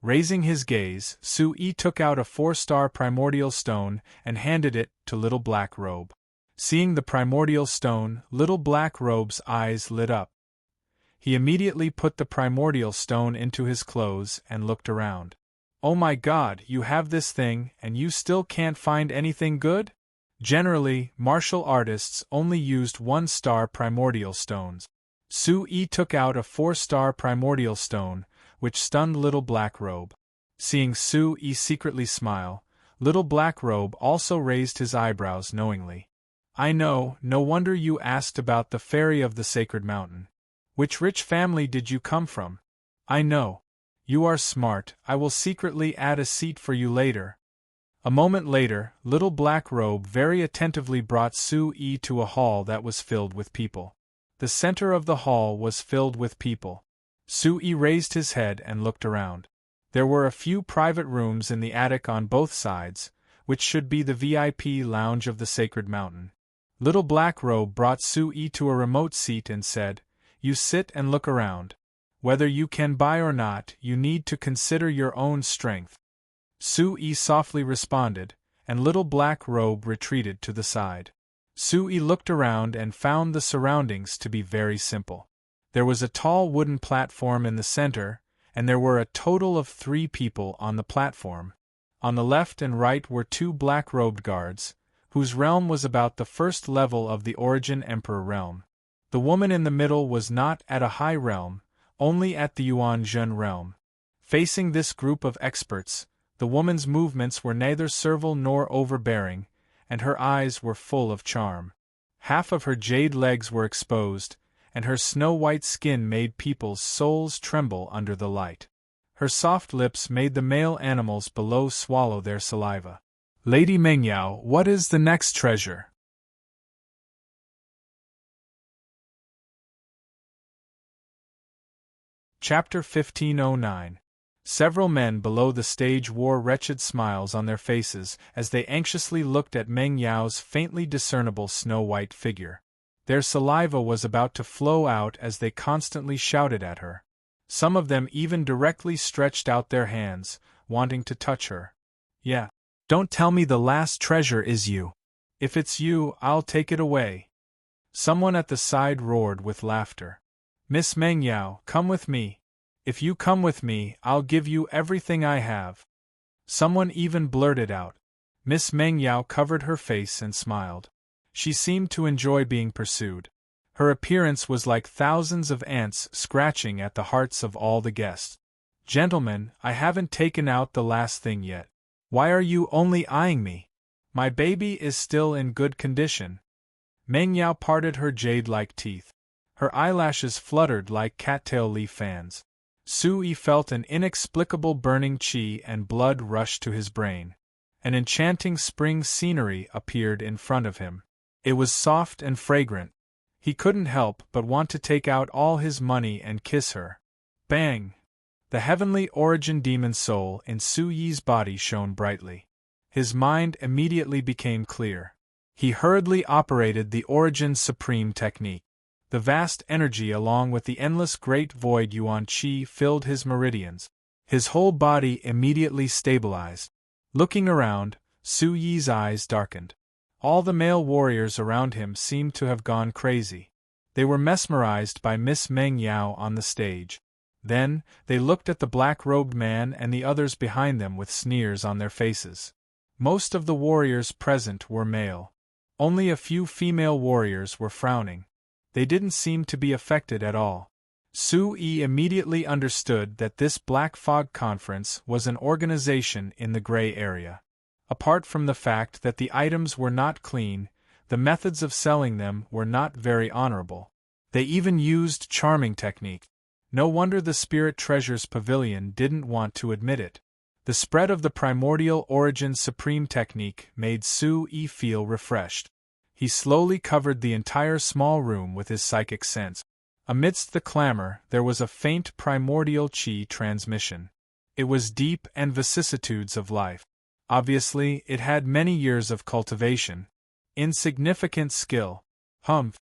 Raising his gaze, Sue took out a 4-star primordial stone and handed it to Little Black Robe. Seeing the primordial stone, Little Black Robe's eyes lit up. He immediately put the primordial stone into his clothes and looked around. "Oh my God, you have this thing, and you still can't find anything good?" Generally, martial artists only used 1-star primordial stones. Sue took out a 4-star primordial stone, which stunned Little Black Robe. Seeing Su-yi secretly smile, Little Black Robe also raised his eyebrows knowingly. I know, no wonder you asked about the fairy of the sacred mountain. Which rich family did you come from? I know. You are smart, I will secretly add a seat for you later. A moment later, Little Black Robe very attentively brought Su-yi to a hall that was filled with people. The center of the hall was filled with people. Su-yi raised his head and looked around. There were a few private rooms in the attic on both sides, which should be the VIP lounge of the sacred mountain. Little Black Robe brought Su-yi to a remote seat and said, "You sit and look around. Whether you can buy or not, you need to consider your own strength." Su-yi softly responded, and Little Black Robe retreated to the side. Su-yi looked around and found the surroundings to be very simple. There was a tall wooden platform in the center, and there were a total of 3 people on the platform. On the left and right were 2 black-robed guards, whose realm was about the first level of the Origin Emperor realm. The woman in the middle was not at a high realm, only at the Yuan-Jun realm. Facing this group of experts, the woman's movements were neither servile nor overbearing, and her eyes were full of charm. Half of her jade legs were exposed, and her snow-white skin made people's souls tremble under the light. Her soft lips made the male animals below swallow their saliva. Lady Mengyao, what is the next treasure? Chapter 1509. Several men below the stage wore wretched smiles on their faces as they anxiously looked at Meng Yao's faintly discernible snow-white figure. Their saliva was about to flow out as they constantly shouted at her. Some of them even directly stretched out their hands, wanting to touch her. Yeah. Don't tell me the last treasure is you. If it's you, I'll take it away. Someone at the side roared with laughter. Miss Meng Yao, come with me. If you come with me, I'll give you everything I have. Someone even blurted out. Miss Meng Yao covered her face and smiled. She seemed to enjoy being pursued. Her appearance was like thousands of ants scratching at the hearts of all the guests. Gentlemen, I haven't taken out the last thing yet. Why are you only eyeing me? My baby is still in good condition. Meng Yao parted her jade-like teeth. Her eyelashes fluttered like cattail leaf fans. Su-yi felt an inexplicable burning qi and blood rush to his brain. An enchanting spring scenery appeared in front of him. It was soft and fragrant. He couldn't help but want to take out all his money and kiss her. Bang! The heavenly origin demon soul in Su-yi's body shone brightly. His mind immediately became clear. He hurriedly operated the Origin Supreme technique. The vast energy along with the endless great void Yuan Qi filled his meridians. His whole body immediately stabilized. Looking around, Su-yi's eyes darkened. All the male warriors around him seemed to have gone crazy. They were mesmerized by Miss Meng Yao on the stage. Then, they looked at the black-robed man and the others behind them with sneers on their faces. Most of the warriors present were male. Only a few female warriors were frowning. They didn't seem to be affected at all. Su-yi immediately understood that this Black Fog Conference was an organization in the gray area. Apart from the fact that the items were not clean, the methods of selling them were not very honorable. They even used charming technique. No wonder the Spirit Treasures Pavilion didn't want to admit it. The spread of the primordial origin supreme technique made Su-yi feel refreshed. He slowly covered the entire small room with his psychic sense. Amidst the clamor, there was a faint primordial qi transmission. It was deep and vicissitudes of life. Obviously, it had many years of cultivation. Insignificant skill. Humph.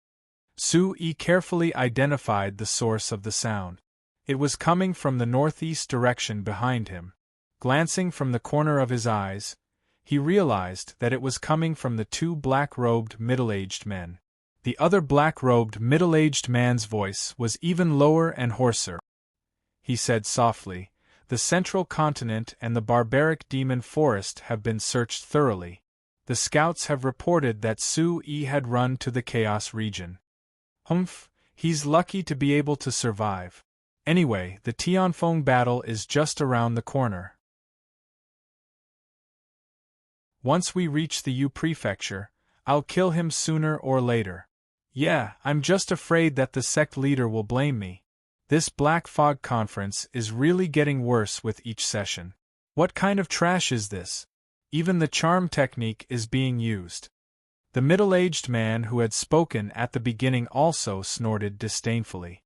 Su-yi carefully identified the source of the sound. It was coming from the northeast direction behind him. Glancing from the corner of his eyes, he realized that it was coming from the 2 black-robed middle-aged men. The other black-robed middle-aged man's voice was even lower and hoarser. He said softly, "The Central Continent and the barbaric demon forest have been searched thoroughly. The scouts have reported that Su-yi had run to the Chaos region. Humph, he's lucky to be able to survive. Anyway, the Tianfeng battle is just around the corner. Once we reach the U prefecture, I'll kill him sooner or later. Yeah, I'm just afraid that the sect leader will blame me. This Black Fog conference is really getting worse with each session. What kind of trash is this? Even the charm technique is being used. The middle-aged man who had spoken at the beginning also snorted disdainfully.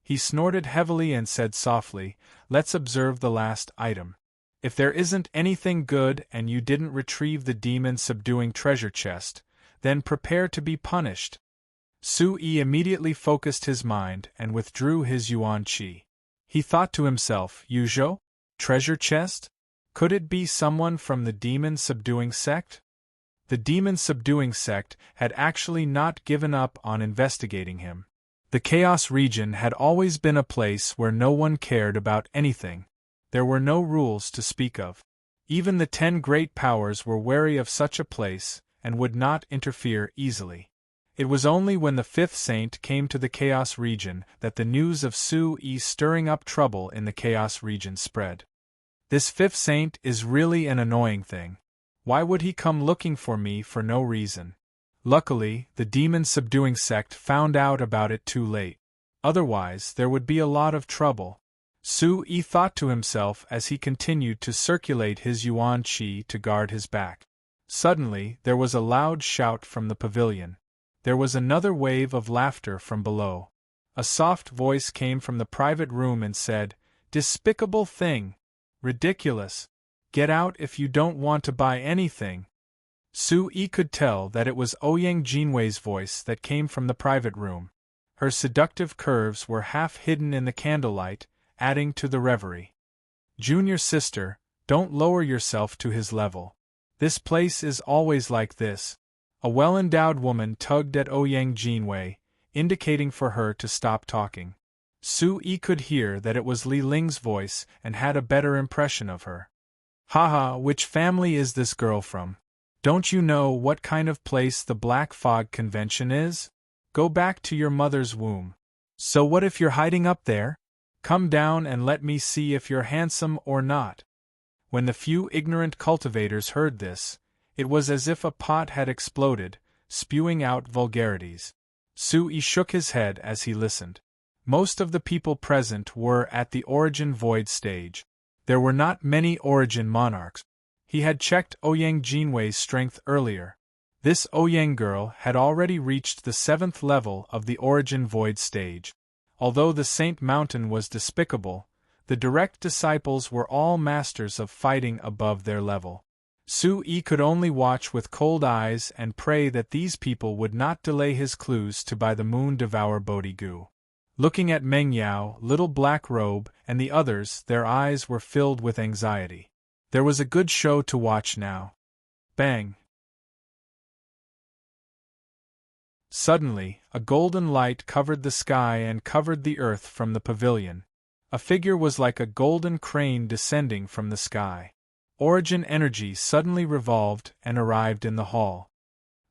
He snorted heavily and said softly, "Let's observe the last item. If there isn't anything good and you didn't retrieve the demon-subduing treasure chest, then prepare to be punished." Sui immediately focused his mind and withdrew his yuan qi. He thought to himself, Yuzhou? Treasure chest? Could it be someone from the demon-subduing sect? The demon-subduing sect had actually not given up on investigating him. The Chaos region had always been a place where no one cared about anything. There were no rules to speak of. Even the 10 great powers were wary of such a place and would not interfere easily. It was only when the 5th saint came to the Chaos region that the news of Sui stirring up trouble in the Chaos region spread. This 5th saint is really an annoying thing. Why would he come looking for me for no reason? Luckily, the demon-subduing sect found out about it too late. Otherwise, there would be a lot of trouble. Sui thought to himself as he continued to circulate his yuan qi to guard his back. Suddenly, there was a loud shout from the pavilion. There was another wave of laughter from below. A soft voice came from the private room and said, "Despicable thing! Ridiculous! Get out if you don't want to buy anything." Sui could tell that it was Ouyang Jinwei's voice that came from the private room. Her seductive curves were half hidden in the candlelight, adding to the reverie. "Junior sister, don't lower yourself to his level. This place is always like this." A well-endowed woman tugged at Ouyang Jinwei, indicating for her to stop talking. Sui could hear that it was Li Ling's voice and had a better impression of her. "Haha, which family is this girl from? Don't you know what kind of place the Black Fog Convention is? Go back to your mother's womb. So what if you're hiding up there? Come down and let me see if you're handsome or not." When the few ignorant cultivators heard this, it was as if a pot had exploded, spewing out vulgarities. Sui shook his head as he listened. Most of the people present were at the Origin Void stage. There were not many Origin monarchs. He had checked Ouyang Jinwei's strength earlier. This Ouyang girl had already reached the 7th level of the Origin Void stage. Although the Saint Mountain was despicable, the direct disciples were all masters of fighting above their level. Sui could only watch with cold eyes and pray that these people would not delay his clues to buy the Moon Devour Bodhi-gu. Looking at Meng Yao, Little Black Robe, and the others, their eyes were filled with anxiety. There was a good show to watch now. Bang! Suddenly, a golden light covered the sky and covered the earth from the pavilion. A figure was like a golden crane descending from the sky. Origin energy suddenly revolved and arrived in the hall.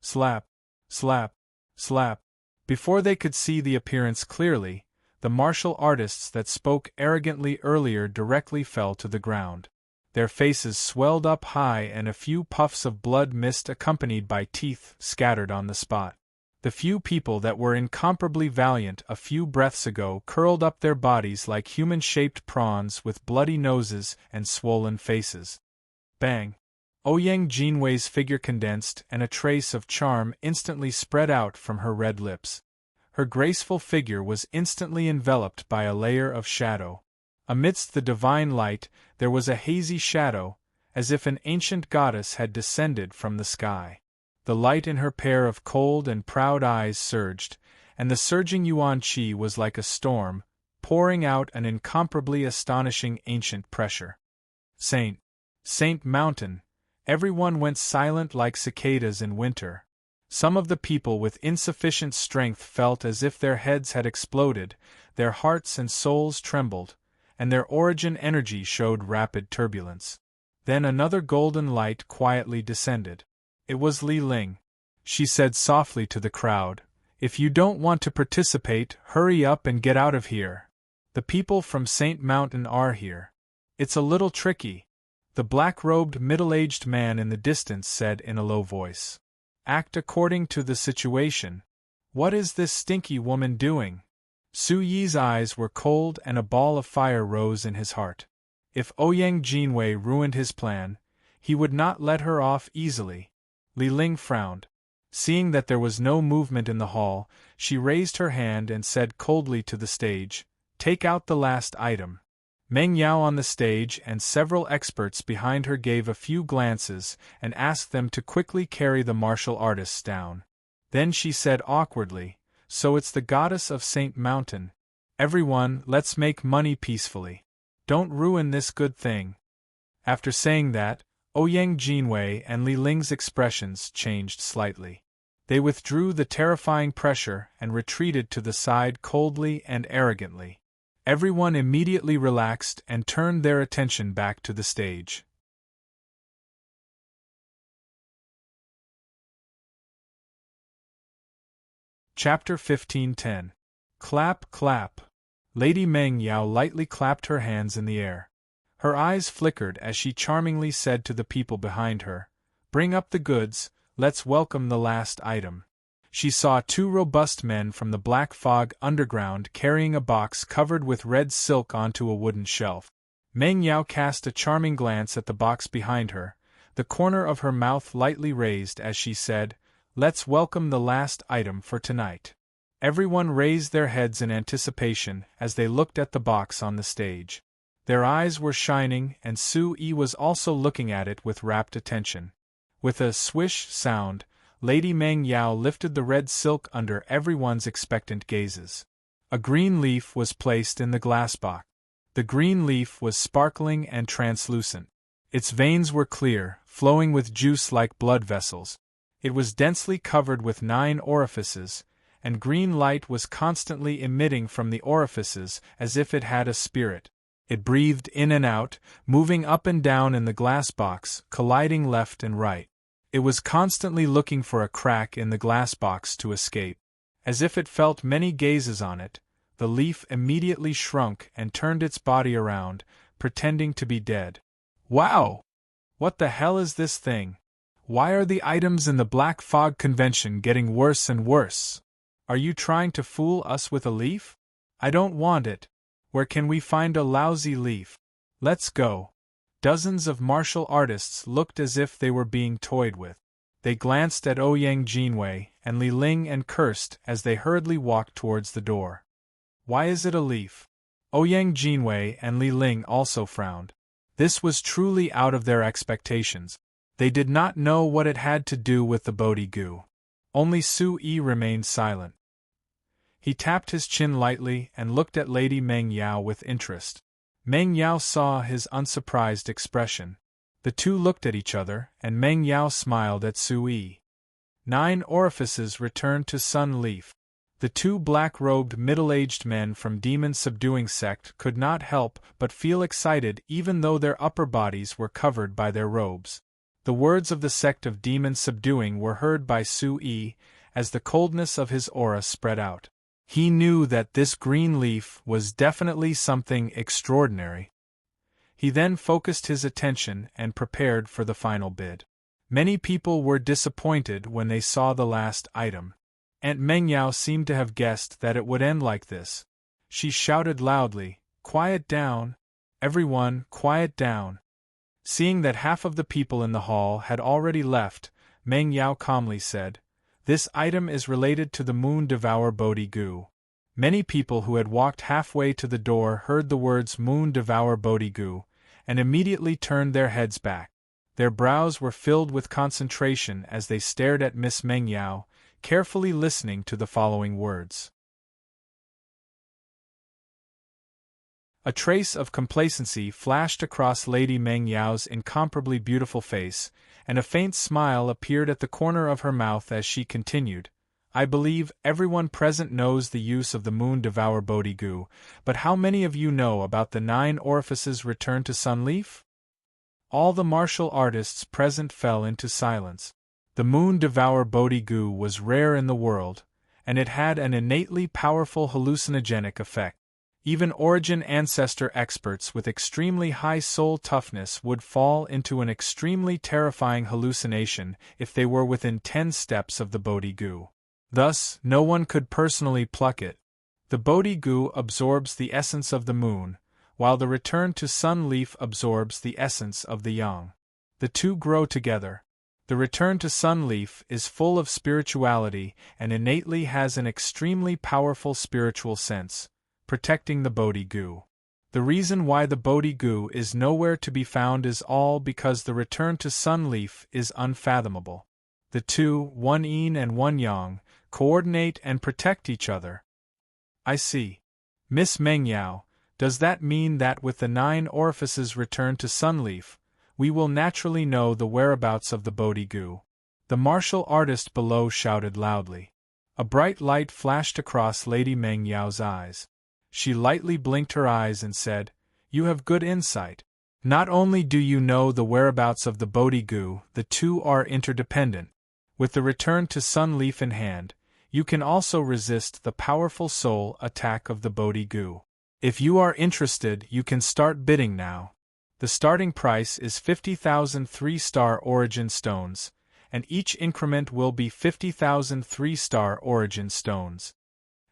Slap, slap, slap. Before they could see the appearance clearly, the martial artists that spoke arrogantly earlier directly fell to the ground. Their faces swelled up high and a few puffs of blood mist accompanied by teeth scattered on the spot. The few people that were incomparably valiant a few breaths ago curled up their bodies like human-shaped prawns with bloody noses and swollen faces. Bang! Ouyang Jinwei's figure condensed and a trace of charm instantly spread out from her red lips. Her graceful figure was instantly enveloped by a layer of shadow. Amidst the divine light, there was a hazy shadow, as if an ancient goddess had descended from the sky. The light in her pair of cold and proud eyes surged, and the surging yuan qi was like a storm, pouring out an incomparably astonishing ancient pressure. Saint Mountain. Everyone went silent like cicadas in winter. Some of the people with insufficient strength felt as if their heads had exploded, their hearts and souls trembled, and their origin energy showed rapid turbulence. Then another golden light quietly descended. It was Li Ling. She said softly to the crowd, "If you don't want to participate, hurry up and get out of here. The people from Saint Mountain are here. It's a little tricky. The black-robed middle-aged man in the distance said in a low voice. Act according to the situation. What is this stinky woman doing? Su Yi's eyes were cold and a ball of fire rose in his heart. If Ouyang Jinwei ruined his plan, he would not let her off easily. Li Ling frowned. Seeing that there was no movement in the hall, she raised her hand and said coldly to the stage, "Take out the last item." Meng Yao on the stage and several experts behind her gave a few glances and asked them to quickly carry the martial artists down. Then she said awkwardly, "So it's the goddess of Saint Mountain. Everyone, let's make money peacefully. Don't ruin this good thing." After saying that, Ouyang Jinwei and Li Ling's expressions changed slightly. They withdrew the terrifying pressure and retreated to the side coldly and arrogantly. Everyone immediately relaxed and turned their attention back to the stage. Chapter 15:10. Clap, clap. Lady Meng Yao lightly clapped her hands in the air. Her eyes flickered as she charmingly said to the people behind her, "Bring up the goods, let's welcome the last item." She saw two robust men from the Black Fog Underground carrying a box covered with red silk onto a wooden shelf. Meng Yao cast a charming glance at the box behind her, the corner of her mouth lightly raised as she said, "Let's welcome the last item for tonight." Everyone raised their heads in anticipation as they looked at the box on the stage. Their eyes were shining and Su Yi was also looking at it with rapt attention. With a swish sound, Lady Meng Yao lifted the red silk under everyone's expectant gazes. A green leaf was placed in the glass box. The green leaf was sparkling and translucent. Its veins were clear, flowing with juice like blood vessels. It was densely covered with 9 orifices, and green light was constantly emitting from the orifices as if it had a spirit. It breathed in and out, moving up and down in the glass box, colliding left and right. It was constantly looking for a crack in the glass box to escape. As if it felt many gazes on it, the leaf immediately shrunk and turned its body around, pretending to be dead. Wow! What the hell is this thing? Why are the items in the Black Fog Convention getting worse and worse? Are you trying to fool us with a leaf? I don't want it. Where can we find a lousy leaf? Let's go. Dozens of martial artists looked as if they were being toyed with. They glanced at Ouyang Jinwei and Li Ling and cursed as they hurriedly walked towards the door. Why is it a leaf? Ouyang Jinwei and Li Ling also frowned. This was truly out of their expectations. They did not know what it had to do with the Bodhi Gu. Only Su Yi remained silent. He tapped his chin lightly and looked at Lady Meng Yao with interest. Meng Yao saw his unsurprised expression. The two looked at each other, and Meng Yao smiled at Su Yi. 9 orifices returned to Sun Leaf. The two black-robed middle-aged men from Demon Subduing Sect could not help but feel excited even though their upper bodies were covered by their robes. The words of the sect of Demon Subduing were heard by Su Yi as the coldness of his aura spread out. He knew that this green leaf was definitely something extraordinary. He then focused his attention and prepared for the final bid. Many people were disappointed when they saw the last item. Aunt Meng Yao seemed to have guessed that it would end like this. She shouted loudly, "Quiet down! Everyone, quiet down!" Seeing that half of the people in the hall had already left, Meng Yao calmly said, "This item is related to the Moon Devour Bodhi Gu." Many people who had walked halfway to the door heard the words Moon Devour Bodhi Gu, and immediately turned their heads back. Their brows were filled with concentration as they stared at Miss Meng Yao, carefully listening to the following words. A trace of complacency flashed across Lady Meng Yao's incomparably beautiful face, and a faint smile appeared at the corner of her mouth as she continued, "I believe everyone present knows the use of the Moon Devour Bodhi Gu, but how many of you know about the 9 orifices returned to Sunleaf?" All the martial artists present fell into silence. The Moon Devour Bodhi Gu was rare in the world, and it had an innately powerful hallucinogenic effect. Even origin ancestor experts with extremely high soul toughness would fall into an extremely terrifying hallucination if they were within 10 steps of the Bodhi goo. Thus, no one could personally pluck it. The Bodhi goo absorbs the essence of the moon, while the return to sun leaf absorbs the essence of the yang. The two grow together. The return to sun leaf is full of spirituality and innately has an extremely powerful spiritual sense, protecting the Bodhi goo. The reason why the Bodhi goo is nowhere to be found is all because the return to sun leaf is unfathomable. The two, one yin and one yang, coordinate and protect each other. I see. Miss Mengyao, does that mean that with the 9 orifices return to sunleaf, we will naturally know the whereabouts of the Bodhi goo? The martial artist below shouted loudly. A bright light flashed across Lady Mengyao's eyes. She lightly blinked her eyes and said, "You have good insight. Not only do you know the whereabouts of the Bodhi goo, the two are interdependent. With the return to sunleaf in hand, you can also resist the powerful soul attack of the Bodhi goo. If you are interested, you can start bidding now. The starting price is 50,000 3-star origin stones, and each increment will be 50,000 3-star origin stones."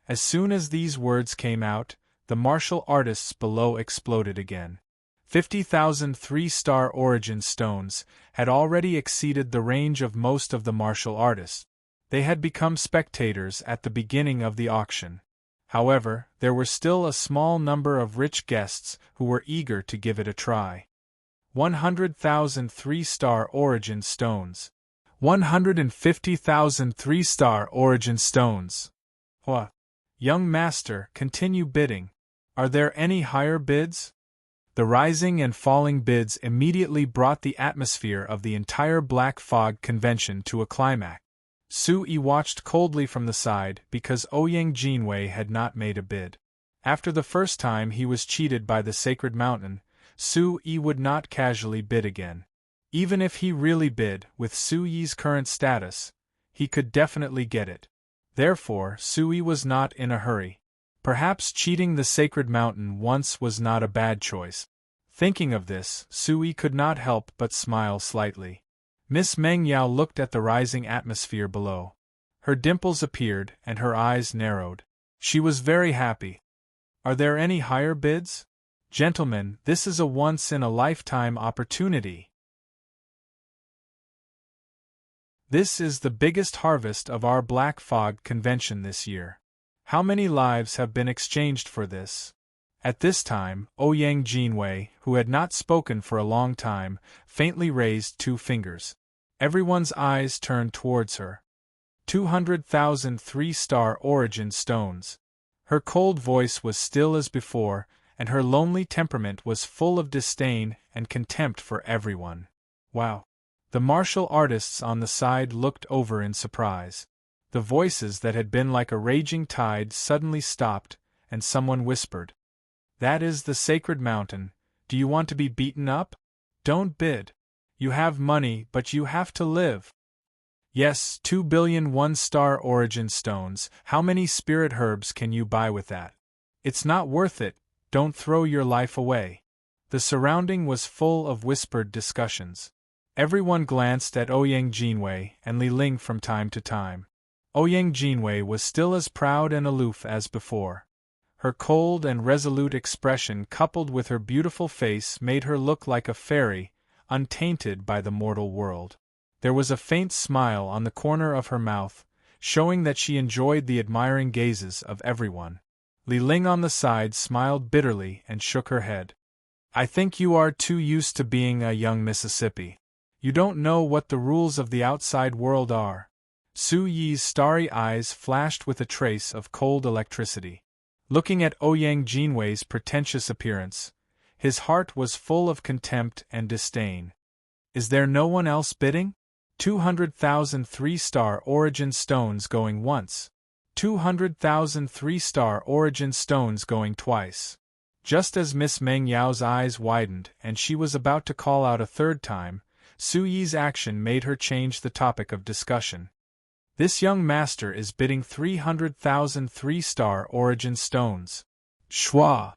As soon as these words came out, the martial artists below exploded again. 50,000 3-star origin stones had already exceeded the range of most of the martial artists. They had become spectators at the beginning of the auction. However, there were still a small number of rich guests who were eager to give it a try. 100,000 3-star origin stones. 150,000 3-star origin stones. What? Young master, continue bidding. Are there any higher bids? The rising and falling bids immediately brought the atmosphere of the entire Black Fog convention to a climax. Su-yi watched coldly from the side because Ouyang Jinwei had not made a bid. After the first time he was cheated by the Sacred Mountain, Su-yi would not casually bid again. Even if he really bid, with Su-yi's current status, he could definitely get it. Therefore, Su-yi was not in a hurry. Perhaps cheating the Sacred Mountain once was not a bad choice. Thinking of this, Su-yi could not help but smile slightly. Miss Mengyao looked at the rising atmosphere below. Her dimples appeared and her eyes narrowed. She was very happy. Are there any higher bids? Gentlemen, this is a once-in-a-lifetime opportunity. This is the biggest harvest of our Black Fog convention this year. How many lives have been exchanged for this? At this time, Ouyang Jinwei, who had not spoken for a long time, faintly raised 2 fingers. Everyone's eyes turned towards her. 200,000 3-star origin stones. Her cold voice was still as before, and her lonely temperament was full of disdain and contempt for everyone. Wow! The martial artists on the side looked over in surprise. The voices that had been like a raging tide suddenly stopped, and someone whispered, "That is the Sacred Mountain. Do you want to be beaten up? Don't bid. You have money, but you have to live." Yes, 2 billion 1-star origin stones. How many spirit herbs can you buy with that? It's not worth it. Don't throw your life away. The surrounding was full of whispered discussions. Everyone glanced at Ouyang Jinwei and Li Ling from time to time. Ouyang Jinwei was still as proud and aloof as before. Her cold and resolute expression coupled with her beautiful face made her look like a fairy, untainted by the mortal world. There was a faint smile on the corner of her mouth, showing that she enjoyed the admiring gazes of everyone. Li Ling on the side smiled bitterly and shook her head. "I think you are too used to being a young Mississippi. You don't know what the rules of the outside world are." Su-yi's starry eyes flashed with a trace of cold electricity. Looking at Ouyang Jinwei's pretentious appearance, his heart was full of contempt and disdain. Is there no one else bidding? 200,000 3-star origin stones going once. 200,000 3-star origin stones going twice. Just as Miss Mengyao's eyes widened and she was about to call out a third time, Su-yi's action made her change the topic of discussion. "This young master is bidding 300,000 3-star origin stones. Schwa.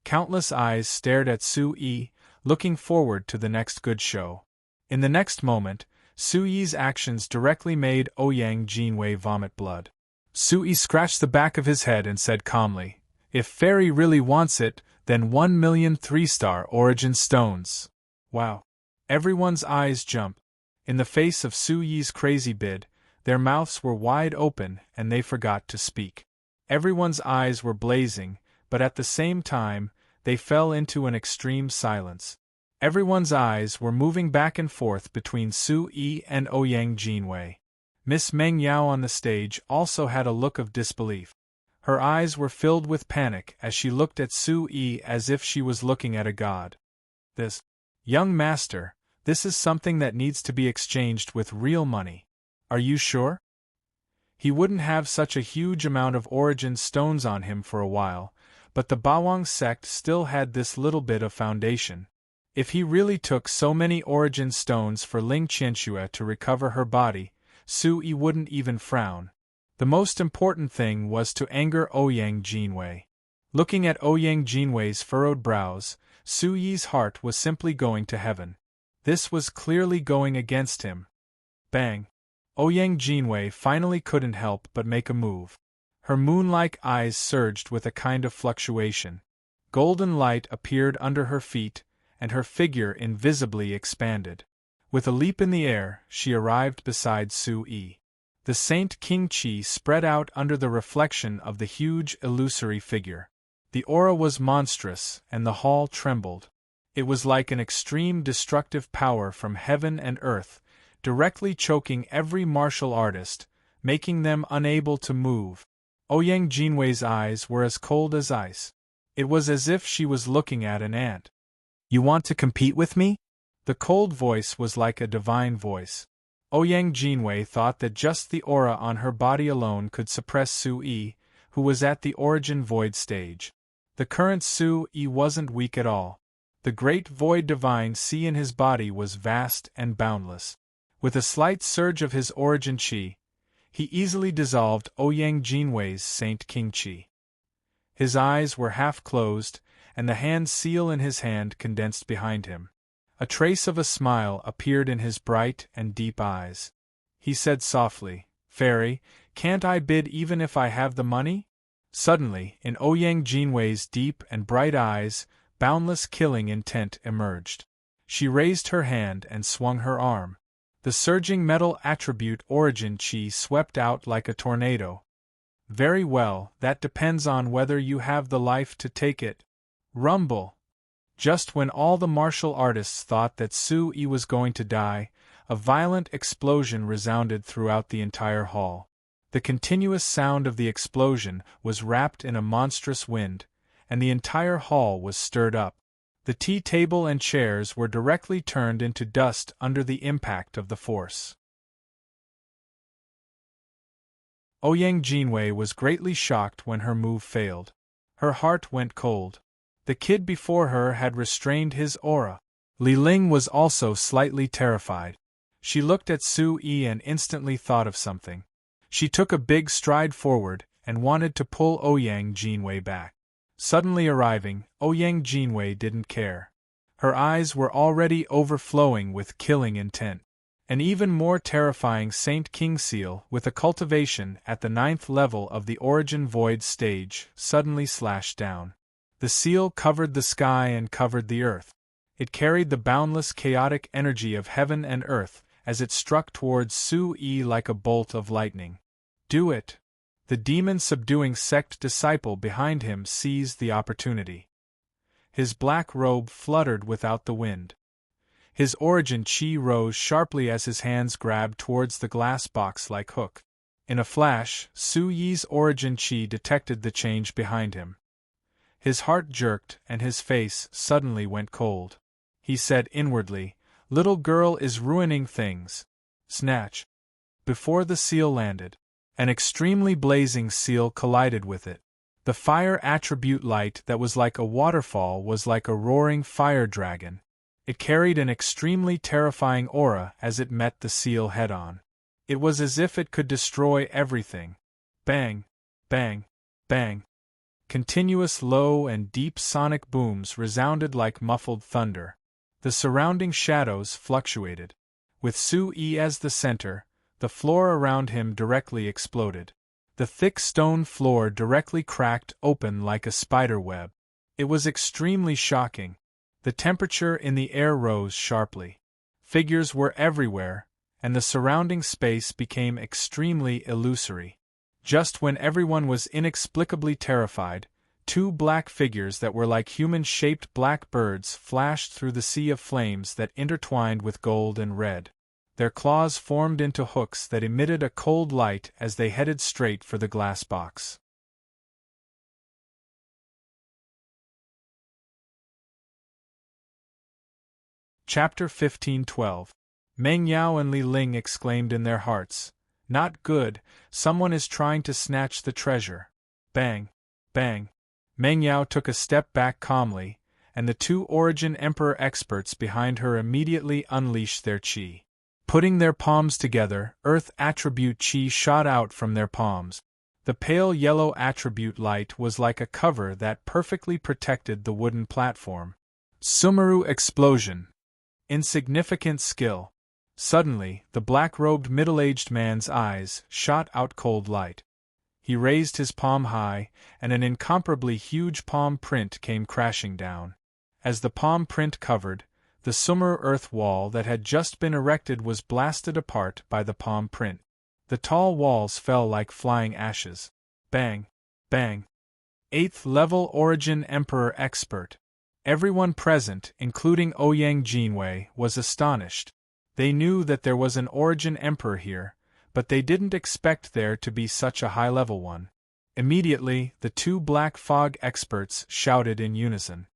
Countless eyes stared at Su-yi, looking forward to the next good show. In the next moment, Su-yi's actions directly made Ouyang Jinwei vomit blood. Su-yi scratched the back of his head and said calmly, "If Fairy really wants it, then 1,000,000 3-star origin stones." Wow. Everyone's eyes jump. In the face of Su-yi's crazy bid, their mouths were wide open and they forgot to speak. Everyone's eyes were blazing, but at the same time, they fell into an extreme silence. Everyone's eyes were moving back and forth between Su-yi and Ouyang Jinwei. Miss Meng Yao on the stage also had a look of disbelief. Her eyes were filled with panic as she looked at Su-yi as if she was looking at a god. "This, young master, this is something that needs to be exchanged with real money. Are you sure? He wouldn't have such a huge amount of origin stones on him for a while, but the Bawang sect still had this little bit of foundation. If he really took so many origin stones for Ling Qianxue to recover her body, Su-yi wouldn't even frown. The most important thing was to anger Ouyang Jinwei." Looking at Ouyang Jinwei's furrowed brows, Su-yi's heart was simply going to heaven. This was clearly going against him. Bang! Ouyang Jinwei finally couldn't help but make a move. Her moon-like eyes surged with a kind of fluctuation. Golden light appeared under her feet, and her figure invisibly expanded. With a leap in the air, she arrived beside Su-yi. The Saint King Qi spread out under the reflection of the huge illusory figure. The aura was monstrous, and the hall trembled. It was like an extreme destructive power from heaven and earth, directly choking every martial artist, making them unable to move. Ouyang Jinwei's eyes were as cold as ice. It was as if she was looking at an ant. "You want to compete with me?" The cold voice was like a divine voice. Ouyang Jinwei thought that just the aura on her body alone could suppress Su-yi, who was at the origin void stage. The current Su-yi wasn't weak at all. The great void divine sea in his body was vast and boundless. With a slight surge of his origin qi, he easily dissolved Ouyang Jinwei's Saint King Qi. His eyes were half closed, and the hand seal in his hand condensed behind him. A trace of a smile appeared in his bright and deep eyes. He said softly, "Fairy, can't I bid even if I have the money?" Suddenly, in Ouyang Jinwei's deep and bright eyes, boundless killing intent emerged. She raised her hand and swung her arm. The surging metal attribute origin qi swept out like a tornado. "Very well, that depends on whether you have the life to take it." Rumble! Just when all the martial artists thought that Su-yi was going to die, a violent explosion resounded throughout the entire hall. The continuous sound of the explosion was wrapped in a monstrous wind, and the entire hall was stirred up. The tea table and chairs were directly turned into dust under the impact of the force. Ouyang Jinwei was greatly shocked when her move failed. Her heart went cold. The kid before her had restrained his aura. Li Ling was also slightly terrified. She looked at Su-yi and instantly thought of something. She took a big stride forward and wanted to pull Ouyang Jinwei back. Suddenly arriving, Ouyang Jinwei didn't care. Her eyes were already overflowing with killing intent. An even more terrifying Saint King seal with a cultivation at the 9th level of the Origin Void stage suddenly slashed down. The seal covered the sky and covered the earth. It carried the boundless chaotic energy of heaven and earth as it struck towards Su-yi like a bolt of lightning. "Do it!" The demon-subduing sect disciple behind him seized the opportunity. His black robe fluttered without the wind. His origin qi rose sharply as his hands grabbed towards the glass box like hook. In a flash, Su-yi's origin qi detected the change behind him. His heart jerked and his face suddenly went cold. He said inwardly, "Little girl is ruining things." Snatch! Before the seal landed, an extremely blazing seal collided with it. The fire attribute light that was like a waterfall was like a roaring fire dragon. It carried an extremely terrifying aura as it met the seal head-on. It was as if it could destroy everything. Bang, bang, bang. Continuous low and deep sonic booms resounded like muffled thunder. The surrounding shadows fluctuated. With Sue-Yi as the center, the floor around him directly exploded. The thick stone floor directly cracked open like a spider web. It was extremely shocking. The temperature in the air rose sharply. Figures were everywhere, and the surrounding space became extremely illusory. Just when everyone was inexplicably terrified, two black figures that were like human-shaped black birds flashed through the sea of flames that intertwined with gold and red. Their claws formed into hooks that emitted a cold light as they headed straight for the glass box. Chapter 15:12. Meng Yao and Li Ling exclaimed in their hearts, "Not good, someone is trying to snatch the treasure." Bang, bang. Meng Yao took a step back calmly, and the two Origin Emperor experts behind her immediately unleashed their qi. Putting their palms together, Earth attribute qi shot out from their palms. The pale yellow attribute light was like a cover that perfectly protected the wooden platform. Sumeru explosion. Insignificant skill. Suddenly, the black-robed middle-aged man's eyes shot out cold light. He raised his palm high, and an incomparably huge palm print came crashing down. As the palm print covered, the Sumeru earth wall that had just been erected was blasted apart by the palm print. The tall walls fell like flying ashes. Bang, bang. 8th level Origin Emperor expert. Everyone present, including Ouyang Jinwei, was astonished. They knew that there was an Origin Emperor here, but they didn't expect there to be such a high-level one. Immediately, the two Black Fog experts shouted in unison.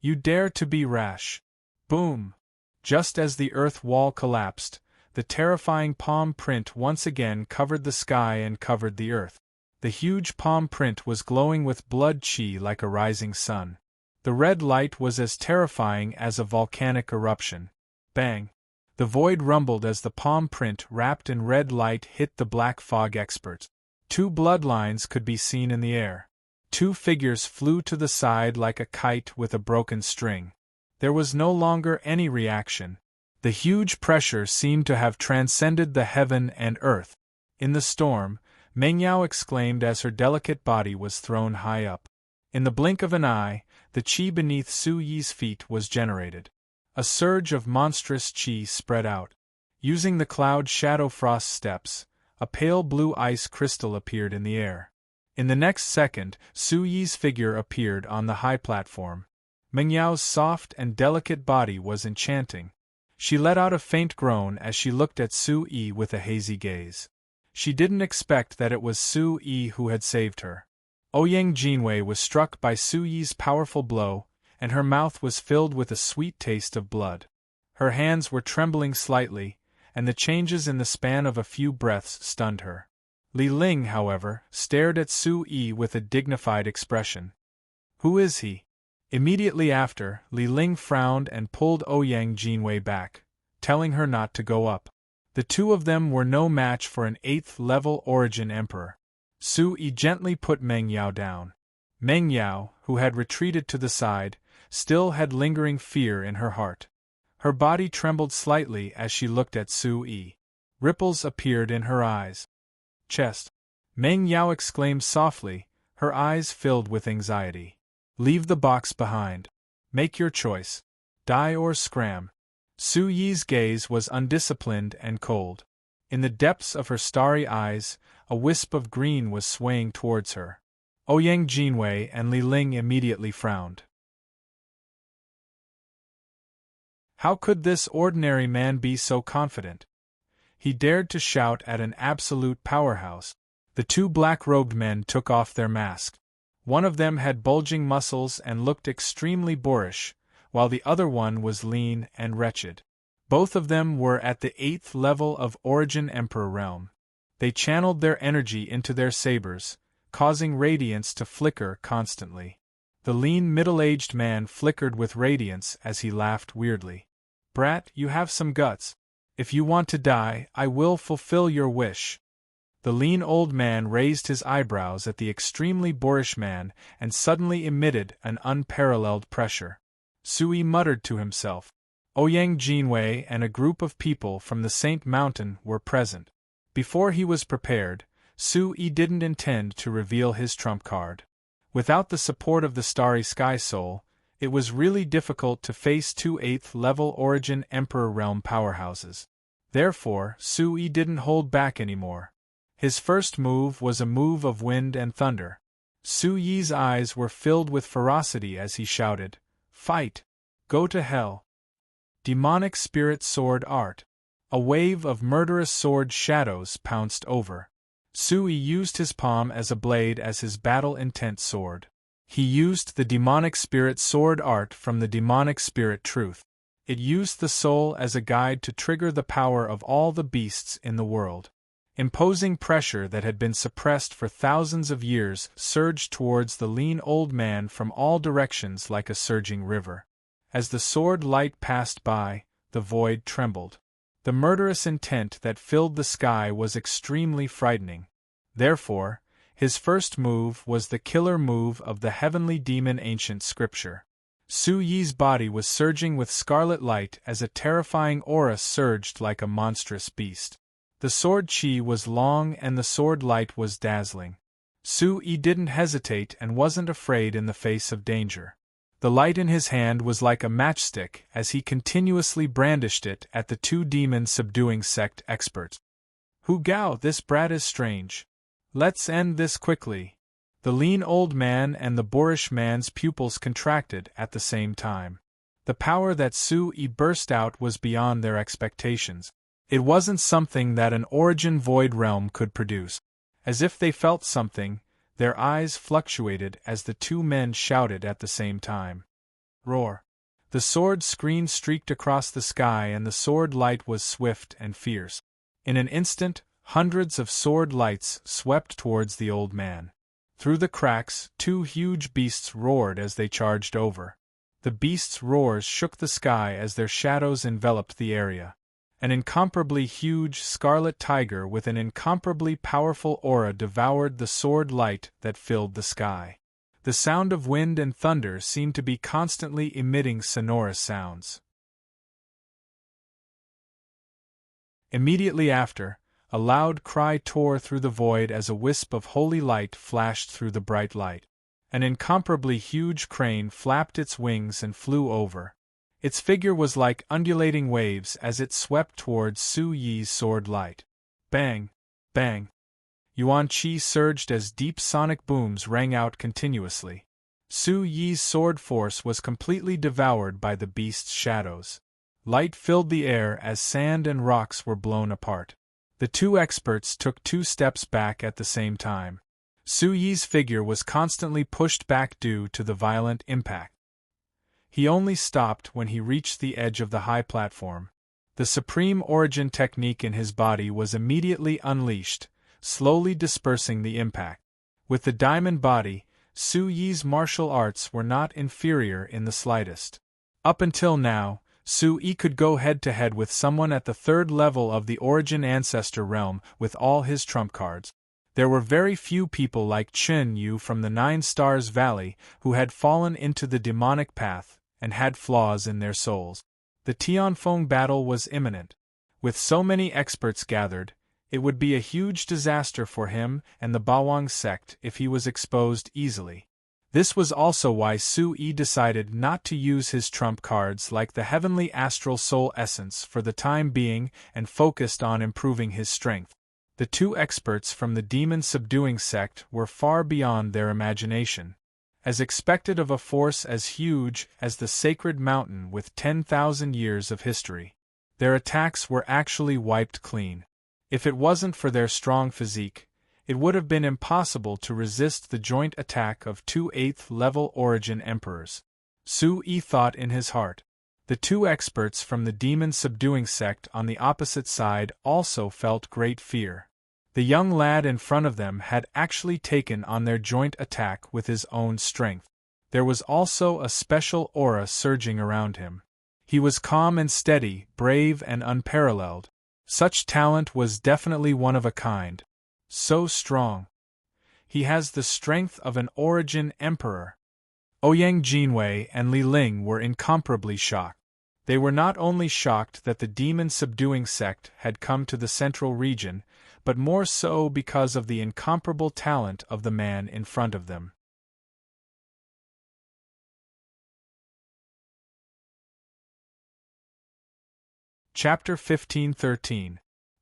"You dare to be rash!" Boom! Just as the earth wall collapsed, the terrifying palm print once again covered the sky and covered the earth. The huge palm print was glowing with blood qi like a rising sun. The red light was as terrifying as a volcanic eruption. Bang! The void rumbled as the palm print wrapped in red light hit the Black Fog expert. Two bloodlines could be seen in the air. Two figures flew to the side like a kite with a broken string. There was no longer any reaction. The huge pressure seemed to have transcended the heaven and earth. In the storm, Meng Yao exclaimed as her delicate body was thrown high up. In the blink of an eye, the qi beneath Sue-Yi's feet was generated. A surge of monstrous qi spread out. Using the cloud shadow frost steps, a pale blue ice crystal appeared in the air. In the next second, Sue-Yi's figure appeared on the high platform. Meng Yao's soft and delicate body was enchanting. She let out a faint groan as she looked at Sue-Yi with a hazy gaze. She didn't expect that it was Sue-Yi who had saved her. Ouyang Jinwei was struck by Sue-Yi's powerful blow, and her mouth was filled with a sweet taste of blood. Her hands were trembling slightly, and the changes in the span of a few breaths stunned her. Li Ling, however, stared at Sue-Yi with a dignified expression. "Who is he?" Immediately after, Li Ling frowned and pulled Ouyang Jinwei back, telling her not to go up. The two of them were no match for an 8th-level Origin Emperor. Sue-Yi gently put Meng Yao down. Meng Yao, who had retreated to the side, still had lingering fear in her heart. Her body trembled slightly as she looked at Sue-Yi. Ripples appeared in her eyes. "Chest!" Meng Yao exclaimed softly, her eyes filled with anxiety. "Leave the box behind. Make your choice. Die or scram." Sue-Yi's gaze was undisciplined and cold. In the depths of her starry eyes, a wisp of green was swaying towards her. Ouyang Jinwei and Li Ling immediately frowned. How could this ordinary man be so confident? He dared to shout at an absolute powerhouse. The two black-robed men took off their mask. One of them had bulging muscles and looked extremely boorish, while the other one was lean and wretched. Both of them were at the 8th level of Origin Emperor realm. They channeled their energy into their sabers, causing radiance to flicker constantly. The lean middle-aged man flickered with radiance as he laughed weirdly. "Brat, you have some guts. If you want to die, I will fulfill your wish." The lean old man raised his eyebrows at the extremely boorish man and suddenly emitted an unparalleled pressure. Sui muttered to himself. Ouyang Jinwei and a group of people from the Saint Mountain were present. Before he was prepared, Sui didn't intend to reveal his trump card. Without the support of the Starry Sky Soul, it was really difficult to face two 8th level Origin Emperor Realm powerhouses. Therefore, Sui didn't hold back anymore. His first move was a move of wind and thunder. Suyi's eyes were filled with ferocity as he shouted, "Fight! Go to hell!" Demonic Spirit Sword Art. A wave of murderous sword shadows pounced over. Sui used his palm as a blade as his battle-intent sword. He used the Demonic Spirit Sword Art from the Demonic Spirit Truth. It used the soul as a guide to trigger the power of all the beasts in the world. Imposing pressure that had been suppressed for thousands of years surged towards the lean old man from all directions like a surging river. As the sword light passed by, the void trembled. The murderous intent that filled the sky was extremely frightening. Therefore, his first move was the killer move of the heavenly demon ancient scripture. Suyi's body was surging with scarlet light as a terrifying aura surged like a monstrous beast. The sword chi was long and the sword light was dazzling. Sui didn't hesitate and wasn't afraid in the face of danger. The light in his hand was like a matchstick as he continuously brandished it at the two demon-subduing sect experts. "Hu Gao, this brat is strange. Let's end this quickly." The lean old man and the boorish man's pupils contracted at the same time. The power that Sui burst out was beyond their expectations. It wasn't something that an Origin Void Realm could produce. As if they felt something, their eyes fluctuated as the two men shouted at the same time. Roar! The sword screen streaked across the sky and the sword light was swift and fierce. In an instant, hundreds of sword lights swept towards the old man. Through the cracks, two huge beasts roared as they charged over. The beasts' roars shook the sky as their shadows enveloped the area. An incomparably huge scarlet tiger with an incomparably powerful aura devoured the sword light that filled the sky. The sound of wind and thunder seemed to be constantly emitting sonorous sounds. Immediately after, a loud cry tore through the void as a wisp of holy light flashed through the bright light. An incomparably huge crane flapped its wings and flew over. Its figure was like undulating waves as it swept towards Suyi's sword light. Bang! Bang! Yuan Qi surged as deep sonic booms rang out continuously. Suyi's sword force was completely devoured by the beast's shadows. Light filled the air as sand and rocks were blown apart. The two experts took 2 steps back at the same time. Suyi's figure was constantly pushed back due to the violent impact. He only stopped when he reached the edge of the high platform. The supreme origin technique in his body was immediately unleashed, slowly dispersing the impact. With the diamond body, Suyi's martial arts were not inferior in the slightest. Up until now, Sui could go head-to-head with someone at the 3rd level of the Origin Ancestor realm with all his trump cards. There were very few people like Chen Yu from the 9 Stars Valley who had fallen into the demonic path and had flaws in their souls. The Tianfeng battle was imminent. With so many experts gathered, it would be a huge disaster for him and the Bawang sect if he was exposed easily. This was also why Sui decided not to use his trump cards like the heavenly astral soul essence for the time being and focused on improving his strength. The 2 experts from the demon-subduing sect were far beyond their imagination. As expected of a force as huge as the sacred mountain with 10,000 years of history, their attacks were actually wiped clean. If it wasn't for their strong physique, it would have been impossible to resist the joint attack of 2 8th-level Origin Emperors. Sui thought in his heart. The 2 experts from the demon-subduing sect on the opposite side also felt great fear. The young lad in front of them had actually taken on their joint attack with his own strength. there was also a special aura surging around him. He was calm and steady, brave and unparalleled. Such talent was definitely one of a kind. So strong. He has the strength of an origin emperor. Ouyang Jinwei and Li Ling were incomparably shocked. They were not only shocked that the demon-subduing sect had come to the central region, but more so because of the incomparable talent of the man in front of them. Chapter 15-13.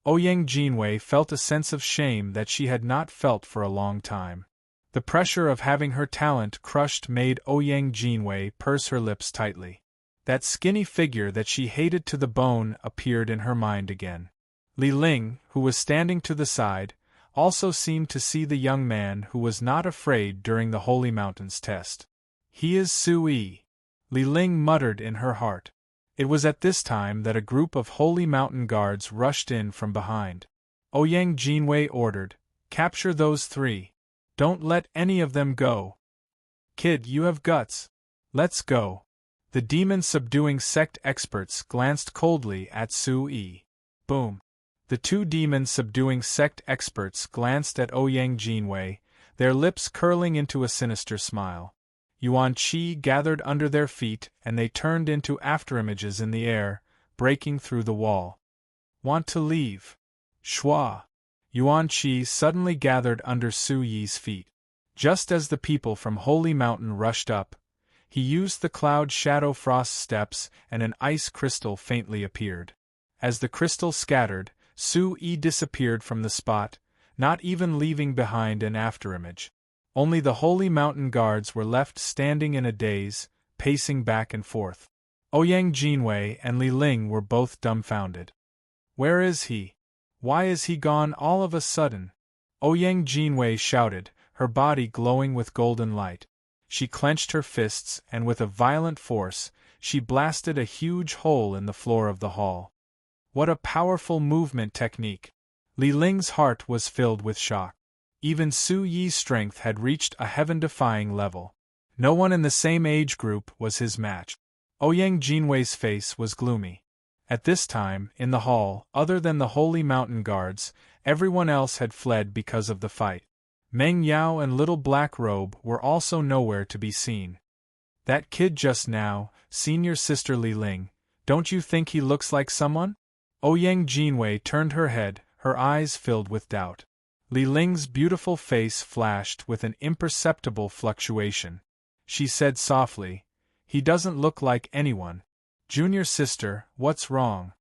Ouyang Jinwei felt a sense of shame that she had not felt for a long time. The pressure of having her talent crushed made Ouyang Jinwei purse her lips tightly. That skinny figure that she hated to the bone appeared in her mind again. Li Ling, who was standing to the side, also seemed to see the young man who was not afraid during the Holy Mountains test. "He is Sui," Li Ling muttered in her heart. It was at this time that a group of Holy Mountain guards rushed in from behind. Ouyang Jinwei ordered, "Capture those three. Don't let any of them go. Kid, you have guts. Let's go." The demon-subduing sect experts glanced coldly at Sui. Boom. The two demon-subduing sect experts glanced at Ouyang Jinwei, their lips curling into a sinister smile. Yuan Qi gathered under their feet and they turned into afterimages in the air, breaking through the wall. "Want to leave?" "Shua!" Yuan Qi suddenly gathered under Su Yi's feet. Just as the people from Holy Mountain rushed up, he used the cloud shadow frost steps and an ice crystal faintly appeared. As the crystal scattered, Su Yi disappeared from the spot, not even leaving behind an afterimage. Only the Holy Mountain guards were left standing in a daze, pacing back and forth. Ouyang Jinwei and Li Ling were both dumbfounded. "Where is he? Why is he gone all of a sudden?" Ouyang Jinwei shouted, her body glowing with golden light. She clenched her fists and with a violent force, she blasted a huge hole in the floor of the hall. What a powerful movement technique! Li Ling's heart was filled with shock. Even Su Yi's strength had reached a heaven-defying level. No one in the same age group was his match. Ouyang Jinwei's face was gloomy. At this time, in the hall, other than the Holy Mountain guards, everyone else had fled because of the fight. Meng Yao and Little Black Robe were also nowhere to be seen. "That kid just now, senior sister Li Ling, don't you think he looks like someone?" Ouyang Jinwei turned her head, her eyes filled with doubt. Li Ling's beautiful face flashed with an imperceptible fluctuation. She said softly, "He doesn't look like anyone. Junior sister, what's wrong?"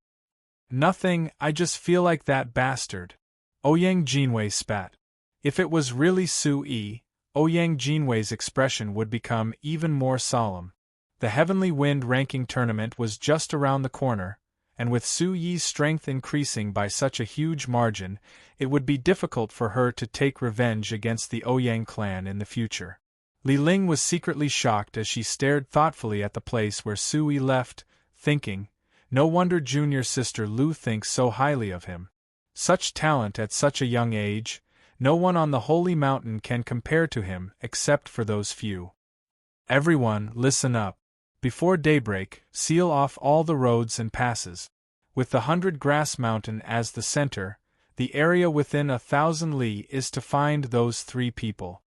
"Nothing, I just feel like that bastard." Ouyang Jinwei spat. If it was really Su Yi, Ouyang Jinwei's expression would become even more solemn. The Heavenly Wind ranking tournament was just around the corner, and with Su Yi's strength increasing by such a huge margin, it would be difficult for her to take revenge against the Ouyang clan in the future. Li Ling was secretly shocked as she stared thoughtfully at the place where Su Yi left, thinking, no wonder junior sister Lu thinks so highly of him. Such talent at such a young age, no one on the Holy Mountain can compare to him except for those few. Everyone, listen up. Before daybreak, seal off all the roads and passes. With the 100 Grass Mountain as the center, the area within 1,000 li is to find those three people.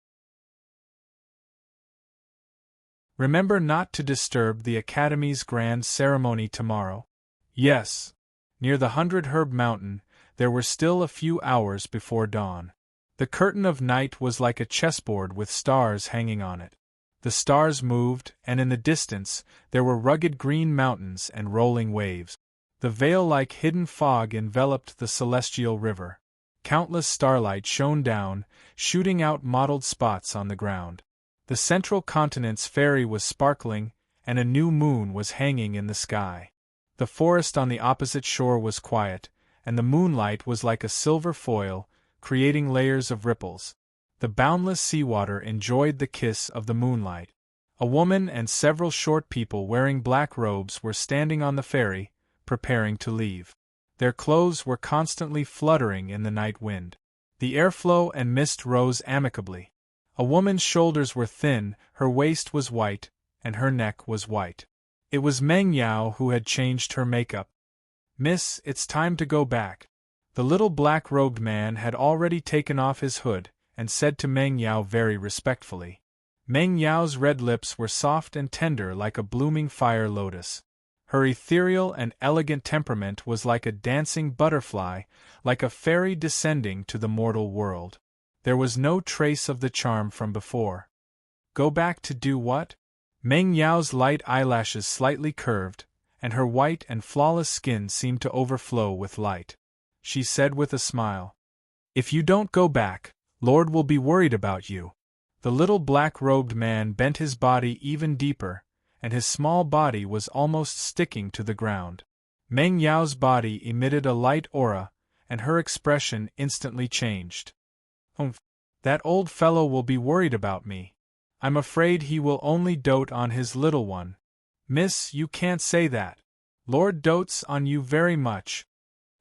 Remember not to disturb the Academy's grand ceremony tomorrow. Yes. Near the 100 Herb Mountain, there were still a few hours before dawn. The curtain of night was like a chessboard with stars hanging on it. The stars moved, and in the distance, there were rugged green mountains and rolling waves. The veil-like hidden fog enveloped the celestial river. Countless starlight shone down, shooting out mottled spots on the ground. The central continent's ferry was sparkling, and a new moon was hanging in the sky. The forest on the opposite shore was quiet, and the moonlight was like a silver foil, creating layers of ripples. The boundless seawater enjoyed the kiss of the moonlight. A woman and several short people wearing black robes were standing on the ferry, preparing to leave. Their clothes were constantly fluttering in the night wind. The airflow and mist rose amicably. A woman's shoulders were thin, her waist was white, and her neck was white. It was Meng Yao who had changed her makeup. "Miss, it's time to go back." The little black-robed man had already taken off his hood, and said to Meng Yao very respectfully. Meng Yao's red lips were soft and tender like a blooming fire lotus. Her ethereal and elegant temperament was like a dancing butterfly, like a fairy descending to the mortal world. There was no trace of the charm from before. Go back to do what? Meng Yao's light eyelashes slightly curved, and her white and flawless skin seemed to overflow with light. She said with a smile, "If you don't go back, Lord will be worried about you." The little black-robed man bent his body even deeper, and his small body was almost sticking to the ground. Meng Yao's body emitted a light aura, and her expression instantly changed. That old fellow will be worried about me. I'm afraid he will only dote on his little one." "Miss, you can't say that. Lord dotes on you very much,"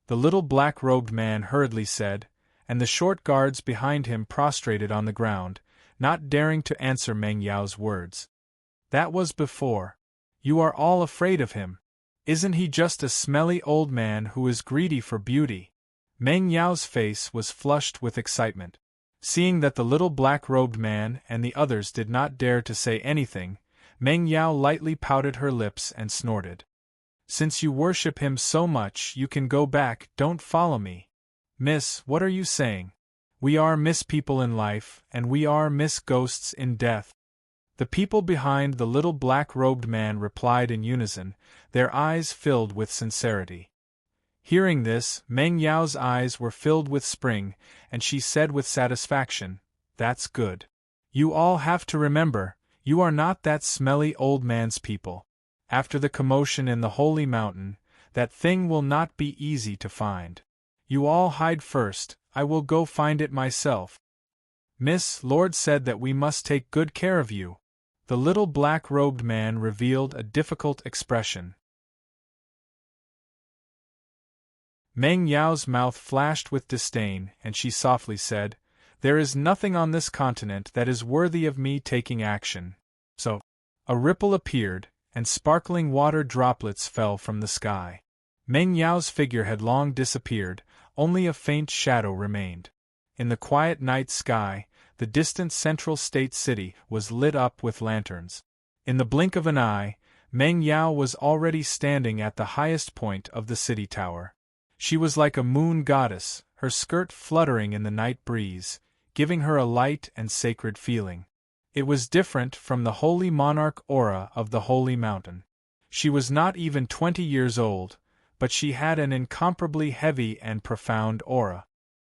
the little black-robed man hurriedly said, and the short guards behind him prostrated on the ground, not daring to answer Meng Yao's words. "That was before. You are all afraid of him. Isn't he just a smelly old man who is greedy for beauty?" Meng Yao's face was flushed with excitement. Seeing that the little black-robed man and the others did not dare to say anything, Meng Yao lightly pouted her lips and snorted. "Since you worship him so much, you can go back, don't follow me." "Miss, what are you saying? We are Miss People in life, and we are Miss Ghosts in death." The people behind the little black-robed man replied in unison, their eyes filled with sincerity. Hearing this, Meng Yao's eyes were filled with spring, and she said with satisfaction, "That's good. You all have to remember, you are not that smelly old man's people. After the commotion in the holy mountain, that thing will not be easy to find. You all hide first, I will go find it myself." "Miss, Lord said that we must take good care of you." The little black-robed man revealed a difficult expression. Meng Yao's mouth flashed with disdain, and she softly said, "There is nothing on this continent that is worthy of me taking action." So, a ripple appeared, and sparkling water droplets fell from the sky. Meng Yao's figure had long disappeared, only a faint shadow remained. In the quiet night sky, the distant central state city was lit up with lanterns. In the blink of an eye, Meng Yao was already standing at the highest point of the city tower. She was like a moon goddess, her skirt fluttering in the night breeze, giving her a light and sacred feeling. It was different from the holy monarch aura of the holy mountain. She was not even 20 years old, but she had an incomparably heavy and profound aura.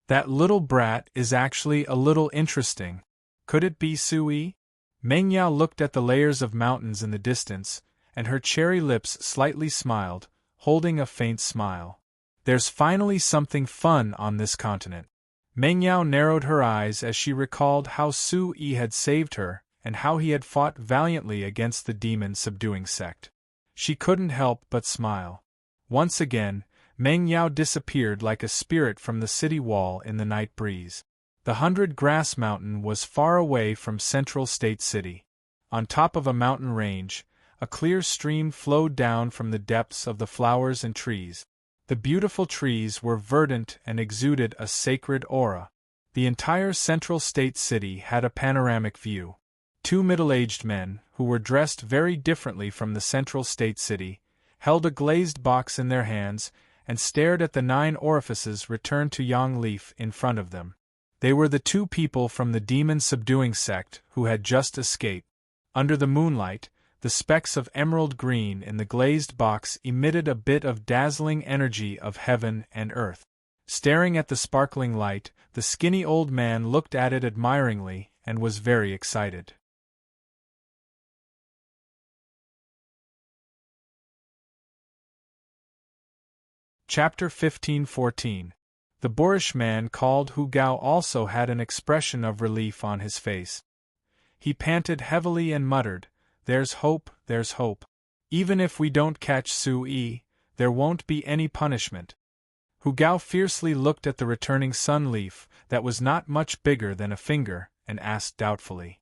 "That little brat is actually a little interesting. Could it be Sui?" Meng Yao looked at the layers of mountains in the distance, and her cherry lips slightly smiled, holding a faint smile. "There's finally something fun on this continent." Meng Yao narrowed her eyes as she recalled how Sui had saved her, and how he had fought valiantly against the demon-subduing sect. She couldn't help but smile. Once again, Meng Yao disappeared like a spirit from the city wall in the night breeze. The 100-Grass Mountain was far away from Central State City. On top of a mountain range, a clear stream flowed down from the depths of the flowers and trees. The beautiful trees were verdant and exuded a sacred aura. The entire Central State City had a panoramic view. Two middle-aged men, who were dressed very differently from the Central State City, held a glazed box in their hands, and stared at the 9 orifices returned to Yang Leaf in front of them. They were the 2 people from the demon-subduing sect who had just escaped. Under the moonlight, the specks of emerald green in the glazed box emitted a bit of dazzling energy of heaven and earth. Staring at the sparkling light, the skinny old man looked at it admiringly and was very excited. Chapter 15-14. The boorish man called Hu Gao also had an expression of relief on his face. He panted heavily and muttered, "There's hope, there's hope. Even if we don't catch Sui, there won't be any punishment." Hu Gao fiercely looked at the returning sun leaf, that was not much bigger than a finger, and asked doubtfully,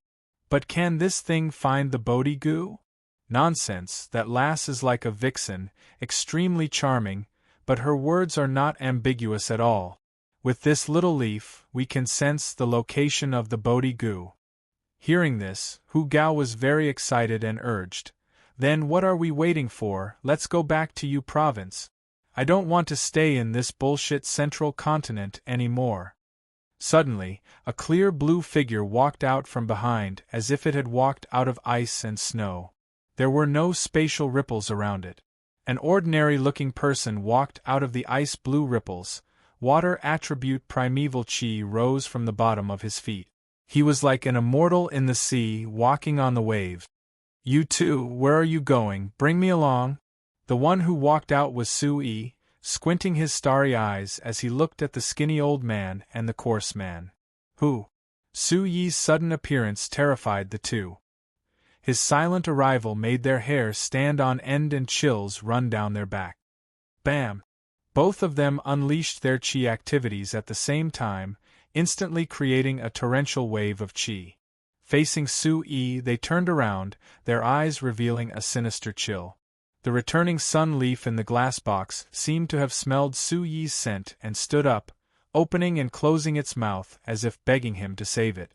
"But can this thing find the Bodhi goo?" "Nonsense, that lass is like a vixen, extremely charming, but her words are not ambiguous at all. With this little leaf, we can sense the location of the Bodhi goo." Hearing this, Hu Gao was very excited and urged, "Then what are we waiting for? Let's go back to Yu province. I don't want to stay in this bullshit central continent anymore." Suddenly, a clear blue figure walked out from behind as if it had walked out of ice and snow. There were no spatial ripples around it. An ordinary-looking person walked out of the ice-blue ripples. Water attribute primeval chi rose from the bottom of his feet. He was like an immortal in the sea, walking on the waves. "You too, where are you going? Bring me along." The one who walked out was Su-yi, squinting his starry eyes as he looked at the skinny old man and the coarse man. Who? Su-yi's sudden appearance terrified the two. His silent arrival made their hair stand on end and chills run down their back. Bam! Both of them unleashed their chi activities at the same time, instantly creating a torrential wave of chi. Facing Su-yi, they turned around, their eyes revealing a sinister chill. The returning sun leaf in the glass box seemed to have smelled Su-yi's scent and stood up, opening and closing its mouth as if begging him to save it.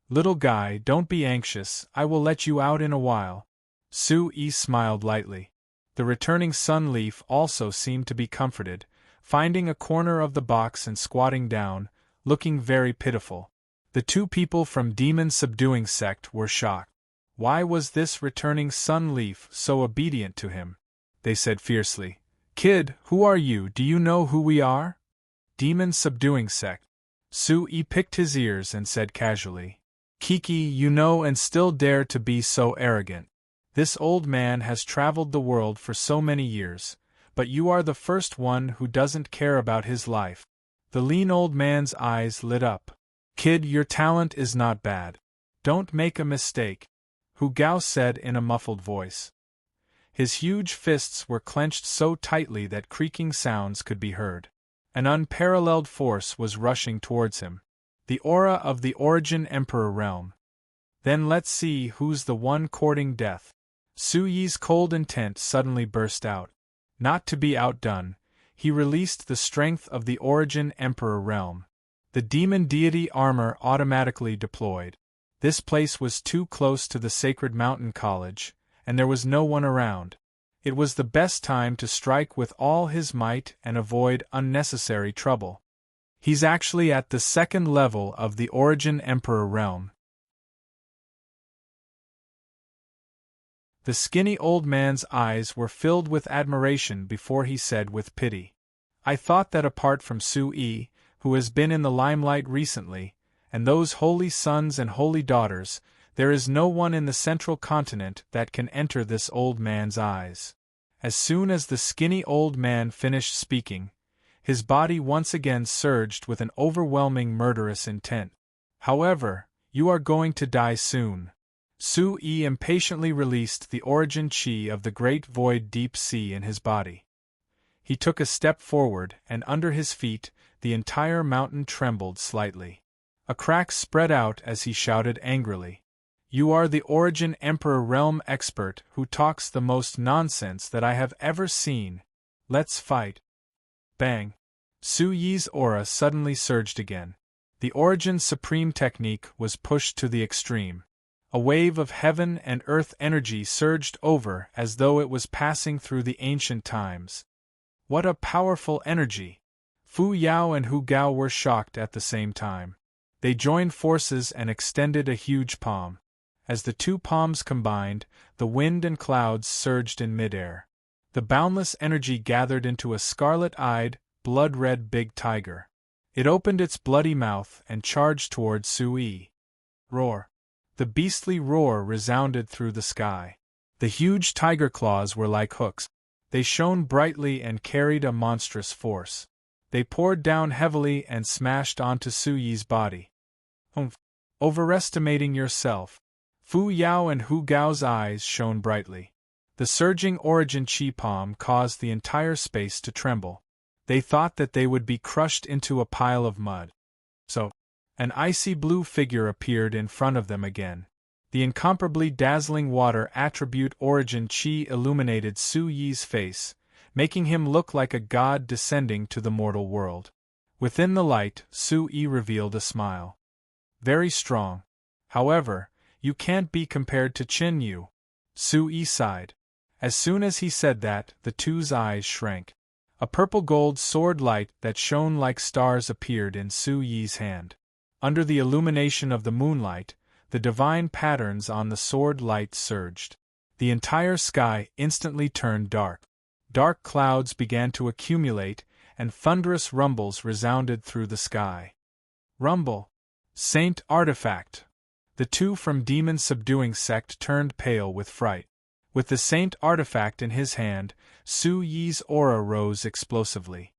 "Little guy, don't be anxious, I will let you out in a while." Su-yi smiled lightly. The returning sun leaf also seemed to be comforted, finding a corner of the box and squatting down, looking very pitiful. The two people from Demon Subduing Sect were shocked. Why was this returning sun leaf so obedient to him? They said fiercely, "Kid, who are you? Do you know who we are?" "Demon Subduing Sect." Su-yi picked his ears and said casually, "Kiki, you know and still dare to be so arrogant. This old man has traveled the world for so many years, but you are the first one who doesn't care about his life." The lean old man's eyes lit up. "Kid, your talent is not bad. Don't make a mistake," Hu Gao said in a muffled voice. His huge fists were clenched so tightly that creaking sounds could be heard. An unparalleled force was rushing towards him. The aura of the Origin Emperor realm. "Then let's see who's the one courting death." Su-yi's cold intent suddenly burst out. Not to be outdone, he released the strength of the Origin Emperor realm. The demon deity armor automatically deployed. This place was too close to the Sacred Mountain College, and there was no one around. It was the best time to strike with all his might and avoid unnecessary trouble. He's actually at the second level of the Origin Emperor realm. The skinny old man's eyes were filled with admiration before he said with pity, "I thought that apart from Su-yi, who has been in the limelight recently, and those holy sons and holy daughters, there is no one in the central continent that can enter this old man's eyes." As soon as the skinny old man finished speaking, his body once again surged with an overwhelming murderous intent. "However, you are going to die soon." Su-yi impatiently released the origin chi of the great void deep sea in his body. He took a step forward, and under his feet, the entire mountain trembled slightly. A crack spread out as he shouted angrily, "You are the Origin Emperor realm expert who talks the most nonsense that I have ever seen. Let's fight." Bang! Su-yi's aura suddenly surged again. The Origin Supreme technique was pushed to the extreme. A wave of heaven and earth energy surged over as though it was passing through the ancient times. What a powerful energy! Fu Yao and Hu Gao were shocked at the same time. They joined forces and extended a huge palm. As the two palms combined, the wind and clouds surged in midair. The boundless energy gathered into a scarlet-eyed, blood-red big tiger. It opened its bloody mouth and charged towards Su-yi. Roar! The beastly roar resounded through the sky. The huge tiger claws were like hooks. They shone brightly and carried a monstrous force. They poured down heavily and smashed onto Su-yi's body. "Humph! Overestimating yourself." Fu Yao and Hu Gao's eyes shone brightly. The surging origin chi palm caused the entire space to tremble. They thought that they would be crushed into a pile of mud. So, An icy blue figure appeared in front of them again. The incomparably dazzling water attribute origin Qi illuminated Su Yi's face, making him look like a god descending to the mortal world. Within the light, Su Yi revealed a smile. Very strong. However, you can't be compared to Qin Yu. Su Yi sighed. As soon as he said that, the two's eyes shrank. A purple-gold sword light that shone like stars appeared in Su Yi's hand. Under the illumination of the moonlight, the divine patterns on the sword light surged. The entire sky instantly turned dark. Dark clouds began to accumulate, and thunderous rumbles resounded through the sky. Rumble! Saint Artifact! The two from demon-subduing sect turned pale with fright. With the Saint Artifact in his hand, Su Yi's aura rose explosively.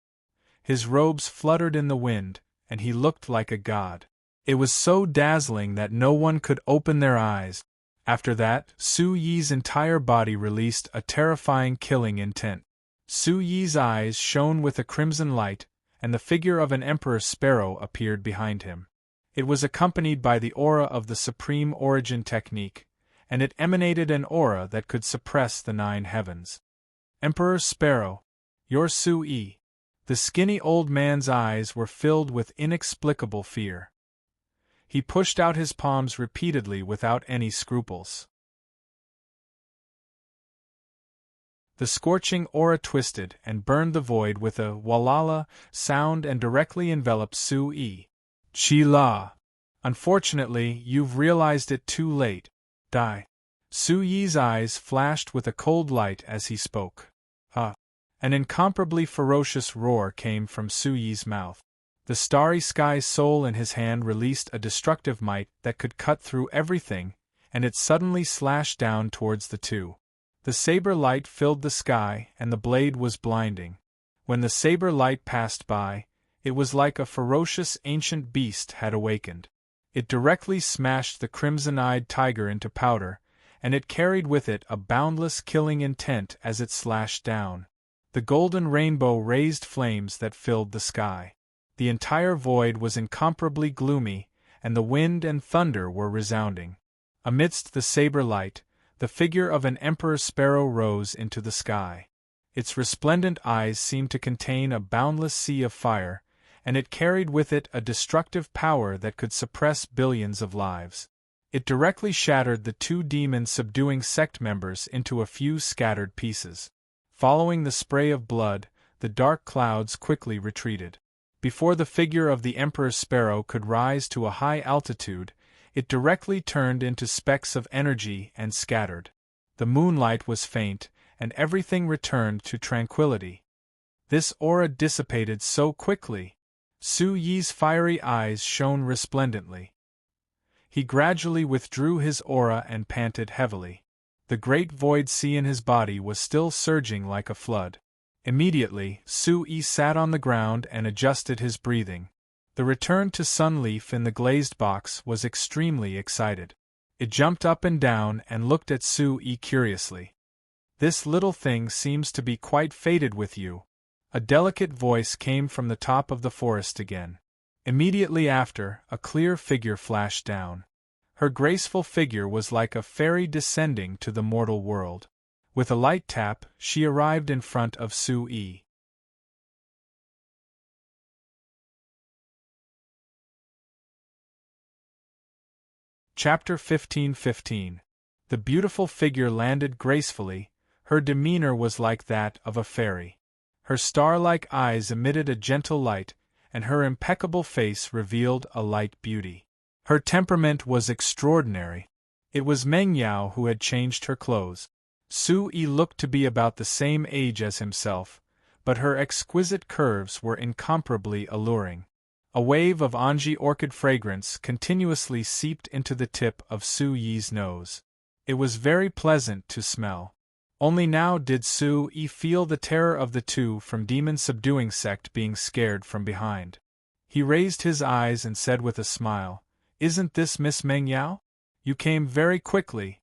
His robes fluttered in the wind, and he looked like a god. It was so dazzling that no one could open their eyes. After that, Su Yi's entire body released a terrifying killing intent. Su Yi's eyes shone with a crimson light, and the figure of an emperor sparrow appeared behind him. It was accompanied by the aura of the Supreme Origin Technique, and it emanated an aura that could suppress the 9 heavens. Emperor Sparrow, you're Su Yi. The skinny old man's eyes were filled with inexplicable fear. He pushed out his palms repeatedly without any scruples. The scorching aura twisted and burned the void with a walala sound and directly enveloped Su Yi. Chi-la! Unfortunately, you've realized it too late. Die. Su Yi's eyes flashed with a cold light as he spoke. An incomparably ferocious roar came from Su Yi's mouth. The starry sky soul in his hand released a destructive might that could cut through everything, and it suddenly slashed down towards the two. The saber light filled the sky, and the blade was blinding. When the saber light passed by, it was like a ferocious ancient beast had awakened. It directly smashed the crimson-eyed tiger into powder, and it carried with it a boundless killing intent as it slashed down. The golden rainbow raised flames that filled the sky. The entire void was incomparably gloomy, and the wind and thunder were resounding. Amidst the saber light, the figure of an emperor sparrow rose into the sky. Its resplendent eyes seemed to contain a boundless sea of fire, and it carried with it a destructive power that could suppress billions of lives. It directly shattered the 2 demon-subduing sect members into a few scattered pieces. Following the spray of blood, the dark clouds quickly retreated. Before the figure of the Emperor Sparrow could rise to a high altitude, it directly turned into specks of energy and scattered. The moonlight was faint, and everything returned to tranquility. This aura dissipated so quickly. Su Yi's fiery eyes shone resplendently. He gradually withdrew his aura and panted heavily. The great void sea in his body was still surging like a flood. Immediately, Su Yi sat on the ground and adjusted his breathing. The return to Sunleaf in the glazed box was extremely excited. It jumped up and down and looked at Su Yi curiously. "This little thing seems to be quite fated with you." A delicate voice came from the top of the forest again. Immediately after, a clear figure flashed down. Her graceful figure was like a fairy descending to the mortal world. With a light tap, she arrived in front of Su Yi. Chapter 15:15. The beautiful figure landed gracefully. Her demeanor was like that of a fairy. Her star-like eyes emitted a gentle light, and her impeccable face revealed a light beauty. Her temperament was extraordinary. It was Meng Yao who had changed her clothes. Su Yi looked to be about the same age as himself, but her exquisite curves were incomparably alluring. A wave of Anji orchid fragrance continuously seeped into the tip of Su Yi's nose. It was very pleasant to smell. Only now did Su Yi feel the terror of the 2 from demon-subduing sect being scared from behind. He raised his eyes and said with a smile, "Isn't this Miss Meng Yao? You came very quickly."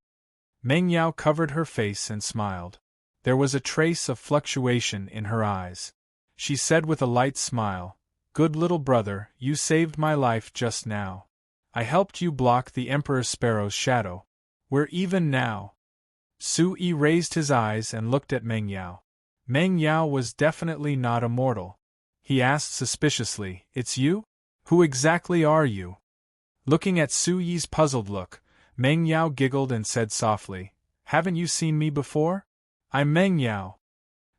Meng Yao covered her face and smiled. There was a trace of fluctuation in her eyes. She said with a light smile, Good little brother, you saved my life just now. I helped you block the Emperor Sparrow's shadow. We're even now. Su-yi raised his eyes and looked at Meng Yao. Meng Yao was definitely not a mortal. He asked suspiciously, "It's you? Who exactly are you?" Looking at Su-yi's puzzled look, Meng Yao giggled and said softly, "Haven't you seen me before? I'm Meng Yao."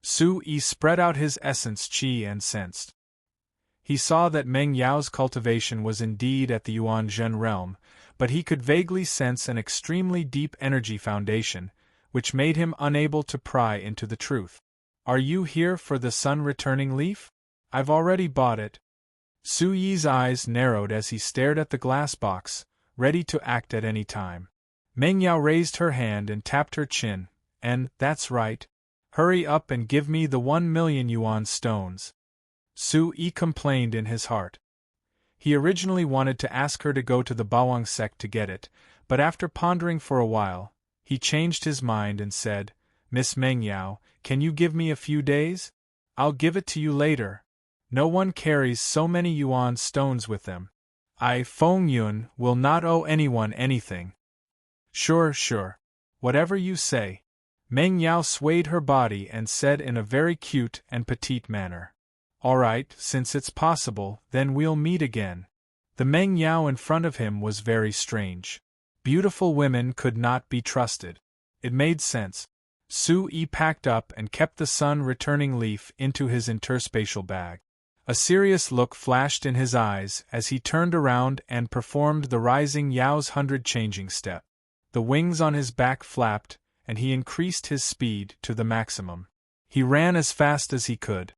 Su-yi spread out his essence qi and sensed. He saw that Meng Yao's cultivation was indeed at the Yuan-Zhen realm, but he could vaguely sense an extremely deep energy foundation, which made him unable to pry into the truth. "Are you here for the sun-returning leaf? I've already bought it." Su-yi's eyes narrowed as he stared at the glass box, ready to act at any time. Meng Yao raised her hand and tapped her chin, "That's right. Hurry up and give me the 1,000,000 yuan stones." Su-yi complained in his heart. He originally wanted to ask her to go to the Bawang sect to get it, but after pondering for a while, he changed his mind and said, "Miss Meng Yao, can you give me a few days? I'll give it to you later. No one carries so many yuan stones with them. I, Feng Yun, will not owe anyone anything." Sure. Whatever you say." Meng Yao swayed her body and said in a very cute and petite manner, "All right, since it's possible, then we'll meet again." The Meng Yao in front of him was very strange. Beautiful women could not be trusted. It made sense. Su-yi packed up and kept the sun-returning leaf into his interspatial bag. A serious look flashed in his eyes as he turned around and performed the rising Yao's 100 changing step. The wings on his back flapped, and he increased his speed to the maximum. He ran as fast as he could.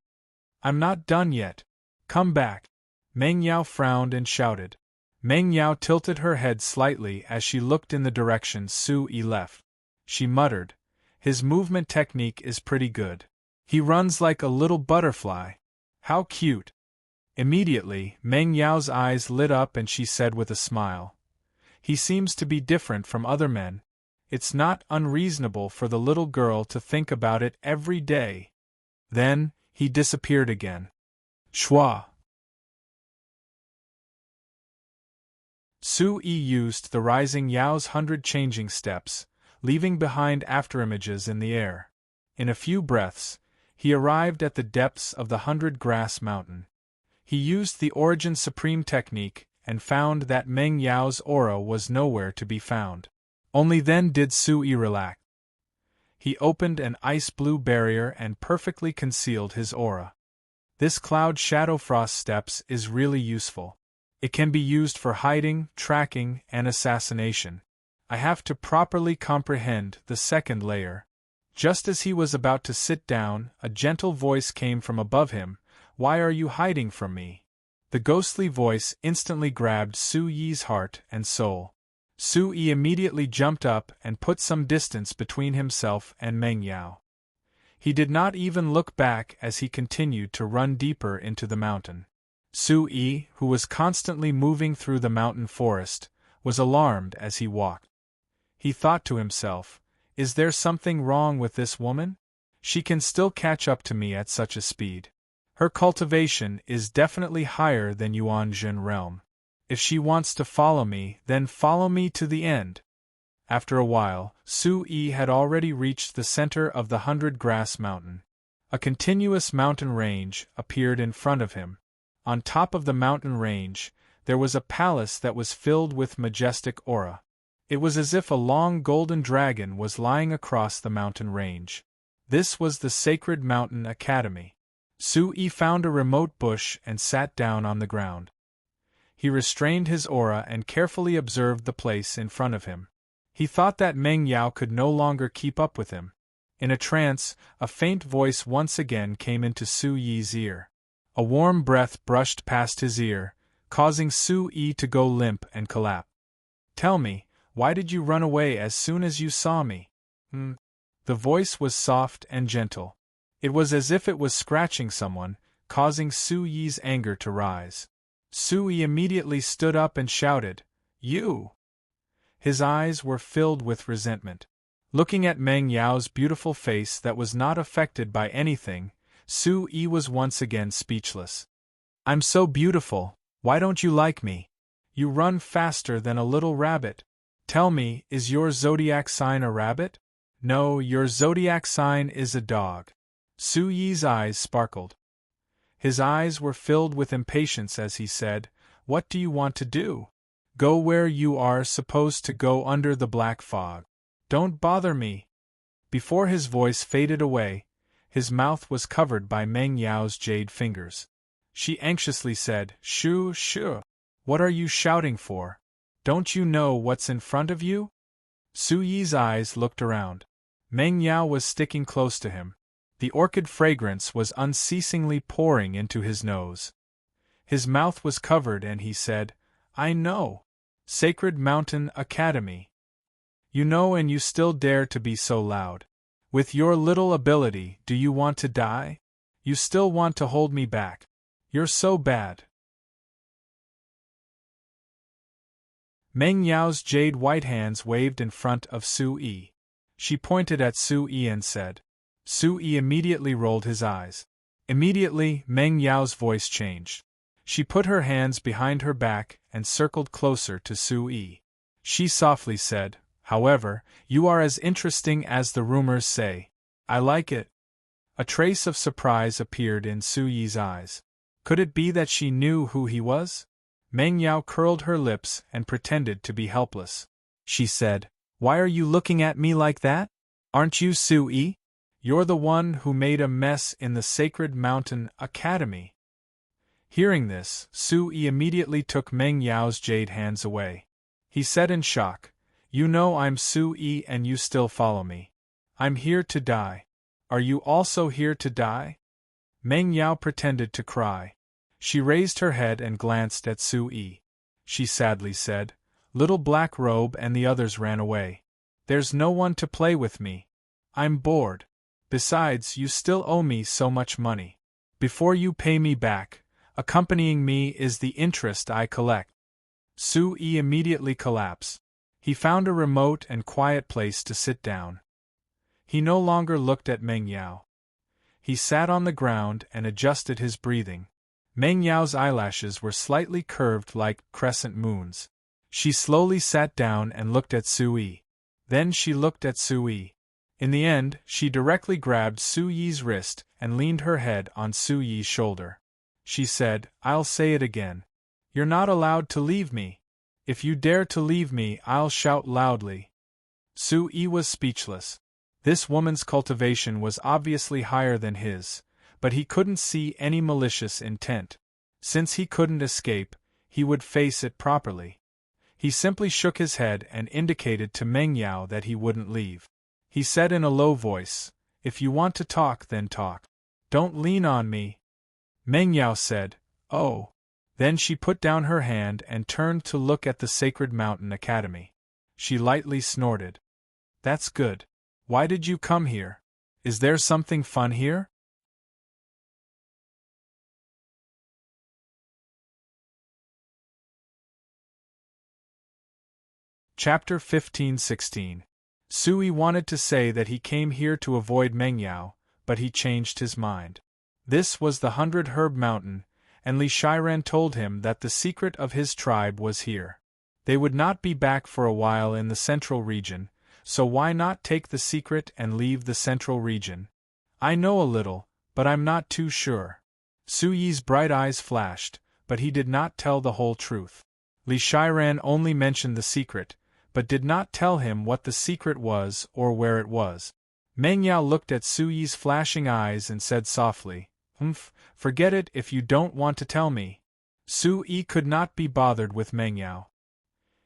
"I'm not done yet. Come back." Meng Yao frowned and shouted. Meng Yao tilted her head slightly as she looked in the direction Su-yi left. She muttered, "His movement technique is pretty good. He runs like a little butterfly. How cute." Immediately, Meng Yao's eyes lit up and she said with a smile, "He seems to be different from other men. It's not unreasonable for the little girl to think about it every day." Then, he disappeared again. Schwa. Su-yi used the rising Yao's 100 changing steps, leaving behind afterimages in the air. In a few breaths, he arrived at the depths of the 100-grass mountain. He used the Origin Supreme technique and found that Meng Yao's aura was nowhere to be found. Only then did Su-yi relax. He opened an ice-blue barrier and perfectly concealed his aura. This cloud shadow frost steps is really useful. It can be used for hiding, tracking, and assassination. I have to properly comprehend the second layer. Just as he was about to sit down, a gentle voice came from above him. "Why are you hiding from me?" The ghostly voice instantly grabbed Su-yi's heart and soul. Su-yi immediately jumped up and put some distance between himself and Meng Yao. He did not even look back as he continued to run deeper into the mountain. Su-yi, who was constantly moving through the mountain forest, was alarmed as he walked. He thought to himself, "Is there something wrong with this woman? She can still catch up to me at such a speed. Her cultivation is definitely higher than Yuan-Zhen realm. If she wants to follow me, then follow me to the end." After a while, Su-yi had already reached the center of the 100-grass mountain. A continuous mountain range appeared in front of him. On top of the mountain range, there was a palace that was filled with majestic aura. It was as if a long golden dragon was lying across the mountain range. This was the Sacred Mountain Academy. Su-yi found a remote bush and sat down on the ground. He restrained his aura and carefully observed the place in front of him. He thought that Meng Yao could no longer keep up with him. In a trance, a faint voice once again came into Su-yi's ear. A warm breath brushed past his ear, causing Su-yi to go limp and collapse. "Tell me, why did you run away as soon as you saw me?" The voice was soft and gentle. It was as if it was scratching someone, causing Su-yi's anger to rise. Su-yi immediately stood up and shouted, "You!" His eyes were filled with resentment. Looking at Meng Yao's beautiful face that was not affected by anything, Su-yi was once again speechless. I'm so beautiful, why don't you like me? You run faster than a little rabbit. Tell me, is your zodiac sign a rabbit? No, your zodiac sign is a dog. Su Yi's eyes sparkled. His eyes were filled with impatience as he said, What do you want to do? Go where you are supposed to go under the black fog. Don't bother me. Before his voice faded away, his mouth was covered by Meng Yao's jade fingers. She anxiously said, Shoo, shoo. What are you shouting for? Don't you know what's in front of you? Su Yi's eyes looked around. Meng Yao was sticking close to him. The orchid fragrance was unceasingly pouring into his nose. His mouth was covered and he said, I know. Sacred Mountain Academy. You know and you still dare to be so loud. With your little ability, do you want to die? You still want to hold me back. You're so bad. Meng Yao's jade white hands waved in front of Su Yi. She pointed at Su Yi and said. Su Yi immediately rolled his eyes. Immediately, Meng Yao's voice changed. She put her hands behind her back and circled closer to Su Yi. She softly said, However, you are as interesting as the rumors say. I like it. A trace of surprise appeared in Su Yi's eyes. Could it be that she knew who he was? Meng Yao curled her lips and pretended to be helpless. She said, Why are you looking at me like that? Aren't you Su Yi? You're the one who made a mess in the Sacred Mountain Academy. Hearing this, Su Yi immediately took Meng Yao's jade hands away. He said in shock, You know I'm Su Yi and you still follow me. I'm here to die. Are you also here to die? Meng Yao pretended to cry. She raised her head and glanced at Su Yi. She sadly said, Little Black Robe and the others ran away. There's no one to play with me. I'm bored. Besides, you still owe me so much money. Before you pay me back, accompanying me is the interest I collect. Su Yi immediately collapsed. He found a remote and quiet place to sit down. He no longer looked at Meng Yao. He sat on the ground and adjusted his breathing. Meng Yao's eyelashes were slightly curved like crescent moons. She slowly sat down and looked at Su Yi. Then she looked at Su Yi. In the end, she directly grabbed Su Yi's wrist and leaned her head on Su Yi's shoulder. She said, I'll say it again. You're not allowed to leave me. If you dare to leave me, I'll shout loudly. Su Yi was speechless. This woman's cultivation was obviously higher than his, but he couldn't see any malicious intent. Since he couldn't escape, he would face it properly. He simply shook his head and indicated to Meng Yao that he wouldn't leave. He said in a low voice, If you want to talk, then talk. Don't lean on me. Meng Yao said, Oh. Then she put down her hand and turned to look at the Sacred Mountain Academy. She lightly snorted. That's good. Why did you come here? Is there something fun here? Chapter 15-16. Su Yi wanted to say that he came here to avoid Meng Yao, but he changed his mind. This was the 100 Herb Mountain, and Li Shiran told him that the secret of his tribe was here. They would not be back for a while in the central region, so why not take the secret and leave the central region? I know a little, but I'm not too sure. Su Yi's bright eyes flashed, but he did not tell the whole truth. Li Shiran only mentioned the secret, but did not tell him what the secret was or where it was. Meng Yao looked at Su Yi's flashing eyes and said softly, Forget it if you don't want to tell me. Su Yi could not be bothered with Meng Yao.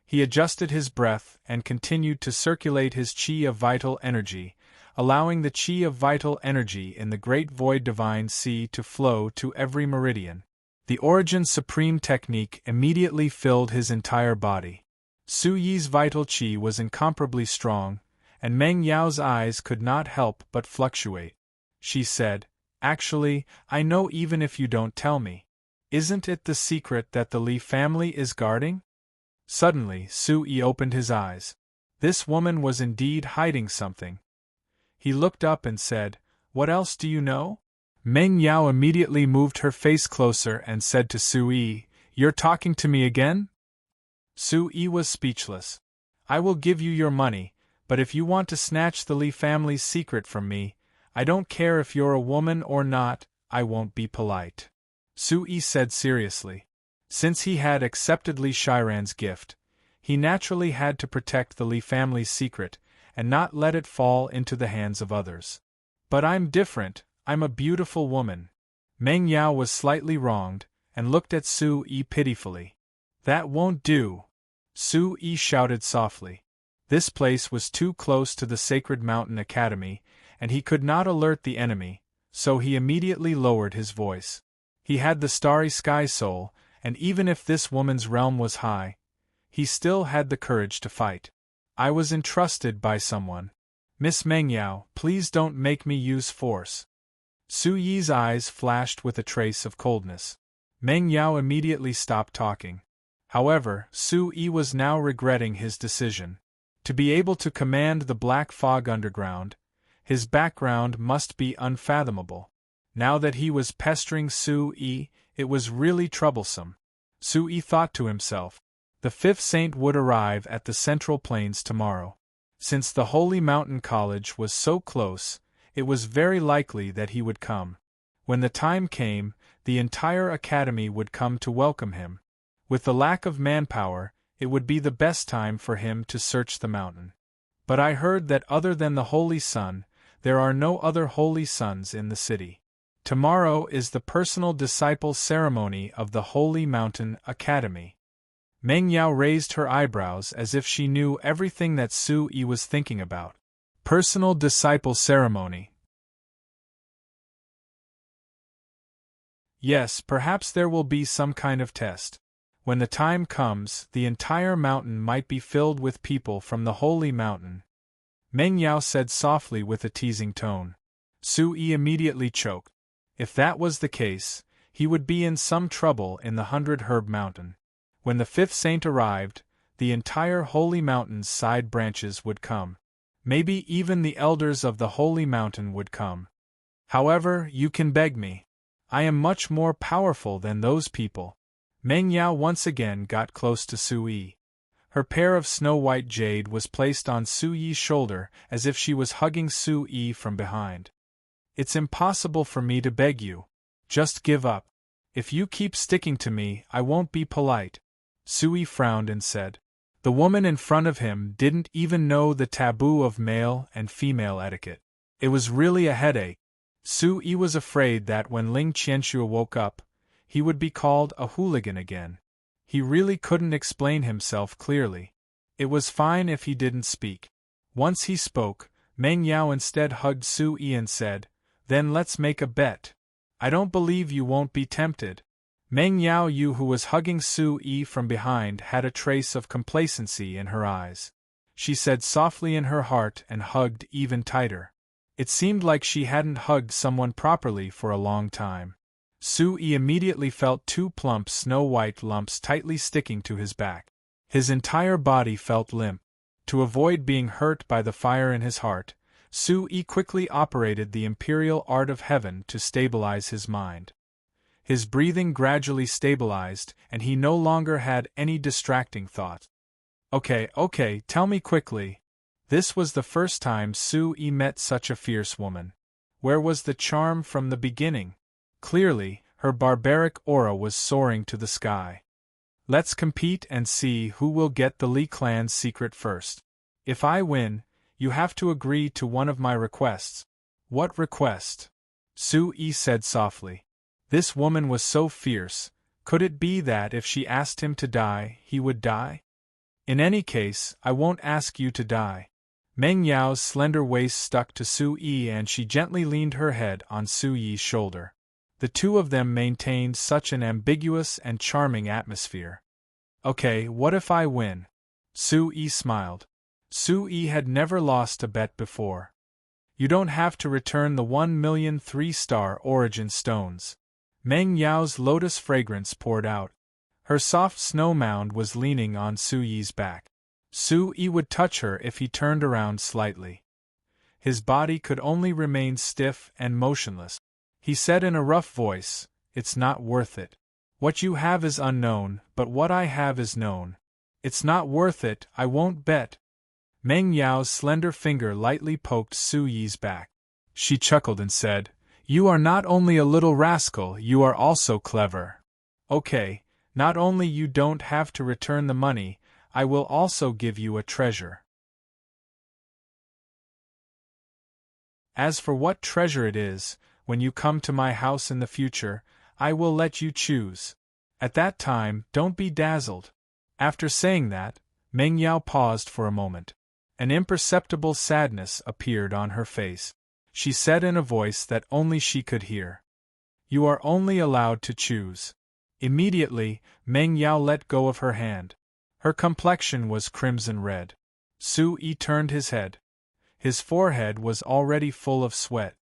He adjusted his breath and continued to circulate his qi of vital energy, allowing the qi of vital energy in the Great Void Divine Sea to flow to every meridian. The Origin Supreme technique immediately filled his entire body. Su Yi's vital qi was incomparably strong, and Meng Yao's eyes could not help but fluctuate. She said, Actually, I know even if you don't tell me. Isn't it the secret that the Li family is guarding? Suddenly, Su Yi opened his eyes. This woman was indeed hiding something. He looked up and said, What else do you know? Meng Yao immediately moved her face closer and said to Su Yi, "You're talking to me again?" Su Yi was speechless. "I will give you your money, but if you want to snatch the Li family's secret from me, I don't care if you're a woman or not, I won't be polite," Su Yi said seriously. Since he had accepted Li Shiran's gift, he naturally had to protect the Li family's secret and not let it fall into the hands of others. "But I'm different, I'm a beautiful woman." Meng Yao was slightly wronged, and looked at Su Yi pitifully. "That won't do," Su Yi shouted softly. This place was too close to the Sacred Mountain Academy, and he could not alert the enemy, so he immediately lowered his voice. He had the starry sky soul, and even if this woman's realm was high, he still had the courage to fight. "I was entrusted by someone. Miss Meng Yao, please don't make me use force." Su Yi's eyes flashed with a trace of coldness. Meng Yao immediately stopped talking. However, Su Yi was now regretting his decision. To be able to command the Black Fog Underground, his background must be unfathomable. Now that he was pestering Su Yi, it was really troublesome. Su Yi thought to himself, the fifth saint would arrive at the Central Plains tomorrow. Since the Holy Mountain College was so close, it was very likely that he would come. When the time came, the entire academy would come to welcome him. With the lack of manpower, it would be the best time for him to search the mountain. But I heard that other than the Holy Sun, there are no other Holy Sons in the city. Tomorrow is the personal disciple ceremony of the Holy Mountain Academy. Meng Yao raised her eyebrows as if she knew everything that Su Yi was thinking about. Personal disciple ceremony. Yes, perhaps there will be some kind of test. When the time comes, the entire mountain might be filled with people from the Holy Mountain. Meng Yao said softly with a teasing tone. Su Yi immediately choked. If that was the case, he would be in some trouble in the 100 Herb Mountain. When the fifth saint arrived, the entire Holy Mountain's side branches would come. Maybe even the elders of the Holy Mountain would come. However, you can beg me. I am much more powerful than those people. Meng Yao once again got close to Su Yi. Her pair of snow-white jade was placed on Su Yi's shoulder as if she was hugging Su Yi from behind. "It's impossible for me to beg you. Just give up. If you keep sticking to me, I won't be polite." Su Yi frowned and said. The woman in front of him didn't even know the taboo of male and female etiquette. It was really a headache. Su Yi was afraid that when Ling Qianxue woke up, he would be called a hooligan again. He really couldn't explain himself clearly. It was fine if he didn't speak. Once he spoke, Meng Yao instead hugged Su Yi and said, "Then let's make a bet. I don't believe you won't be tempted." Meng Yao Yu, who was hugging Su Yi from behind, had a trace of complacency in her eyes. She said softly in her heart and hugged even tighter. It seemed like she hadn't hugged someone properly for a long time. Su Yi immediately felt two plump snow-white lumps tightly sticking to his back. His entire body felt limp. To avoid being hurt by the fire in his heart, Su Yi quickly operated the imperial art of heaven to stabilize his mind. His breathing gradually stabilized, and he no longer had any distracting thoughts. Okay, tell me quickly." This was the first time Su Yi met such a fierce woman. Where was the charm from the beginning? Clearly, her barbaric aura was soaring to the sky. "Let's compete and see who will get the Li clan's secret first. If I win, you have to agree to one of my requests." "What request?" Su Yi said softly. This woman was so fierce, could it be that if she asked him to die, he would die? "In any case, I won't ask you to die." Meng Yao's slender waist stuck to Su Yi and she gently leaned her head on Su Yi's shoulder. The two of them maintained such an ambiguous and charming atmosphere. "Okay, what if I win?" Su Yi smiled. Su Yi had never lost a bet before. "You don't have to return the 1,000,000 3-star origin stones." Meng Yao's lotus fragrance poured out. Her soft snow mound was leaning on Su Yi's back. Su Yi would touch her if he turned around slightly. His body could only remain stiff and motionless. He said in a rough voice, "It's not worth it. What you have is unknown, but what I have is known. It's not worth it, I won't bet." Meng Yao's slender finger lightly poked Su Yi's back. She chuckled and said, "You are not only a little rascal, you are also clever. Okay, not only you don't have to return the money, I will also give you a treasure. As for what treasure it is, when you come to my house in the future, I will let you choose. At that time, don't be dazzled." After saying that, Meng Yao paused for a moment. An imperceptible sadness appeared on her face. She said in a voice that only she could hear, "You are only allowed to choose." Immediately, Meng Yao let go of her hand. Her complexion was crimson red. Su Yi turned his head. His forehead was already full of sweat.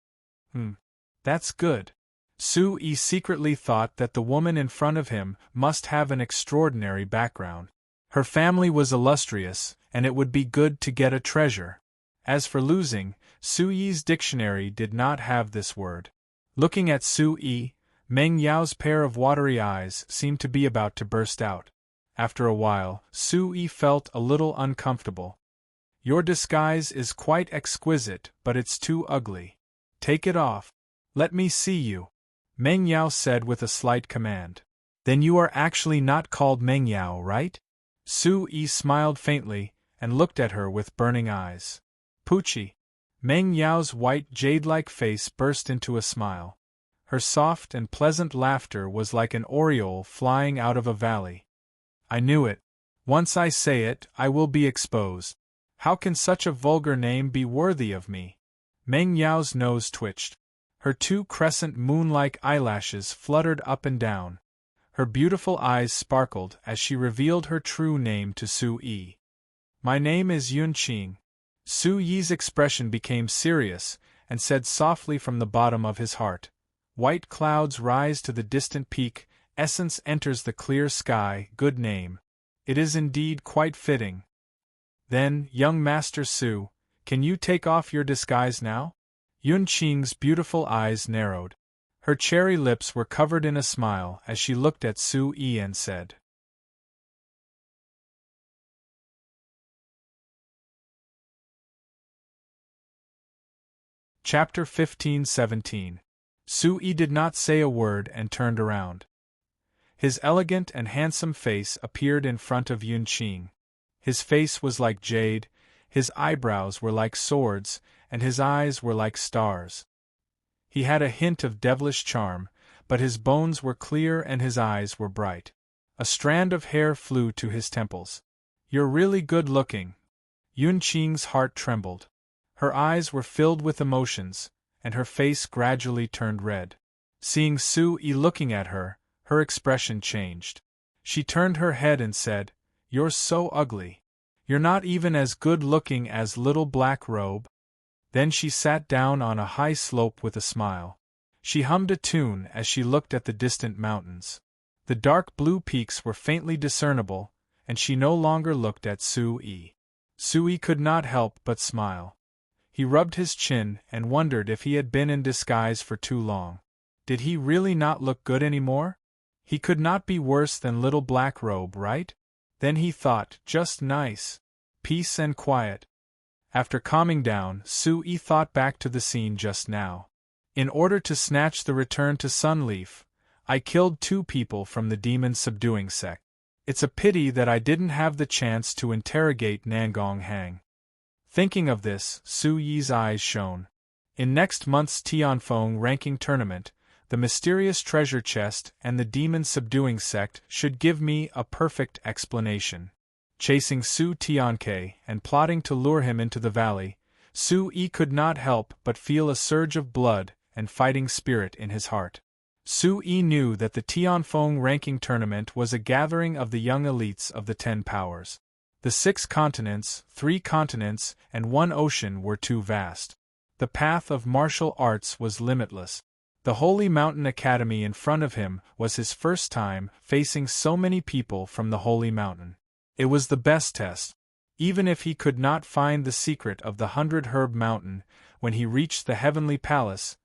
That's good." Su Yi secretly thought that the woman in front of him must have an extraordinary background. Her family was illustrious, and it would be good to get a treasure. As for losing, Su Yi's dictionary did not have this word. Looking at Su Yi, Meng Yao's pair of watery eyes seemed to be about to burst out. After a while, Su Yi felt a little uncomfortable. "Your disguise is quite exquisite, but it's too ugly. Take it off. Let me see you," Meng Yao said with a slight command. "Then you are actually not called Meng Yao, right?" Su Yi smiled faintly, and looked at her with burning eyes. "Poochie." Meng Yao's white jade-like face burst into a smile. Her soft and pleasant laughter was like an aureole flying out of a valley. "I knew it. Once I say it, I will be exposed. How can such a vulgar name be worthy of me?" Meng Yao's nose twitched. Her two crescent moon-like eyelashes fluttered up and down. Her beautiful eyes sparkled as she revealed her true name to Su Yi. "My name is Yun Qing." Su Yi's expression became serious, and said softly from the bottom of his heart, "White clouds rise to the distant peak, essence enters the clear sky, good name. It is indeed quite fitting." "Then, young Master Su, can you take off your disguise now?" Yun Qing's beautiful eyes narrowed. Her cherry lips were covered in a smile as she looked at Su Yi and said, Chapter 15-17. Su Yi did not say a word and turned around. His elegant and handsome face appeared in front of Yun Qing. His face was like jade, his eyebrows were like swords, and his eyes were like stars. He had a hint of devilish charm, but his bones were clear and his eyes were bright. A strand of hair flew to his temples. "You're really good-looking." Yun Qing's heart trembled. Her eyes were filled with emotions, and her face gradually turned red. Seeing Su Yi looking at her, her expression changed. She turned her head and said, "You're so ugly. You're not even as good-looking as Little Black Robe." Then she sat down on a high slope with a smile. She hummed a tune as she looked at the distant mountains. The dark blue peaks were faintly discernible, and she no longer looked at Su Yi. Su Yi could not help but smile. He rubbed his chin and wondered if he had been in disguise for too long. Did he really not look good anymore? He could not be worse than Little Black Robe, right? Then he thought, just nice. Peace and quiet. After calming down, Su Yi thought back to the scene just now. In order to snatch the return to Sunleaf, I killed 2 people from the demon-subduing sect. It's a pity that I didn't have the chance to interrogate Nangong Hang. Thinking of this, Su Yi's eyes shone. In next month's Tianfeng ranking tournament, the mysterious treasure chest and the demon-subduing sect should give me a perfect explanation. Chasing Su Tianke and plotting to lure him into the valley, Su Yi could not help but feel a surge of blood and fighting spirit in his heart. Su Yi knew that the Tianfeng ranking tournament was a gathering of the young elites of the 10 powers. The 6 continents, 3 continents, and 1 ocean were too vast. The path of martial arts was limitless. The Holy Mountain Academy in front of him was his first time facing so many people from the Holy Mountain. It was the best test. Even if he could not find the secret of the 100 Herb Mountain when he reached the Heavenly Palace,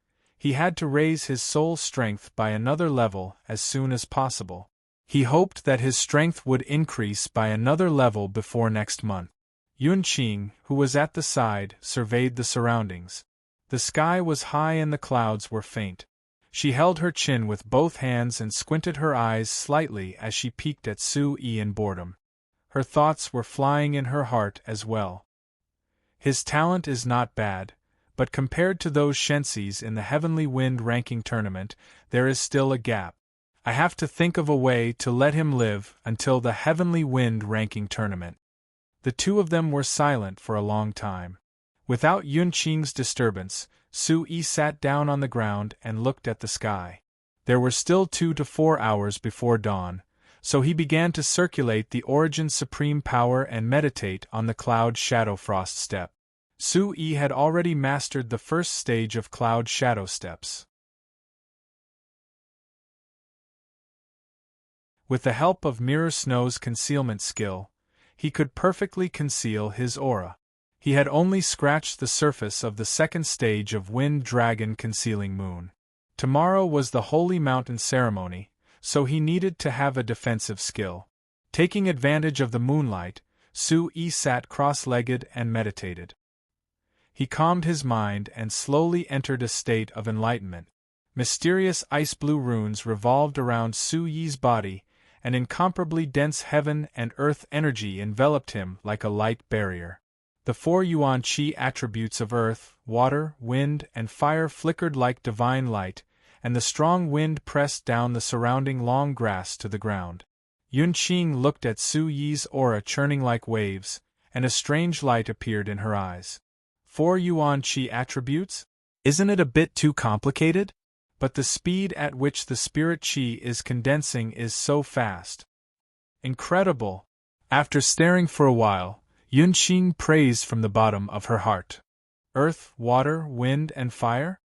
He had to raise his soul strength by another level as soon as possible. He hoped that his strength would increase by another level before next month. Yunqing, who was at the side, surveyed the surroundings. The sky was high and the clouds were faint. She held her chin with both hands and squinted her eyes slightly as she peeked at Su-yi in boredom. Her thoughts were flying in her heart as well. His talent is not bad, but compared to those shensis in the Heavenly Wind ranking tournament, there is still a gap. I have to think of a way to let him live until the Heavenly Wind ranking tournament. The two of them were silent for a long time. Without Yunqing's disturbance, Su-yi sat down on the ground and looked at the sky. There were still 2 to 4 hours before dawn, so he began to circulate the Origin's supreme power and meditate on the Cloud Shadow Frost step. Su-yi had already mastered the first stage of Cloud Shadow steps. With the help of Mirror Snow's concealment skill, he could perfectly conceal his aura. He had only scratched the surface of the second stage of Wind Dragon Concealing Moon. Tomorrow was the Holy Mountain ceremony, so he needed to have a defensive skill. Taking advantage of the moonlight, Su-yi sat cross-legged and meditated. He calmed his mind and slowly entered a state of enlightenment. Mysterious ice-blue runes revolved around Su-yi's body, and incomparably dense heaven and earth energy enveloped him like a light barrier. The 4 yuan qi attributes of earth, water, wind, and fire flickered like divine light, and the strong wind pressed down the surrounding long grass to the ground. Yunqing looked at Su-yi's aura churning like waves, and a strange light appeared in her eyes. 4 yuan qi attributes? Isn't it a bit too complicated? But the speed at which the spirit qi is condensing is so fast. Incredible! After staring for a while, Yunqing praised from the bottom of her heart. Earth, water, wind, and fire?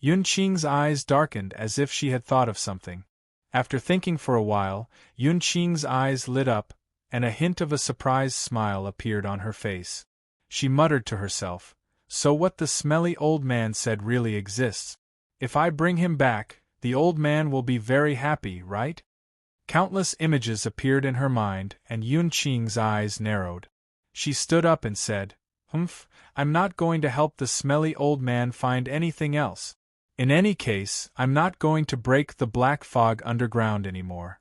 Yunqing's eyes darkened as if she had thought of something. After thinking for a while, Yunqing's eyes lit up, and a hint of a surprised smile appeared on her face. She muttered to herself, "So what the smelly old man said really exists. If I bring him back, the old man will be very happy, right?" Countless images appeared in her mind, and Yunqing's eyes narrowed. She stood up and said, I'm not going to help the smelly old man find anything else. In any case, I'm not going to break the black fog underground anymore."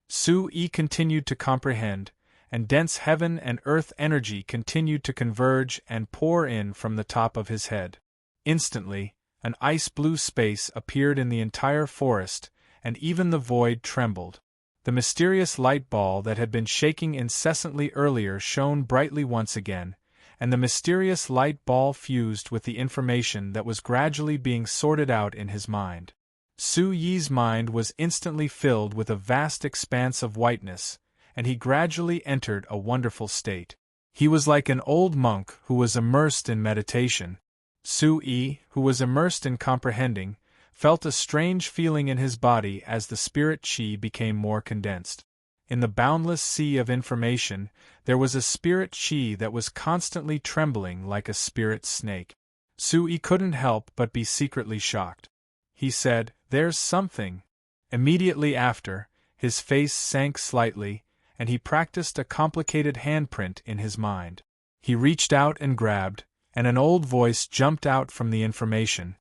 Su-yi continued to comprehend, and dense heaven and earth energy continued to converge and pour in from the top of his head. Instantly, an ice-blue space appeared in the entire forest, and even the void trembled. The mysterious light ball that had been shaking incessantly earlier shone brightly once again, and the mysterious light ball fused with the information that was gradually being sorted out in his mind. Su-yi's mind was instantly filled with a vast expanse of whiteness, and he gradually entered a wonderful state. He was like an old monk who was immersed in meditation. Su-yi, who was immersed in comprehending, felt a strange feeling in his body as the spirit qi became more condensed. In the boundless sea of information, there was a spirit qi that was constantly trembling like a spirit snake. Su-yi couldn't help but be secretly shocked. He said, "There's something." Immediately after, his face sank slightly, and he practiced a complicated handprint in his mind. He reached out and grabbed, and an old voice jumped out from the information.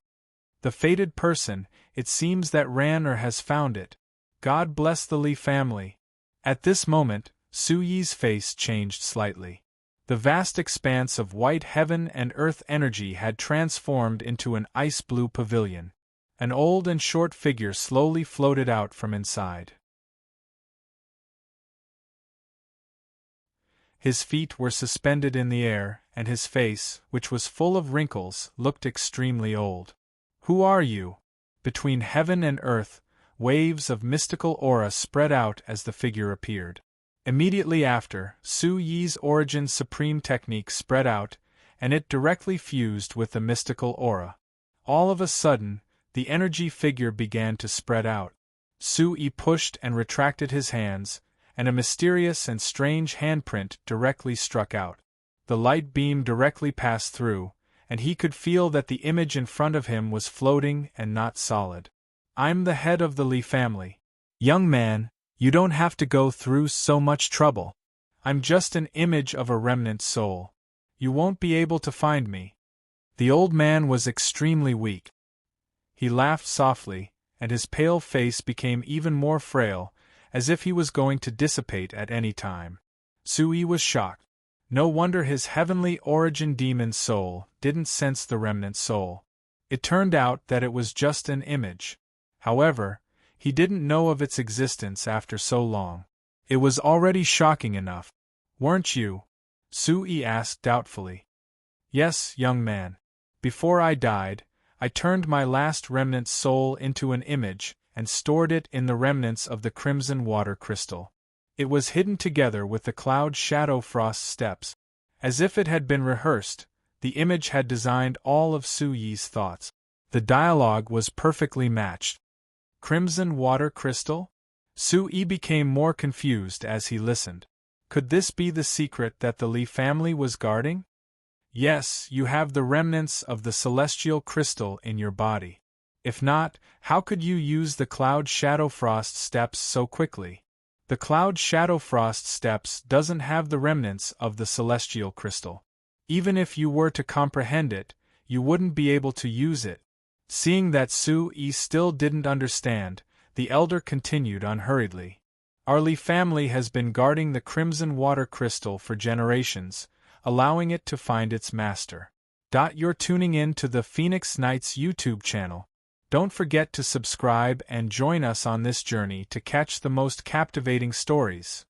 "The fated person, it seems that Ranner has found it. God bless the Li family." At this moment, Su-yi's face changed slightly. The vast expanse of white heaven and earth energy had transformed into an ice-blue pavilion. An old and short figure slowly floated out from inside. His feet were suspended in the air, and his face, which was full of wrinkles, looked extremely old. "Who are you?" Between heaven and earth, waves of mystical aura spread out as the figure appeared. Immediately after, Su-yi's Origin Supreme technique spread out, and it directly fused with the mystical aura. All of a sudden, the energy figure began to spread out. Su-yi pushed and retracted his hands, and a mysterious and strange handprint directly struck out. The light beam directly passed through, and he could feel that the image in front of him was floating and not solid. I'm the head of the Lee family. Young man, you don't have to go through so much trouble. I'm just an image of a remnant soul. You won't be able to find me. The old man was extremely weak. He laughed softly, and his pale face became even more frail, as if he was going to dissipate at any time. Sui was shocked. No wonder his heavenly origin demon soul didn't sense the remnant soul. It turned out that it was just an image. However, he didn't know of its existence after so long. It was already shocking enough. Weren't you? Sui asked doubtfully. Yes, young man. Before I died, I turned my last remnant soul into an image and stored it in the remnants of the crimson water crystal. It was hidden together with the cloud shadow frost steps. As if it had been rehearsed, the image had designed all of Suyi's thoughts. The dialogue was perfectly matched. Crimson water crystal? Sui became more confused as he listened. Could this be the secret that the Lee family was guarding? Yes, you have the remnants of the celestial crystal in your body. If not, how could you use the cloud shadow frost steps so quickly? The cloud shadow frost steps doesn't have the remnants of the celestial crystal. Even if you were to comprehend it, you wouldn't be able to use it. Seeing that Sui still didn't understand, the elder continued unhurriedly. Our Lee family has been guarding the crimson water crystal for generations, allowing it to find its master. You're tuning in to the Phoenix Knights YouTube channel. Don't forget to subscribe and join us on this journey to catch the most captivating stories.